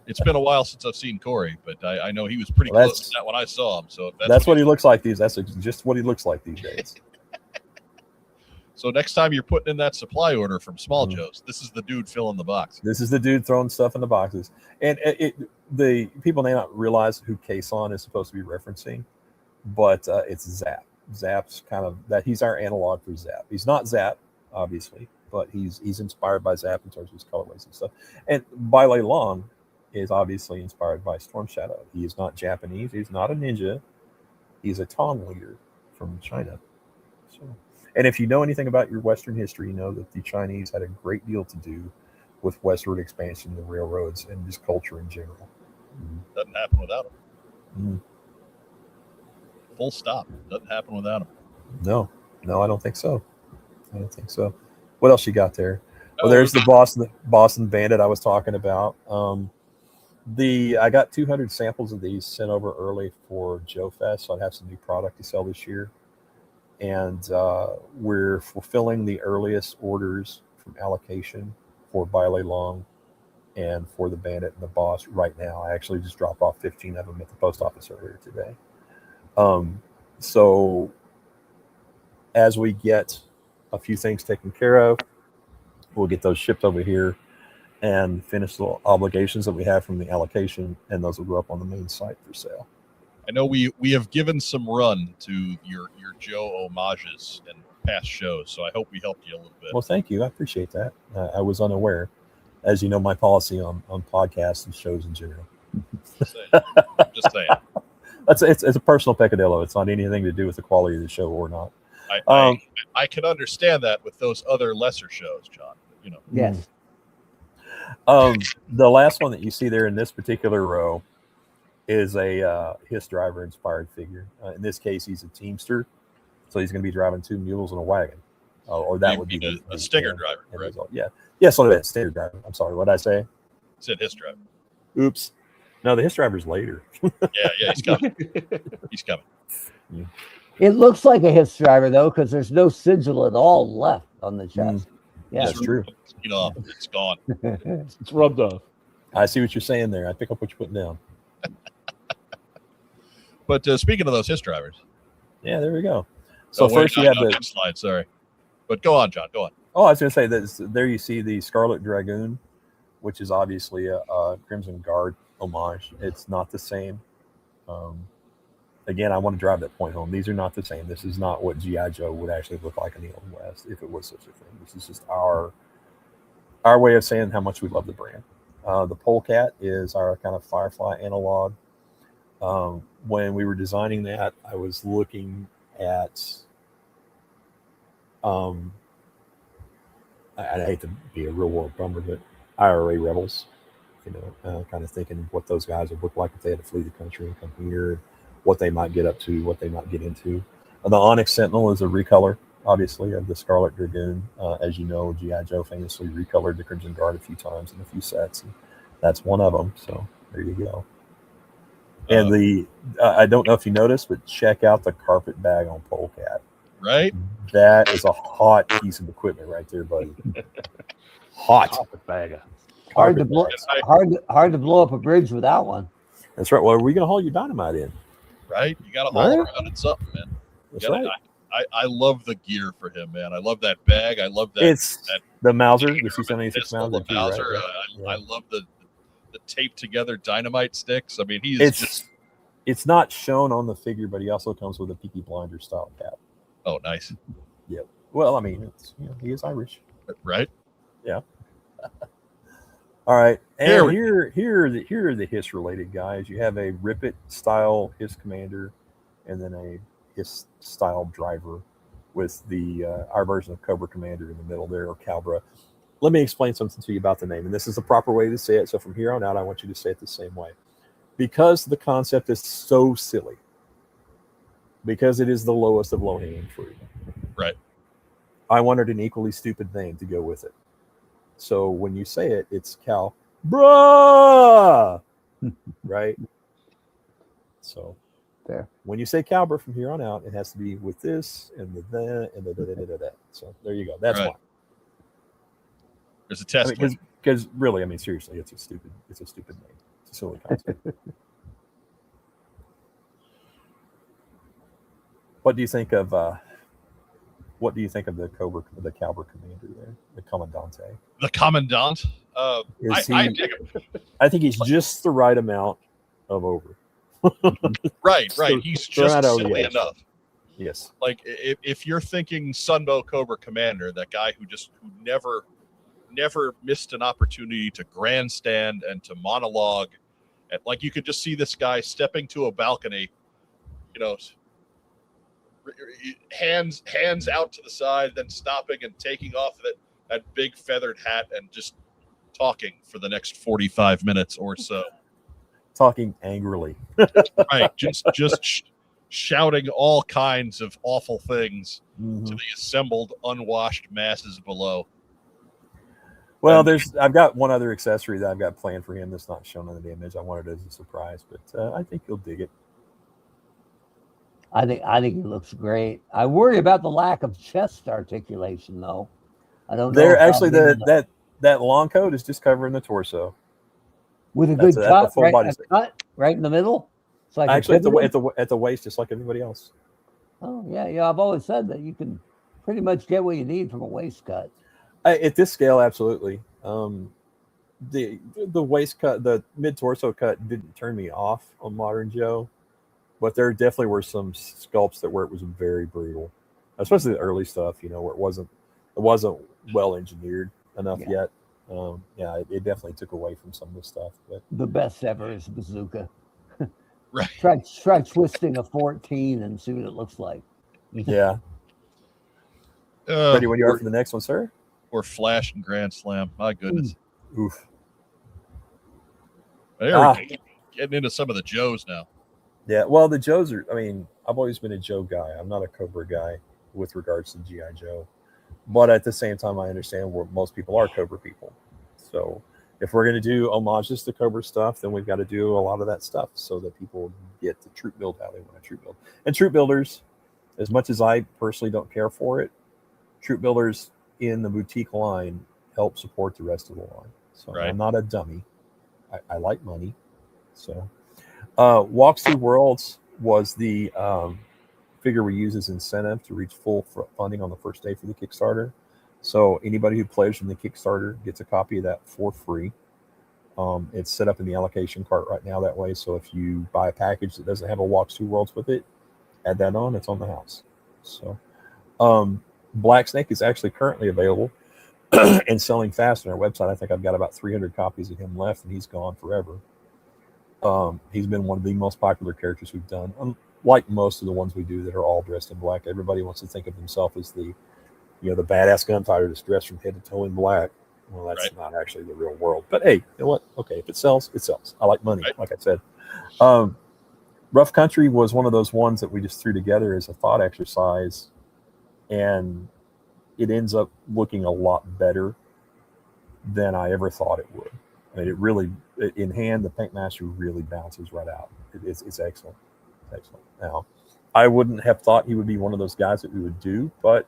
It's been a while since I've seen Corey, but I know he was pretty close to that when I saw him. So that's what he looks like that's just what he looks like these days. So next time you're putting in that supply order from Small Joe's, this is the dude filling the box. This is the dude throwing stuff in the boxes. And the people may not realize who K-Son is supposed to be referencing, but it's Zap. Zap's kind of that. He's our analog for Zap. He's not Zap, obviously, but he's inspired by Zap in terms of his colorways and stuff. And Bailey Long is obviously inspired by Storm Shadow. He is not Japanese. He's not a ninja. He's a Tong leader from China. So. And if you know anything about your Western history, you know that the Chinese had a great deal to do with westward expansion, the railroads, and just culture in general. Doesn't happen without them. Full stop. Doesn't happen without them. No, I don't think so. What else you got there? Well, there's the Boston Bandit I was talking about. I got 200 samples of these sent over early for Joe Fest, so I'd have some new product to sell this year. And we're fulfilling the earliest orders from allocation for Bailey Long and for the Bandit and the Boss right now. I actually just dropped off 15 of them at the post office earlier today. So as we get a few things taken care of, we'll get those shipped over here and finish the obligations that we have from the allocation, and those will go up on the main site for sale. I know we have given some run to your Joe homages in past shows, so I hope we helped you a little bit. Well, thank you. I appreciate that. I was unaware. As you know, my policy on podcasts and shows in general. Just saying. It's a personal peccadillo. It's not anything to do with the quality of the show or not. I can understand that with those other lesser shows, John. You know. Yes. The last one that you see there in this particular row is a Hiss driver inspired figure. In this case, he's a teamster, so he's going to be driving 2 mules and a wagon, or that would be a stinger driver, right? Yeah, yes, on that stinger driver. I'm sorry, what did I say? Said Hiss driver. Oops. No, the hiss driver's later. Yeah, he's coming. He's coming. Yeah. It looks like a hiss driver though, because there's no sigil at all left on the chest. Yeah, that's true. You know, it's gone. It's rubbed off. I see what you're saying there. I pick up what you're putting down. But speaking of those hiss drivers, yeah, there we go. So first you have the slide. Sorry, but go on, John. Go on. Oh, I was going to say that there you see the Scarlet Dragoon, which is obviously a Crimson Guard homage. It's not the same. Again, I want to drive that point home. These are not the same. This is not what G.I. Joe would actually look like in the Old West if it was such a thing. This is just our way of saying how much we love the brand. The Polecat is our kind of Firefly analog. When we were designing that, I was looking at I hate to be a real world bummer, but IRA rebels, kind of thinking what those guys would look like if they had to flee the country and come here, what they might get up to, what they might get into. The Onyx Sentinel is a recolor, obviously, of the Scarlet Dragoon. As you know, G.I. Joe famously recolored the Crimson Guard a few times in a few sets, and that's one of them. So there you go. And I don't know if you noticed, but check out the carpet bag on Polecat. Right? That is a hot piece of equipment right there, buddy. Hot. Carpet bag. Hard to blow up a bridge with that one. That's right. Well, are we going to haul your dynamite in? Right? You got to haul around in something, man. That's right. I love the gear for him, man. I love that bag. I love that. It's the Mauser, the C-76 Mauser. Right? I love the taped together dynamite sticks. I mean, it's not shown on the figure, but he also comes with a Peaky Blinders style cap. Oh, nice. Yep. Well, I mean, he is Irish, right? Yeah. All right, and here are the Hiss related guys. You have a Rip It style Hiss commander, and then a Hiss style driver with the our version of Cobra Commander in the middle there, or Calbra. Let me explain something to you about the name, and this is the proper way to say it. So from here on out, I want you to say it the same way, because the concept is so silly. Because it is the lowest of low-hanging fruit. Right. I wanted an equally stupid name to go with it. So when you say it, it's Calbra, right? So there. When you say Calbra from here on out, it has to be with this and the that and the da. So there you go. That's why. There's a test. Because really, I mean, seriously, it's a stupid name. It's a silly concept. What do you think of the Calbra commander there, the Commandante? The Commandant? I dig him. I think he's just the right amount of over. Right. He's just silly enough. Yes. Like if you're thinking Sunbow Cobra Commander, that guy who never missed an opportunity to grandstand and to monologue, and like you could just see this guy stepping to a balcony, hands out to the side, then stopping and taking off that big feathered hat and just talking for the next 45 minutes or so. Talking angrily. Right. Just shouting all kinds of awful things to the assembled, unwashed masses below. Well, I've got one other accessory that I've got planned for him that's not shown in the image. I wanted it as a surprise, but I think you'll dig it. I think he looks great. I worry about the lack of chest articulation, though. I don't know. There actually that long coat is just covering the torso with a good cut, right in the middle. It's like actually at the waist, just like everybody else. Oh yeah. I've always said that you can pretty much get what you need from a waist cut. At this scale, absolutely. The waist cut, the mid torso cut, didn't turn me off on Modern Joe. But there definitely were some sculpts where it was very brutal, especially the early stuff, where it wasn't well engineered enough yet. It definitely took away from some of the stuff. But the best ever is Bazooka. Right. Try twisting a 14 and see what it looks like. Yeah. Ready when you are for the next one, sir? Or Flash and Grand Slam. My goodness. Oof. There we go. Getting into some of the Joes now. Yeah, well, the Joes are, I've always been a Joe guy. I'm not a Cobra guy with regards to G.I. Joe. But at the same time, I understand where most people are Cobra people. So if we're going to do homages to Cobra stuff, then we've got to do a lot of that stuff so that people get the troop build how they want a troop build. And troop builders, as much as I personally don't care for it, troop builders in the boutique line help support the rest of the line. So right. I'm not a dummy. I like money. So Walks Through Worlds was the figure we use as incentive to reach full funding on the first day for the Kickstarter. So anybody who pledged in the Kickstarter gets a copy of that for free. It's set up in the allocation cart right now that way. So if you buy a package that doesn't have a Walks Through Worlds with it, add that on. It's on the house. So Black Snake is actually currently available and selling fast on our website. I think I've got about 300 copies of him left, and he's gone forever. He's been one of the most popular characters we've done. Like most of the ones we do that are all dressed in black, everybody wants to think of himself as the badass gunfighter that's dressed from head to toe in black. Well, that's not actually the real world. But hey, you know what? Okay, if it sells, it sells. I like money, like I said. Rough Country was one of those ones that we just threw together as a thought exercise, and it ends up looking a lot better than I ever thought it would. I mean, it really, in hand, the Paint Master really bounces right out. It's excellent. It's excellent. Now, I wouldn't have thought he would be one of those guys that we would do, but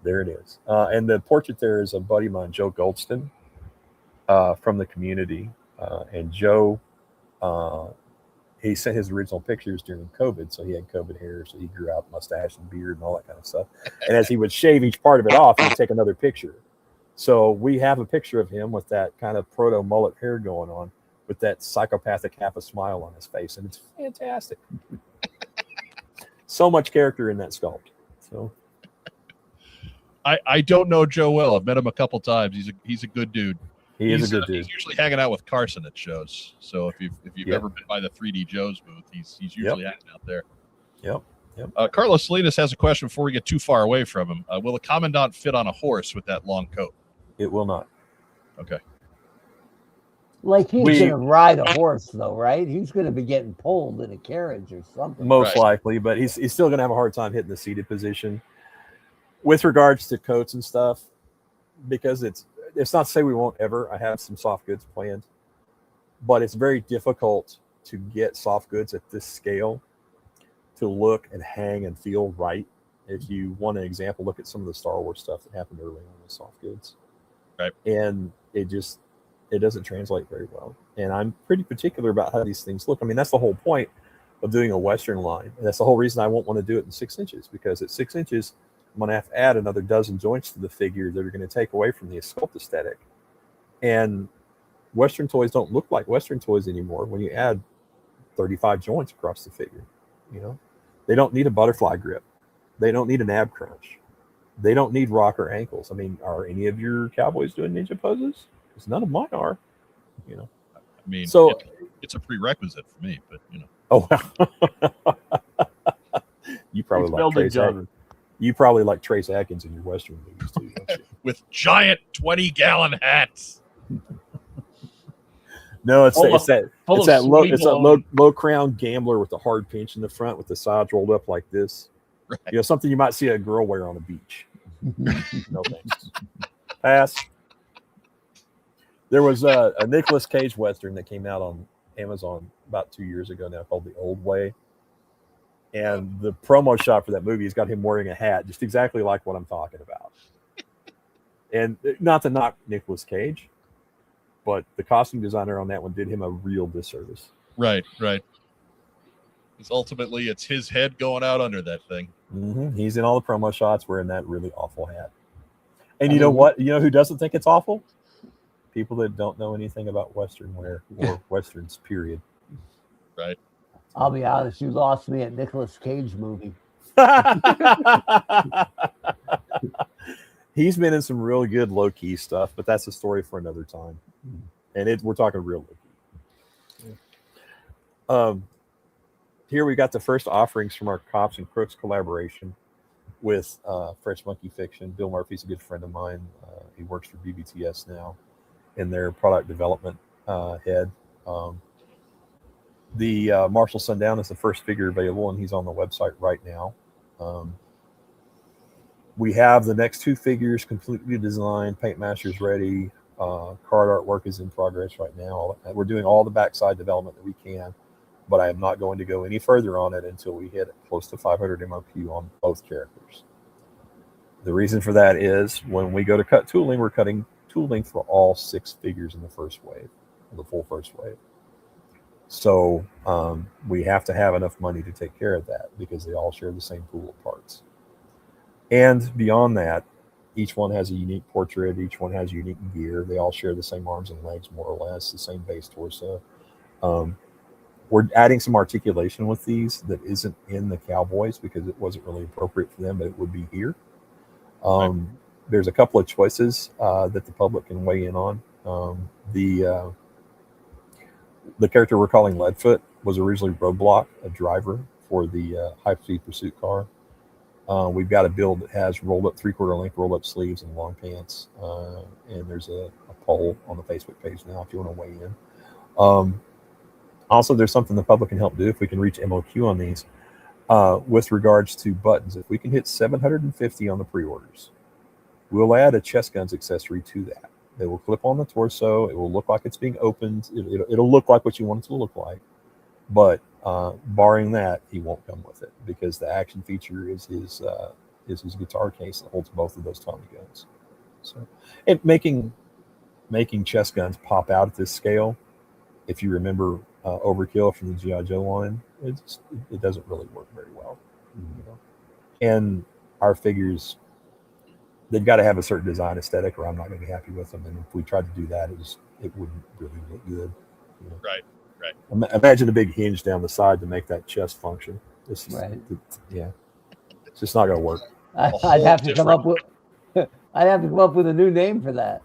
there it is. And the portrait there is a buddy of mine, Joe Goldston, from the community. And Joe, he sent his original pictures during COVID, so he had COVID hair, so he grew out mustache and beard and all that kind of stuff. And as he would shave each part of it off, he would take another picture. So we have a picture of him with that kind of proto mullet hair going on, with that psychopathic half a smile on his face, and it's fantastic. So much character in that sculpt. So I don't know Joe well. I've met him a couple times. He's a good dude. He's a good dude. He's usually hanging out with Carson at shows. So if you've ever been by the 3D Joe's booth, he's usually hanging out there. Yep. Carlos Salinas has a question before we get too far away from him. Will the Commandant fit on a horse with that long coat? It will not. Okay. Like he's going to ride a horse, though, right? He's going to be getting pulled in a carriage or something. Most likely, but he's still going to have a hard time hitting the seated position. With regards to coats and stuff, because it's not to say we won't ever. I have some soft goods planned, but it's very difficult to get soft goods at this scale to look and hang and feel right. If you want an example, look at some of the Star Wars stuff that happened early on with soft goods. Right. And it doesn't translate very well. And I'm pretty particular about how these things look. I mean, that's the whole point of doing a Western line. And that's the whole reason I won't want to do it in 6 inches, because at 6 inches, I'm going to have to add another dozen joints to the figure that are going to take away from the sculpt aesthetic. And Western toys don't look like Western toys anymore when you add 35 joints across the figure. They don't need a butterfly grip. They don't need an ab crunch. They don't need rocker ankles. I mean, are any of your cowboys doing ninja poses? Because none of mine are. I mean, so it's a prerequisite for me, but Oh, you probably like Trace Atkins. You probably like Trace Atkins in your Western movies too, don't you? With giant 20-gallon hats. No, it's that low crown gambler with the hard pinch in the front with the sides rolled up like this. Right. Something you might see a girl wear on a beach. No thanks. Pass. There was a Nicolas Cage Western that came out on Amazon about 2 years ago now called The Old Way. And the promo shot for that movie has got him wearing a hat just exactly like what I'm talking about. And not to knock Nicolas Cage, but the costume designer on that one did him a real disservice. Right. Because ultimately it's his head going out under that thing. Mm-hmm. He's in all the promo shots wearing that really awful hat. And you know what? You know who doesn't think it's awful? People that don't know anything about Western wear or Westerns, period. Right. I'll be honest, you lost me at Nicolas Cage movie. He's been in some really good low-key stuff, but that's a story for another time. And we're talking real low-key. Here we got the first offerings from our Cops and Crooks collaboration with Fresh Monkey Fiction. Bill Murphy's a good friend of mine. He works for BBTS now in their product development head. The Marshall Sundown is the first figure available, and he's on the website right now. We have the next two figures completely designed. Paint Master's ready. Card artwork is in progress right now. We're doing all the backside development that we can, but I am not going to go any further on it until we hit close to 500 MOQ on both characters. The reason for that is when we go to cut tooling, we're cutting tooling for all 6 figures in the first wave, the full first wave. So we have to have enough money to take care of that because they all share the same pool of parts. And beyond that, each one has a unique portrait. Each one has unique gear. They all share the same arms and legs, more or less, the same base torso. We're adding some articulation with these that isn't in the Cowboys because it wasn't really appropriate for them, but it would be here. There's a couple of choices that the public can weigh in on. The character we're calling Leadfoot was originally Roadblock, a driver for the high-speed pursuit car. We've got a build that has rolled-up 3/4 length rolled-up sleeves and long pants, and there's a poll on the Facebook page now if you want to weigh in. Also, there's something the public can help do if we can reach MOQ on these. With regards to buttons, if we can hit 750 on the pre-orders, we'll add a chest guns accessory to that. They will clip on the torso. It will look like it's being opened. It'll look like what you want it to look like. But barring that, he won't come with it because the action feature is his guitar case that holds both of those Tommy guns. So, and making chest guns pop out at this scale, if you remember Overkill from the G.I. Joe line, it doesn't really work very well. You know? And our figures, they've got to have a certain design aesthetic or I'm not going to be happy with them. And if we tried to do that, it wouldn't really look good. You know? Right. Imagine a big hinge down the side to make that chest function. It's just not going to work. I'd have to come up with a new name for that.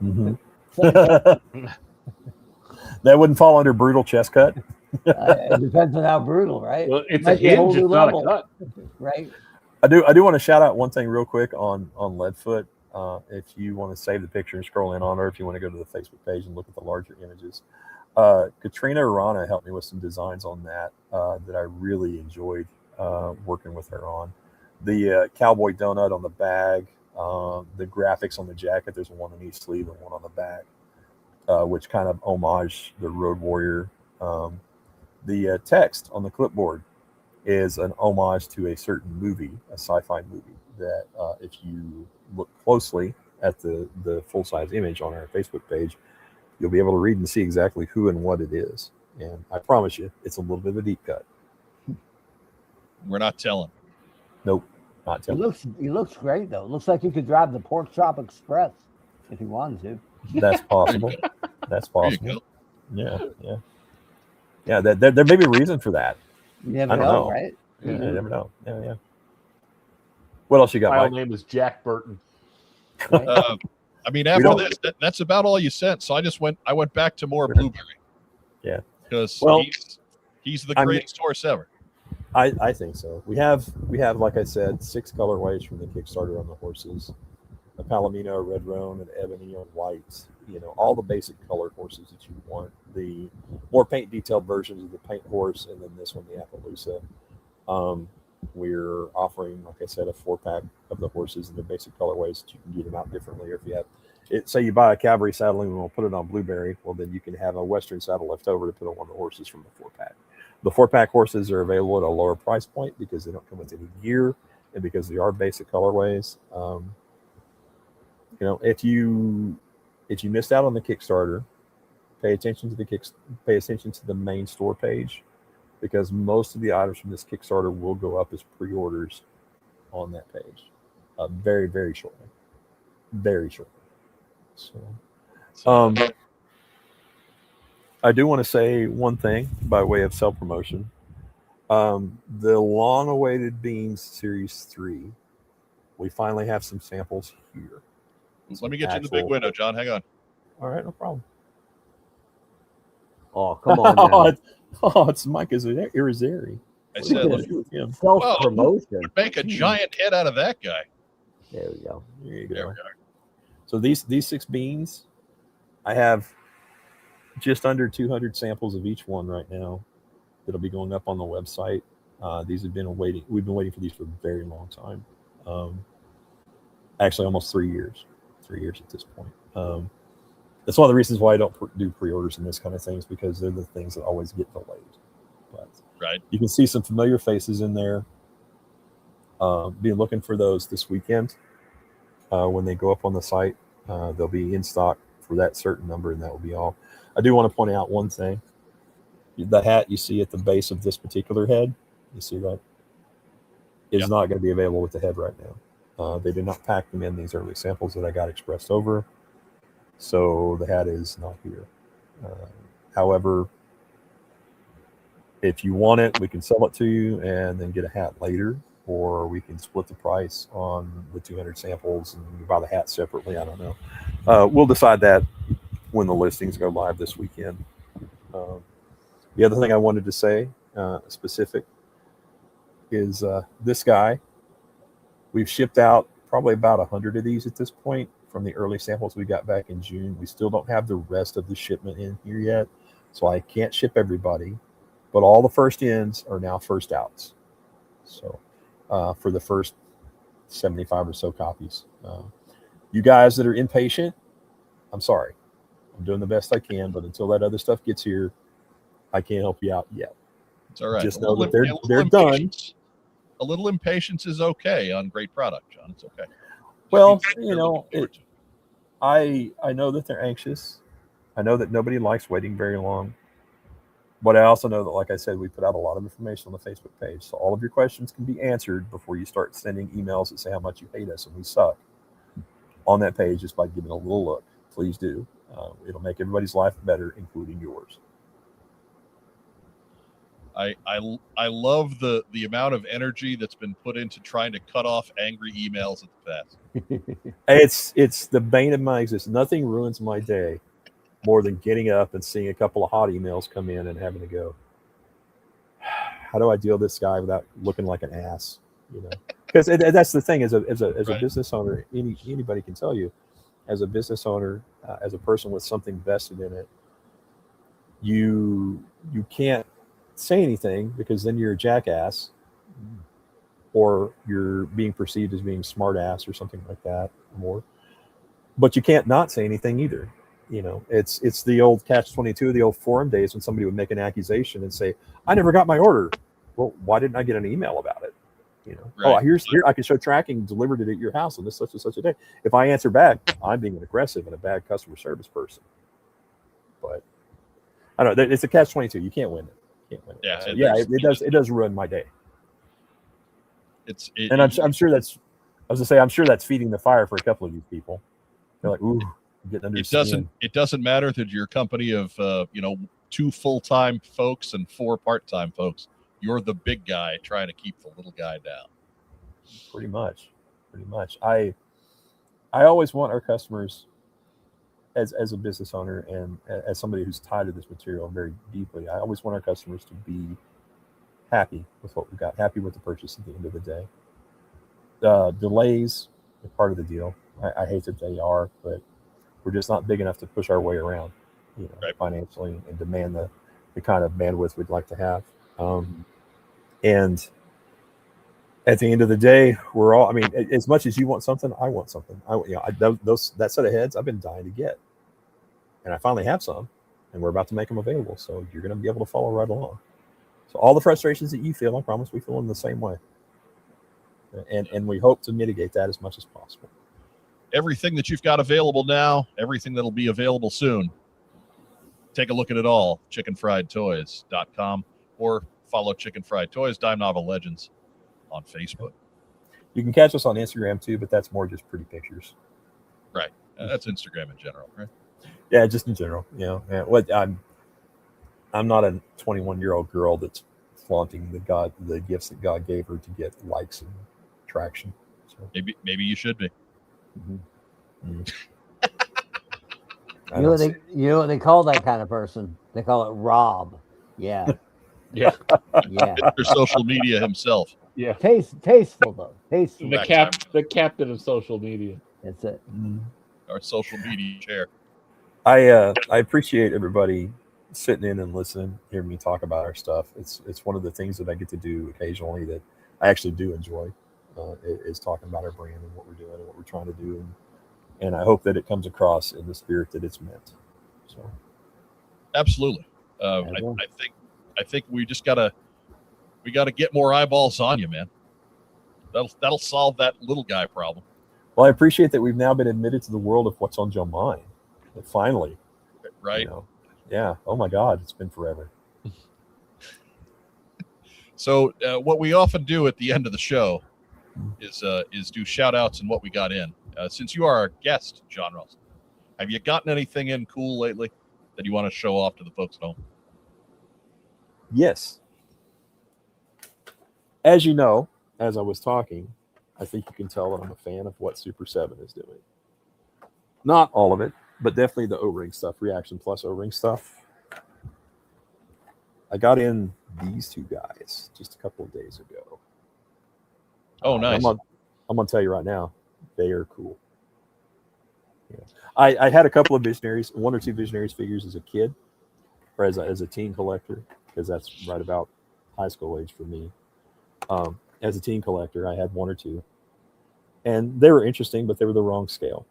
Mm-hmm. That wouldn't fall under brutal chest cut. It depends on how brutal, right? Well, it's a hinge, it's not a cut. Right. I do want to shout out one thing real quick on Leadfoot. If you want to save the picture and scroll in on, or if you want to go to the Facebook page and look at the larger images. Katrina Arana helped me with some designs on that that I really enjoyed working with her on. The cowboy donut on the bag, the graphics on the jacket, there's one on each sleeve and one on the back, which kind of homage the Road Warrior. The text on the clipboard is an homage to a certain movie, a sci-fi movie, that if you look closely at the full-size image on our Facebook page, you'll be able to read and see exactly who and what it is. And I promise you, it's a little bit of a deep cut. We're not telling. Nope, not telling. He looks great, though. It looks like he could drive the Pork Chop Express if he wanted to. That's possible. That's possible. Yeah. There may be a reason for that. You never know, right? Yeah, you never know. Yeah. What else you got, My Mike? name is Jack Burton. Right? I mean, after this, that's about all you sent. So I went back to more Blueberry. Yeah. Because he's the greatest horse ever. I think so. We have, like I said, 6 colorways from the Kickstarter on the horses. A Palomino, a Red Roan, an Ebony, and white. You know, all the basic color horses that you want. The more paint detailed versions of the paint horse, and then this one, the Appaloosa. We're offering, like I said, a 4-pack of the horses in their basic colorways that you can get them out differently. Or if you have say you buy a cavalry saddle and we'll put it on Blueberry, well, then you can have a Western saddle left over to put on one of the horses from the 4-pack. The 4-pack horses are available at a lower price point because they don't come with any gear and because they are basic colorways. You know, if you missed out on the Kickstarter, pay attention to the main store page, because most of the items from this Kickstarter will go up as pre-orders on that page, very, very shortly. Very shortly. So, I do want to say one thing by way of self-promotion. The long-awaited Beans Series 3, we finally have some samples here. Let me get you in the big window, John. Hang on. All right, no problem. Oh, come on now. It's Mike Irizarry. I said, self-promotion. Make a giant head out of that guy. There we go. There you go. There we are. So these 6 beans, I have just under 200 samples of each one right now that'll be going up on the website. These have been waiting. We've been waiting for these for a very long time. Actually, almost 3 years. 3 years at this point. That's one of the reasons why I don't do pre-orders in this kind of things, because they're the things that always get delayed. But right, you can see some familiar faces in there. Be looking for those this weekend. When they go up on the site, they'll be in stock for that certain number, and that will be all. I do want to point out one thing. The hat you see at the base of this particular head, you see that, is not going to be available with the head right now. They did not pack them in these early samples that I got expressed over. So the hat is not here. However, if you want it, we can sell it to you and then get a hat later, or we can split the price on the 200 samples and you buy the hat separately. I don't know. We'll decide that when the listings go live this weekend. The other thing I wanted to say, specific, is this guy. We've shipped out probably about 100 of these at this point from the early samples we got back in June. We still don't have the rest of the shipment in here yet, so I can't ship everybody, but all the first ins are now first outs. So for the first 75 or so copies, you guys that are impatient, I'm sorry. I'm doing the best I can, but until that other stuff gets here, I can't help you out yet. It's all right. Just know that they're done. A little impatience is okay on great product, John. It's okay. Well, you know, I know that they're anxious. I know that nobody likes waiting very long. But I also know that, like I said, we put out a lot of information on the Facebook page. So all of your questions can be answered before you start sending emails that say how much you hate us and we suck on that page, just by giving a little look. Please do. It'll make everybody's life better, including yours. I love the amount of energy that's been put into trying to cut off angry emails at the pass. It's the bane of my existence. Nothing ruins my day more than getting up and seeing a couple of hot emails come in and having to go, how do I deal with this guy without looking like an ass? You know, because that's the thing. As a business owner, anybody can tell you, as a business owner, as a person with something vested in it, you can't say anything, because then you're a jackass, or you're being perceived as being smart ass or something like that more. But you can't not say anything either. You know, it's the old catch-22 of the old forum days, when somebody would make an accusation and say, I never got my order. Well, why didn't I get an email about it? You know, right. Here I can show tracking delivered it at your house on this such and such a day. If I answer back, I'm being aggressive and a bad customer service person. But I don't know, it's a catch-22. You can't win it. Yeah, it does ruin my day. I'm sure that's, I'm sure that's feeding the fire for a couple of these people. They're like, ooh, I'm getting under skin. It doesn't matter that you're a company of 2 full-time folks and 4 part-time folks. You're the big guy trying to keep the little guy down. Pretty much. I always want our customers, as a business owner and as somebody who's tied to this material very deeply, I always want our customers to be happy with what we've got, happy with the purchase at the end of the day. Delays are part of the deal. I hate that they are, but we're just not big enough to push our way around, financially, and demand the kind of bandwidth we'd like to have. And at the end of the day, we're all, as much as you want something, I want something. That set of heads I've been dying to get. And I finally have some, and we're about to make them available. So you're going to be able to follow right along. So all the frustrations that you feel, I promise we feel in the same way. And we hope to mitigate that as much as possible. Everything that you've got available now, everything that'll be available soon, take a look at it all, chickenfriedtoys.com, or follow Chicken Fried Toys, Dime Novel Legends on Facebook. You can catch us on Instagram too, but that's more just pretty pictures. Right. That's Instagram in general, right? Yeah, just in general. I'm not a 21-year-old girl that's flaunting the gifts that God gave her to get likes and traction. So maybe you should be. Mm-hmm. You know what they call that kind of person? They call it Rob. Yeah. Yeah. Mr. Social media himself. Yeah. Tasteful though. Tasteful. The captain of social media. That's it. Mm-hmm. Our social media chair. I appreciate everybody sitting in and listening, hearing me talk about our stuff. It's one of the things that I get to do occasionally that I actually do enjoy, is talking about our brand and what we're doing and what we're trying to do. and I hope that it comes across in the spirit that it's meant. So, absolutely. I think we just gotta get more eyeballs on you, man. That'll solve that little guy problem. Well, I appreciate that we've now been admitted to the world of what's on Joe Mind. That finally, right? You know, yeah. Oh my God, it's been forever. So what we often do at the end of the show is do shout outs and what we got in. Since you are our guest, John Russell, have you gotten anything in cool lately that you want to show off to the folks at home? Yes. As you know, as I was talking, I think you can tell that I'm a fan of what Super 7 is doing. Not all of it, but definitely the O-ring stuff, Reaction Plus O-ring stuff. I got in these two guys just a couple of days ago. Oh, nice. I'm gonna tell you right now, they are cool. Yeah. I had a couple of Visionaries, 1 or 2 Visionaries figures as a kid, or as a teen collector, because that's right about high school age for me. As a teen collector, I had 1 or 2, and they were interesting, but they were the wrong scale.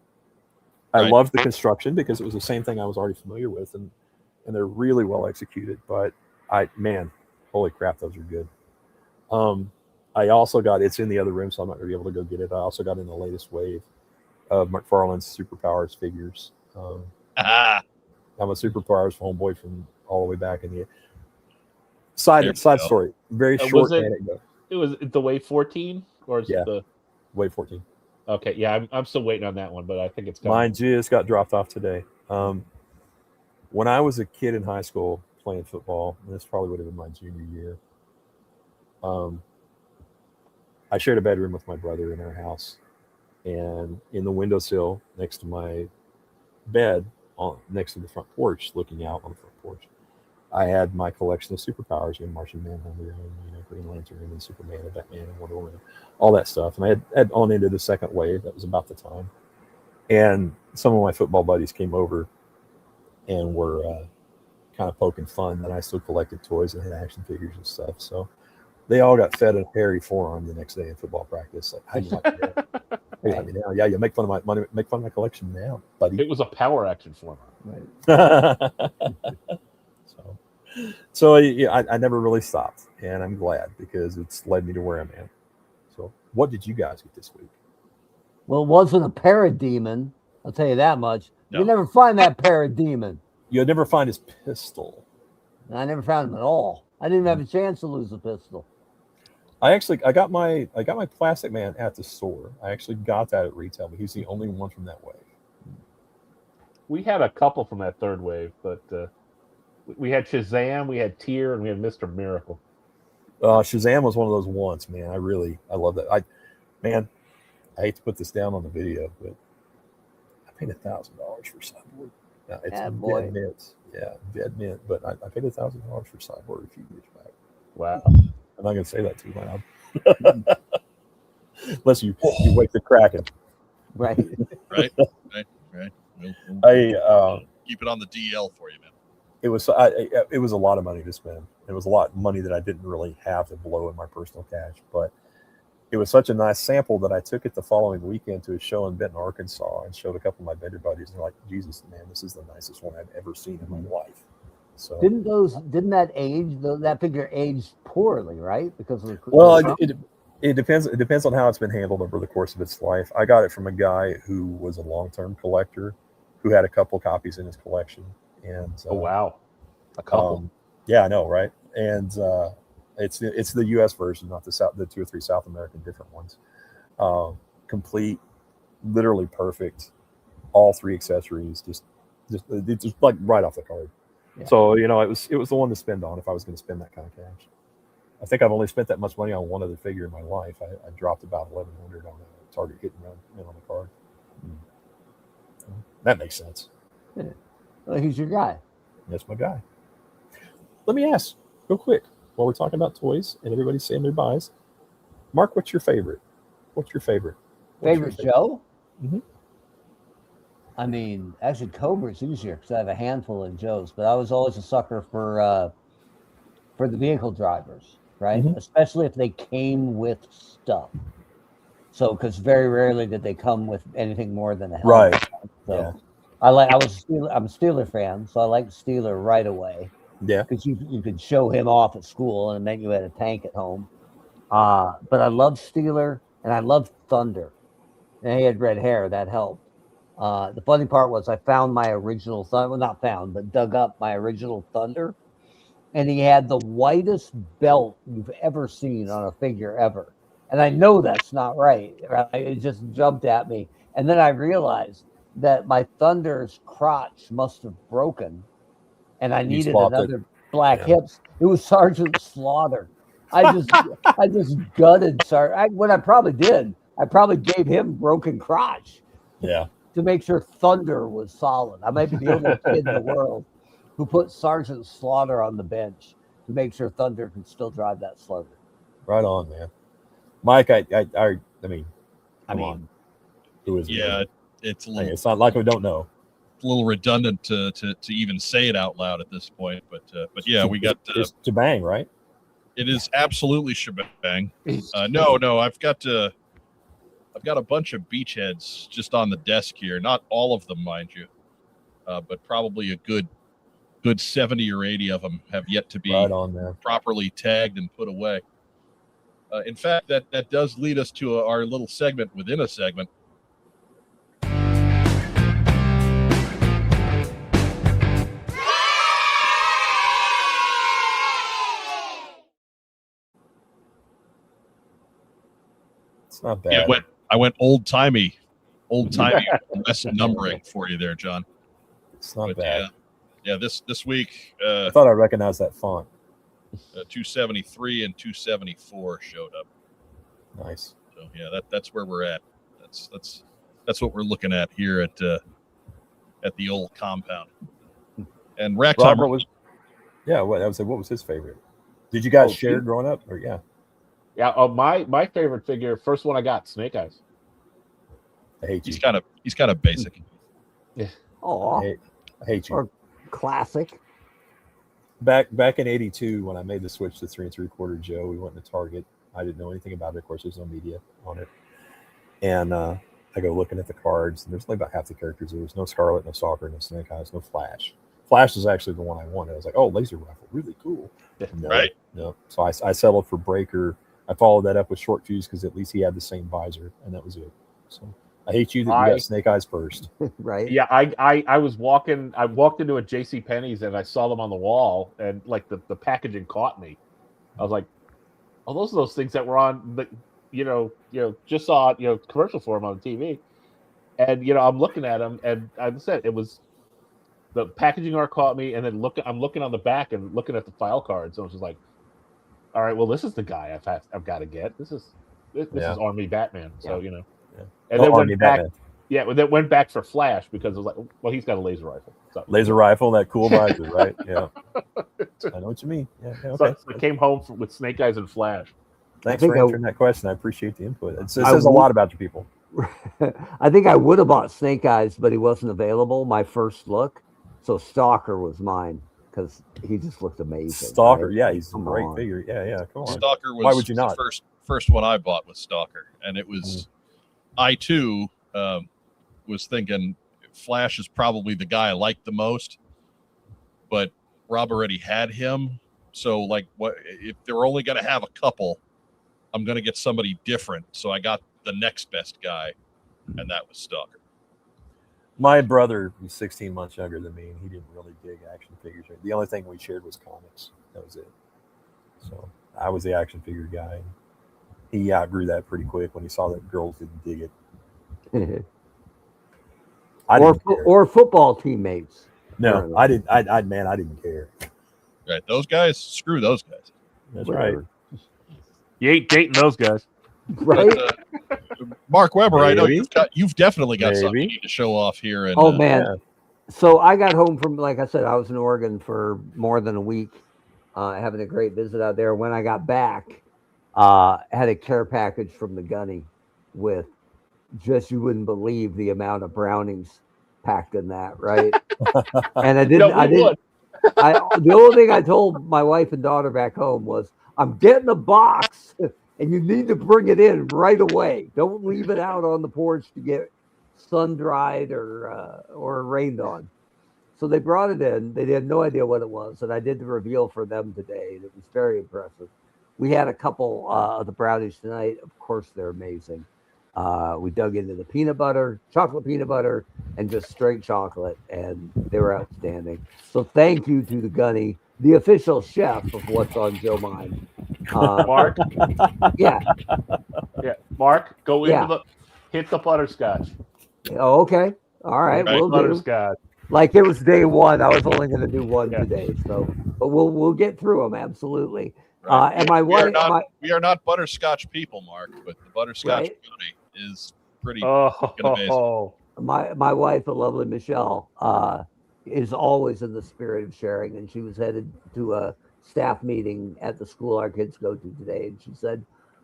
I loved the construction because it was the same thing I was already familiar with, and they're really well executed. But holy crap, those are good. I also got, it's in the other room, so I'm not going to be able to go get it. I also got in the latest wave of McFarlane's Superpowers figures. I'm a Superpowers homeboy from all the way back in the side story. Very short anecdote. It was the Wave 14, or is it the Wave 14? Okay, yeah, I'm still waiting on that one, but I think it's coming. Mine just got dropped off today. When I was a kid in high school playing football, and this probably would have been my junior year, I shared a bedroom with my brother in our house, and in the windowsill next to my bed, next to the front porch, looking out on the front porch, I had my collection of Superpowers, Martian Manhunter, and Green Lantern, and Superman, and Batman, and Wonder Woman, all that stuff. And I had on into the second wave. That was about the time. And some of my football buddies came over and were kind of poking fun that I still collected toys and had action figures and stuff. So they all got fed a hairy forearm the next day in football practice. Like, how you like me now? How you like me now? Yeah, you make fun of my money, make fun of my collection now, buddy. It was a power action forearm. Right. So I never really stopped, and I'm glad because it's led me to where I'm at. So what did you guys get this week? Well, it wasn't a parademon, I'll tell you that much. No. You never find that parademon. You'll never find his pistol. I never found him at all. I didn't have a chance to lose a pistol. I got my Plastic Man at the store. I actually got that at retail, but he's the only one from that wave. We had a couple from that third wave, but we had Shazam, we had Tyr, and we had Mr. Miracle. Shazam was one of those once, man. I love that. I hate to put this down on the video, but I paid $1,000 for Cyborg. Now, it's dead mint. Yeah, dead mint. But I paid $1,000 for Cyborg a few years back. Wow. I'm not going to say that too loud. Unless you wake the Kraken. Right. Right. We'll keep it on the DL for you, man. It was a lot of money to spend. It was a lot of money that I didn't really have to blow in my personal cash, but it was such a nice sample that I took it the following weekend to a show in Benton, Arkansas, and showed a couple of my vendor buddies, and they're like, "Jesus, man, this is the nicest one I've ever seen in my life." So didn't that figure age poorly, right? Because of it depends. It depends on how it's been handled over the course of its life. I got it from a guy who was a long-term collector, who had a couple copies in his collection. And oh wow, a couple. Yeah, I know, right? And it's the U.S. version, not the 2 or 3 South American different ones. Complete, literally perfect, all 3 accessories, just like right off the card. Yeah. So it was the one to spend on if I was going to spend that kind of cash. I think I've only spent that much money on one other figure in my life. I dropped about $1,100 on a Target hit and run on the card. That makes sense. Yeah. Well, he's your guy. That's my guy. Let me ask real quick while we're talking about toys and everybody's saying their buys. Mark, what's your favorite? Favorite Joe? Mm-hmm. I mean, actually, Cobra's easier because I have a handful of Joes, but I was always a sucker for the vehicle drivers, right? Mm-hmm. Especially if they came with stuff. So, because very rarely did they come with anything more than a helmet. Right. So, Yeah. I'm a Steeler fan, so I liked Steeler right away. Yeah. Because you could show him off at school, and then you had a tank at home. But I love Steeler, and I love Thunder. And he had red hair, that helped. The funny part was I found my original Thunder, well, not found, but dug up my original Thunder, and he had the whitest belt you've ever seen on a figure ever. And I know that's not right. It just jumped at me. And then I realized that my Thunder's crotch must have broken, and I needed another black hips. It was Sergeant Slaughter. I just gutted Sergeant. What I probably did, I probably gave him broken crotch. Yeah. To make sure Thunder was solid. I might be the only kid in the world who put Sergeant Slaughter on the bench to make sure Thunder could still drive that slugger. Right on, man. Mike, I mean, who is? Yeah, it's a little. It's not like we don't know. It's a little redundant to even say it out loud at this point, but yeah, we got it's shebang, right? It is absolutely shebang. No, I've got a bunch of beachheads just on the desk here. Not all of them, mind you, but probably a good 70 or 80 of them have yet to be properly tagged and put away. In fact, that does lead us to our little segment within a segment. It's not bad. Yeah, I went old timey less numbering for you there, John. It's not bad. Yeah. This week, I thought I recognized that font. 273 and 274 showed up. Nice. So yeah, that's where we're at. That's what we're looking at here at the old compound. And Robert was. Yeah, what was his favorite? Did you guys share growing up? Or yeah. Yeah, my favorite figure, first one I got, Snake Eyes. I hate you. He's kind of basic. Yeah. Oh, I hate you. Or classic. Back in '82, when I made the switch to 3 3/4 Joe, we went to Target. I didn't know anything about it. Of course, there's no media on it. And I go looking at the cards, and there's only about half the characters. There was no Scarlet, no Stalker, no Snake Eyes, no Flash. Flash is actually the one I wanted. I was like, oh, laser rifle, really cool. No, right. No. So I settled for Breaker. I followed that up with Short Fuse because at least he had the same visor, and that was it. So I hate you that you got Snake Eyes first. Right. Yeah, I walked into a JCPenney's and I saw them on the wall, and like the packaging caught me. I was like, oh, those are those things that were on the just saw commercial for them on the TV. And I'm looking at them, and I said it was the packaging art caught me, and then I'm looking on the back and looking at the file cards, and I was just like, all right, well, this is the guy I've got to get. This is Army Batman. So Yeah. And then went back. Yeah, then went back for Flash because it was like, well, he's got a laser rifle. So. Laser rifle, that cool visor, right? Yeah. I know what you mean. Yeah. Okay. So I came home with Snake Eyes and Flash. Thanks for answering that question. I appreciate the input. It says a lot about your people. I think I would have bought Snake Eyes, but he wasn't available. My first look, so Stalker was mine because he just looked amazing. Stalker, right? Yeah, he's a great figure. Yeah. Come on. Stalker was Why would you not? The first one I bought was Stalker, and it was I too was thinking Flash is probably the guy I like the most, but Rob already had him. So like, what if they were only going to have a couple? I'm going to get somebody different. So I got the next best guy, and that was Stalker. My brother was 16 months younger than me, and he didn't really dig action figures. The only thing we shared was comics. That was it. So I was the action figure guy. He outgrew that pretty quick when he saw that girls didn't dig it. Or football teammates. No, I didn't. I didn't care. Right, those guys. Screw those guys. That's right. You ain't dating those guys, right? Mark Weber, maybe. I know you've definitely got something you need to show off here. And, man! Yeah. So I got home from, like I said, I was in Oregon for more than a week, having a great visit out there. When I got back, I had a care package from the Gunny with you wouldn't believe the amount of Brownings packed in that, right? And the only thing I told my wife and daughter back home was, I'm getting a box and you need to bring it in right away. Don't leave it out on the porch to get sun dried or rained on. So they brought it in. They had no idea what it was, and I did the reveal for them today, and it was very impressive. We had a couple of the brownies tonight. Of course, they're amazing. We dug into the chocolate peanut butter, and just straight chocolate, and they were outstanding. So thank you to the Gunny, the official chef of What's on Joe Mind. Mark? Yeah. Yeah. Mark, go into hit the butterscotch. Oh, okay. All right. We'll do. Butterscotch. Like it was day one. I was only going to do one today. So, but we'll get through them. Absolutely. Right. And my wife, we are not butterscotch people, Mark, but the butterscotch beauty is pretty amazing. My wife, the lovely Michelle, is always in the spirit of sharing, and she was headed to a staff meeting at the school our kids go to today, and she said,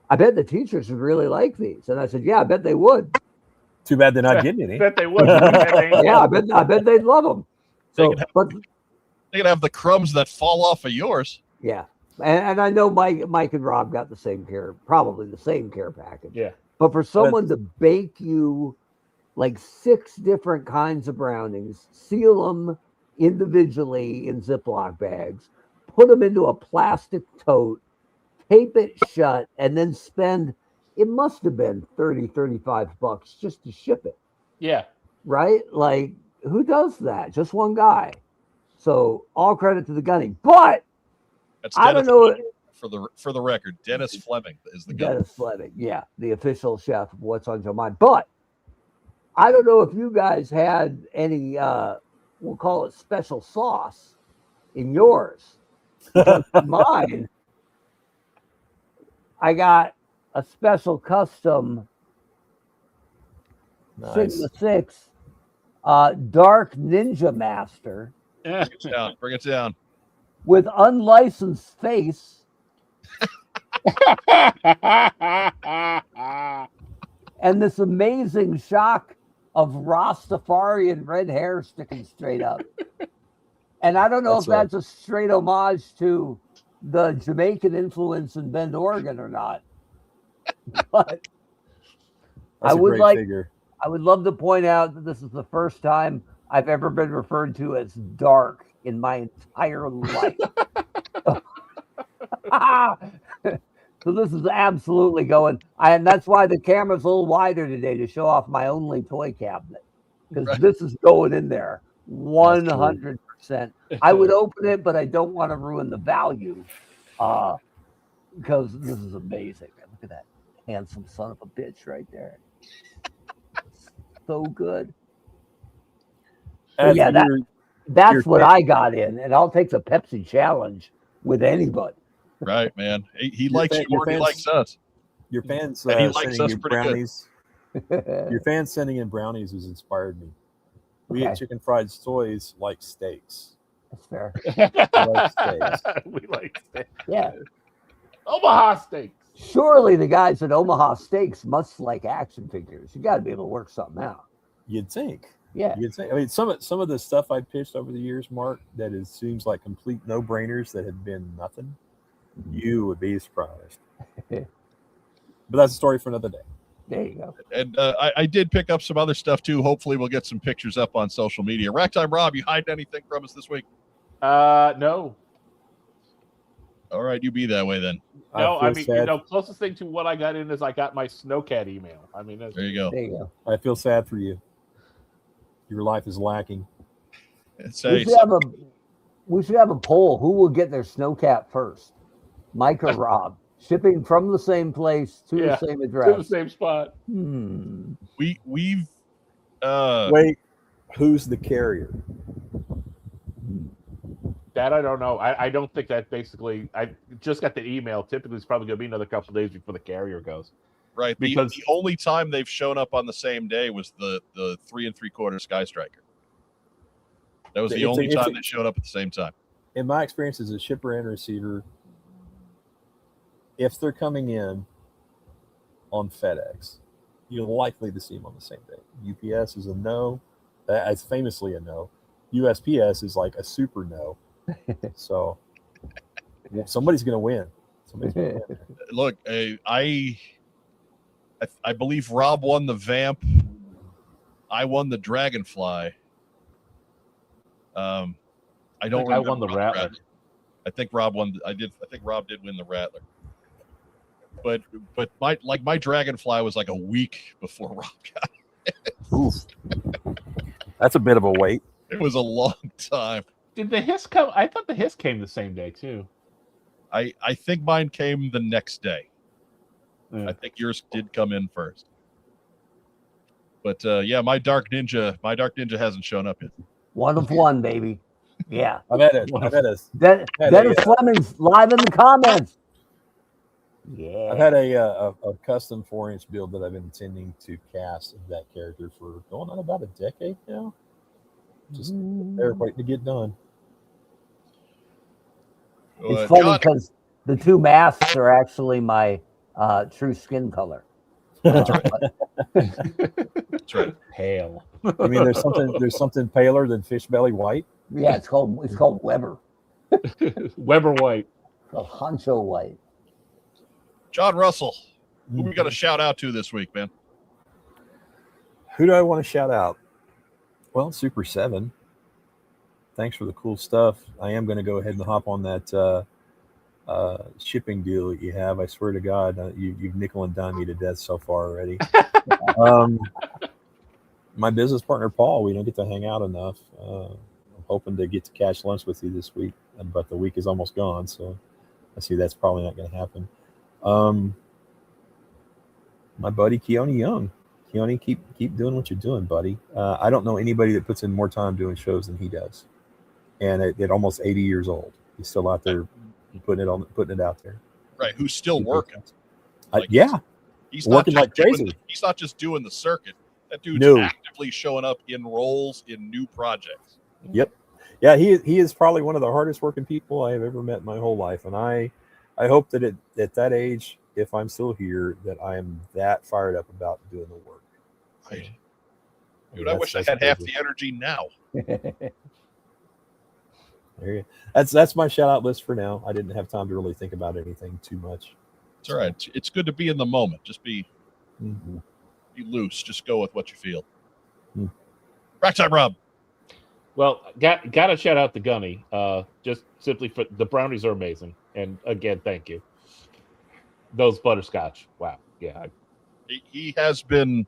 "I bet the teachers would really like these." And I said, "Yeah, I bet they would." Too bad they're not getting any. I bet they would. Yeah, I bet they'd love them. So, they can have the crumbs that fall off of yours. Yeah. And I know Mike and Rob got probably the same care package. Yeah. But for someone to bake you like 6 different kinds of brownies, seal them individually in Ziploc bags, put them into a plastic tote, tape it shut, and then it must have been $30-$35 just to ship it. Yeah. Right? Like, who does that? Just one guy. So all credit to the Gunny. But I don't know. For the record, Dennis Fleming is the guy. Dennis Fleming, yeah, the official chef of What's on Your Mind. But I don't know if you guys had any, we'll call it special sauce in yours. Mine, I got a special custom Sigma 6 Dark Ninja Master. Bring it down. With unlicensed face. And this amazing shock of Rastafarian red hair sticking straight up. And I don't know if that's a straight homage to the Jamaican influence in Bend, Oregon or not. But I would love to point out that this is the first time I've ever been referred to as dark in my entire life. So this is absolutely going, and that's why the camera's a little wider today, to show off my only toy cabinet, because this is going in there 100%. I would open it, but I don't want to ruin the value, because this is amazing. Look at that handsome son of a bitch right there. So good. So yeah, that's what I got in, and I'll take the Pepsi challenge with anybody. Right, man. He likes you more than he likes us. Your fans he likes us pretty brownies. Your fans sending in brownies has inspired me. We at Chicken Fried Toys like steaks. That's fair. We like steaks. Yeah. Omaha steaks. Surely the guys at Omaha Steaks must like action figures. You got to be able to work something out. You'd think. Yeah. You'd think. I mean, some of the stuff I pitched over the years, Mark, seems like complete no-brainers that had been nothing. You would be surprised. But that's a story for another day. There you go. And I did pick up some other stuff too. Hopefully we'll get some pictures up on social media. Racktime Rob, you hiding anything from us this week? No. All right, you be that way then. No, I mean, closest thing to what I got in is I got my Snowcat email. I mean, there you go. There you go. I feel sad for you. Your life is lacking. We should have a poll. Who will get their Snowcat first? Mike or Rob? Shipping from the same place to the same address. To the same spot. We've wait, who's the carrier? That I don't know. I don't think that basically. I just got the email. Typically, it's probably going to be another couple of days before the carrier goes. Right. Because the only time they've shown up on the same day was the 3 3/4 Sky Striker. That was the only time they showed up at the same time. In my experience as a shipper and receiver, if they're coming in on FedEx, you're likely to see them on the same day. UPS is a no. That's famously a no. USPS is like a super no. So somebody's going to win. Look, I believe Rob won the Vamp. I won the Dragonfly. I don't remember. I won the Rattler. I think Rob won. I think Rob did win the Rattler. But my Dragonfly was like a week before Rob got it. Oof. That's a bit of a wait. It was a long time. Did the Hiss come? I thought the Hiss came the same day too. I think mine came the next day. Yeah. I think yours did come in first. But yeah, my Dark Ninja hasn't shown up yet. One of one, baby. Yeah. I've had a Dennis Fleming's live in the comments. Yeah. I've had a custom 4-inch build that I've been intending to cast of that character for going on about a decade now. Just there waiting to get done. It's funny because the two masks are actually my true skin color. That's right. Pale. I mean, there's something paler than fish belly white. Yeah, it's called Weber. Weber white. It's called Honcho white. John Russell, who we got to shout out to this week, man? Who do I want to shout out? Well, Super 7. Thanks for the cool stuff. I am going to go ahead and hop on that shipping deal that you have. I swear to God, you've nickel and dime me to death so far already. My business partner, Paul, we don't get to hang out enough. I'm hoping to get to catch lunch with you this week, but the week is almost gone, so I see that's probably not going to happen. My buddy Keone Young. Keone, keep doing what you're doing, buddy. I don't know anybody that puts in more time doing shows than he does. And at almost 80 years old, he's still out there putting it out there. Right, who's still working. He's working like crazy. He's not just doing the circuit. That dude's actively showing up in roles in new projects. Yep. Yeah, he is probably one of the hardest working people I have ever met in my whole life. And I hope that at that age, if I'm still here, that I am that fired up about doing the work. Right. Dude, I wish I had half the energy now. That's my shout out list for now. I didn't have time to really think about anything too much. It's all right. It's good to be in the moment. Just be loose. Just go with what you feel. Rack time, Rob. Well, got to shout out the Gunny. Just simply for the brownies are amazing, and again, thank you. Those butterscotch, wow, yeah. He has been.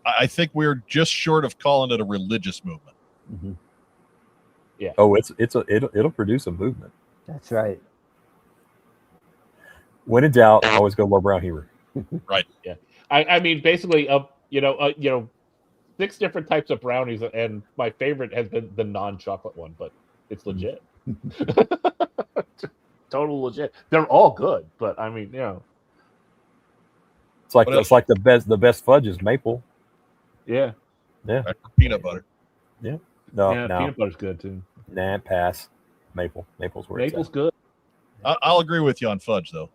I think we're just short of calling it a religious movement. Mm-hmm. Yeah. Oh, it'll produce a movement. That's right. When in doubt, always go low brown humor. Right. Yeah. I mean, basically, 6 different types of brownies, and my favorite has been the non-chocolate one, but it's legit. Total legit. They're all good, but I mean, it's like the best fudge is maple. Yeah. Peanut butter. Yeah. No. Peanut butter's good too. Nah, pass. Maple's where Maple's good. I'll agree with you on fudge though.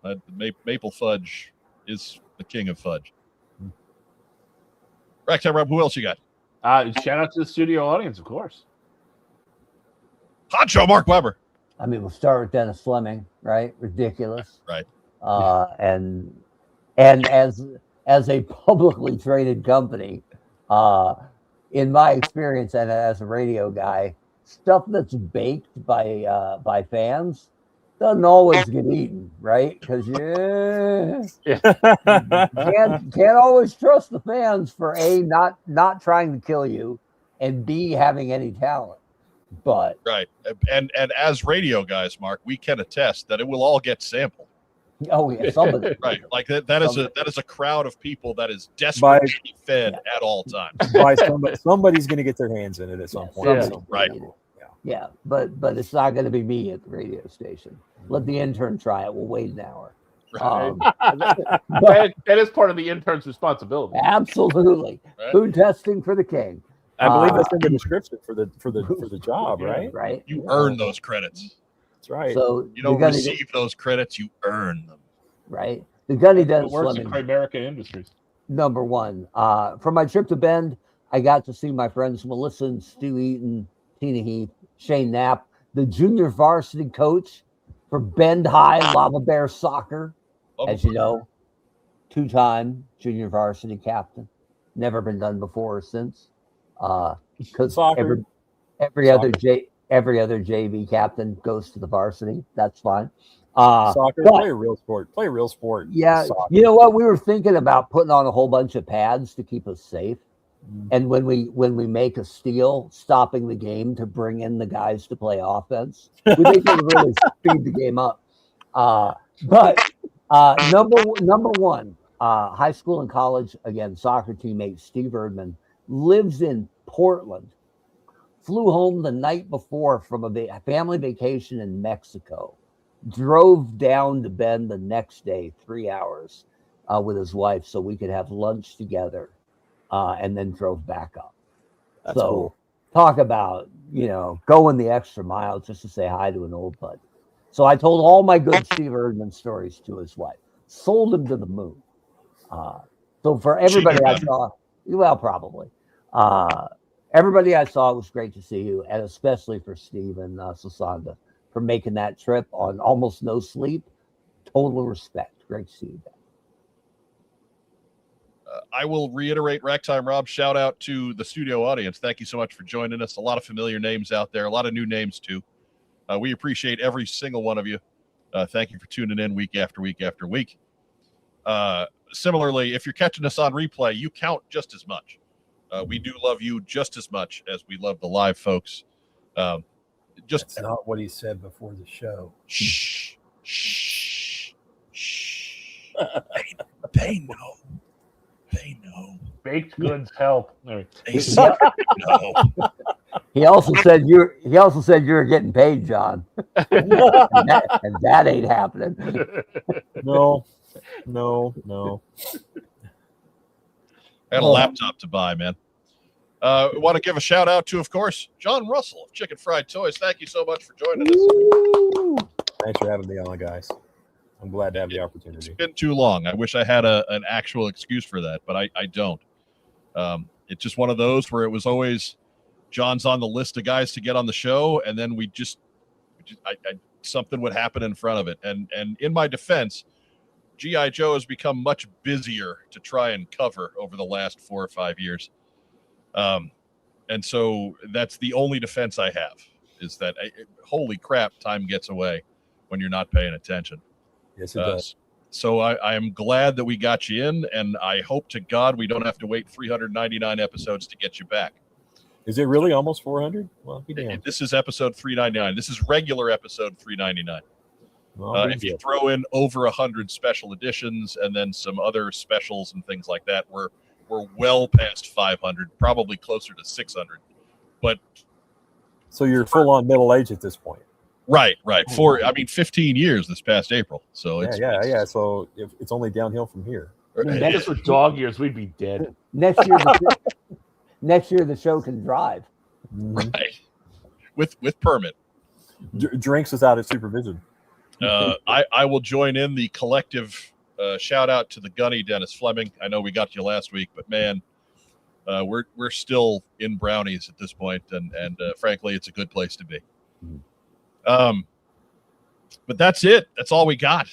Maple fudge is the king of fudge. Rack time, Rob. Who else you got? Shout out to the studio audience, of course. Honcho Mark Weber. I mean, we'll start with Dennis Fleming, right? Ridiculous. Right. And as a publicly traded company, in my experience and as a radio guy, stuff that's baked by fans doesn't always get eaten, right? Because can't always trust the fans for A, not trying to kill you, and B, having any talent. But right, and as radio guys, Mark, we can attest that it will all get sampled. Oh yeah, somebody. Right, like that is a crowd of people that is desperate to be fed at all times. Somebody's going to get their hands in it at some point. Yeah. Right. Yeah, but it's not going to be me at the radio station. Let the intern try it. We'll wait an hour. That is part of the intern's responsibility. Absolutely. Right. Food testing for the king. I believe that's in the description for the job, right? Right. You earn those credits. That's right. So you don't receive those credits; you earn them. Right. The Gunny Dennis works Fleming. in Primerica Industries. Number one. For my trip to Bend, I got to see my friends Melissa and Stu Eaton, Tina Heath, Shane Knapp, the junior varsity coach For Bend High Lava Bear Soccer, as you know, 2-time junior varsity captain. Never been done before or since. Because every other JV captain goes to the varsity. That's fine. Soccer, play a real sport. Play a real sport. Yeah. Soccer. You know what? We were thinking about putting on a whole bunch of pads to keep us safe. And when we make a steal, stopping the game to bring in the guys to play offense, we think it'll really speed the game up. But number one, high school and college, again, soccer teammate Steve Erdman lives in Portland. Flew home the night before from a family vacation in Mexico. Drove down to Bend the next day, 3 hours with his wife so we could have lunch together. And then drove back up. That's so cool. Talk about, going the extra mile just to say hi to an old buddy. So I told all my good Steve Erdman stories to his wife. Sold him to the moon. So for everybody I saw, well, probably. Everybody I saw, it was great to see you, and especially for Steve and Sasanda for making that trip on almost no sleep. Total respect. Great to see you guys. I will reiterate Ragtime Rob's shout out to the studio audience. Thank you so much for joining us. A lot of familiar names out there, a lot of new names too. We appreciate every single one of you. Thank you for tuning in week after week after week. Similarly, if you're catching us on replay, you count just as much. We do love you just as much as we love the live folks. That's not what he said before the show. Shh. They know. They know. Baked goods help. They know. He also said you were getting paid, John. and that ain't happening. No. I got a laptop to buy, man. I want to give a shout out to, of course, John Russell of Chicken Fried Toys. Thank you so much for joining us. Woo! Thanks for having me on, guys. I'm glad to have the opportunity. It's been too long. I wish I had an actual excuse for that, but I don't. It's just one of those where it was always John's on the list of guys to get on the show, and then we something would happen in front of it. And in my defense, G.I. Joe has become much busier to try and cover over the last 4 or 5 years. And so that's the only defense I have, is that holy crap, time gets away when you're not paying attention. Yes, it does. So I am glad that we got you in, and I hope to God we don't have to wait 399 episodes to get you back. Is it really almost 400? Well, this is episode 399. This is regular episode 399. Well, if you throw in over 100 special editions and then some other specials and things like that, we're well past 500, probably closer to 600. But so you're full on middle age at this point. Right. 15 years this past April. So yeah. So if it's only downhill from here. Just with dog years, we'd be dead. Next year, the show can drive. Right. With permit. Drinks without its supervision. I will join in the collective shout out to the gunny Dennis Fleming. I know we got you last week, but man, we're still in brownies at this point, and frankly, it's a good place to be. But that's it. That's all we got.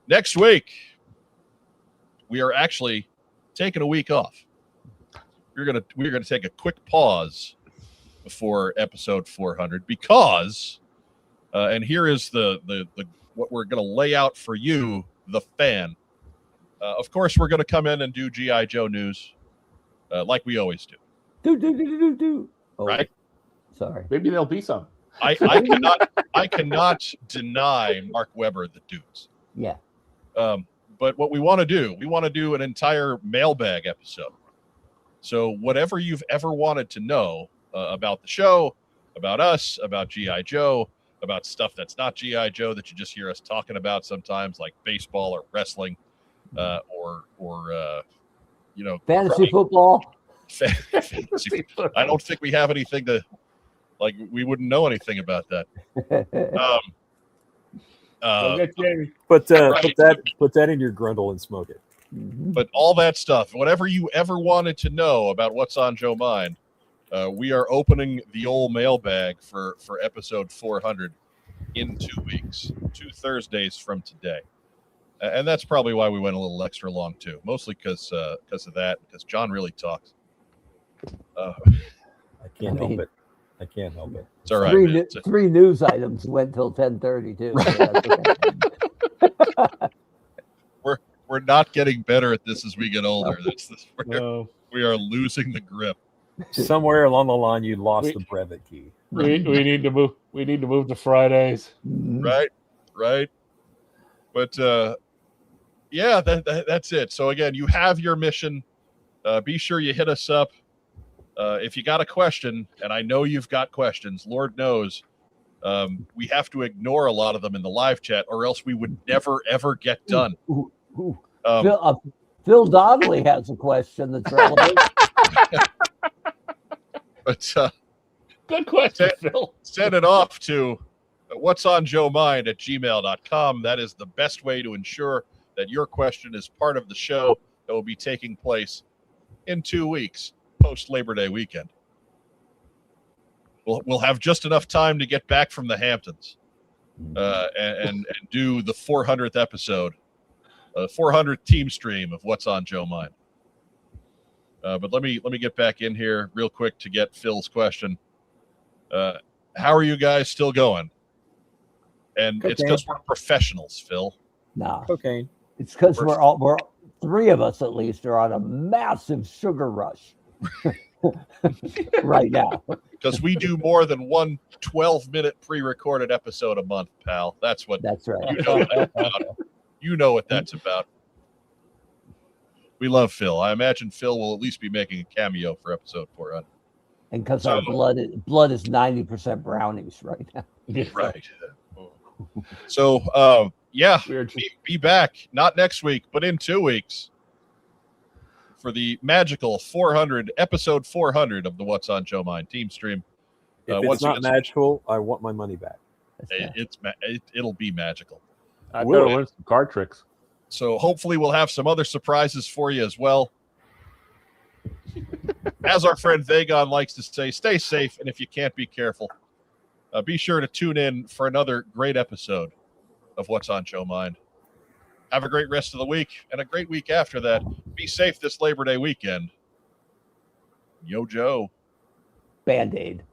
Next week, we are actually taking a week off. We're gonna take a quick pause before episode 400 because, and here is the what we're gonna lay out for you, the fan. Of course, we're gonna come in and do G.I. Joe news, like we always do. Do. Oh, right. Sorry. Maybe there'll be some. I cannot deny Mark Webber the dudes. Yeah. But what we want to do an entire mailbag episode. So whatever you've ever wanted to know about the show, about us, about G.I. Joe, about stuff that's not G.I. Joe that you just hear us talking about sometimes, like baseball or wrestling, or fantasy football. Fantasy. I don't think we have anything to. Like, we wouldn't know anything about that. Put that in your grundle and smoke it. But all that stuff, whatever you ever wanted to know about what's on Joe Mind, we are opening the old mailbag for episode 400. in 2 weeks, 2 Thursdays from today. And that's probably why we went a little extra long, too. Mostly because of that, because John really talks. I can't help it. I can't help it. It's all right. Three news items went till 10:30 too. So we're not getting better at this as we get older. We are losing the grip. Somewhere along the line, you lost the brevet key. We need to move. We need to move to Fridays. Right. But yeah, that's it. So again, you have your mission. Be sure you hit us up. If you got a question, and I know you've got questions, Lord knows, we have to ignore a lot of them in the live chat, or else we would never, ever get done. Phil Donnelly has a question that's relevant. But good question, Phil. Send it off to whatsonjoemind@gmail.com. That is the best way to ensure that your question is part of the show that will be taking place in 2 weeks. Post Labor Day weekend. We'll have just enough time to get back from the Hamptons and do the 400th episode, 400th TeamStream of What's on Joe Mind. But let me get back in here real quick to get Phil's question. How are you guys still going? And it's because we're professionals, Phil. No, cocaine. It's because we're three of us at least are on a massive sugar rush. Right now, because we do more than one 12-minute pre-recorded episode a month, pal. That's right. You know what that's about. We love Phil. I imagine Phil will at least be making a cameo for episode 400. And because our blood is 90% brownies right now. Right. So yeah, be back, not next week, but in 2 weeks, for the magical 400 episode 400 of the What's on Joe Mind TeamStream. If it's not magical, I want my money back. It'll be magical. I better learn some card tricks. So hopefully we'll have some other surprises for you as well. As our friend Vagon likes to say, stay safe, and if you can't, be careful. Be sure to tune in for another great episode of What's on Joe Mind. Have a great rest of the week and a great week after that. Be safe this Labor Day weekend. Yo, Joe. Band-Aid.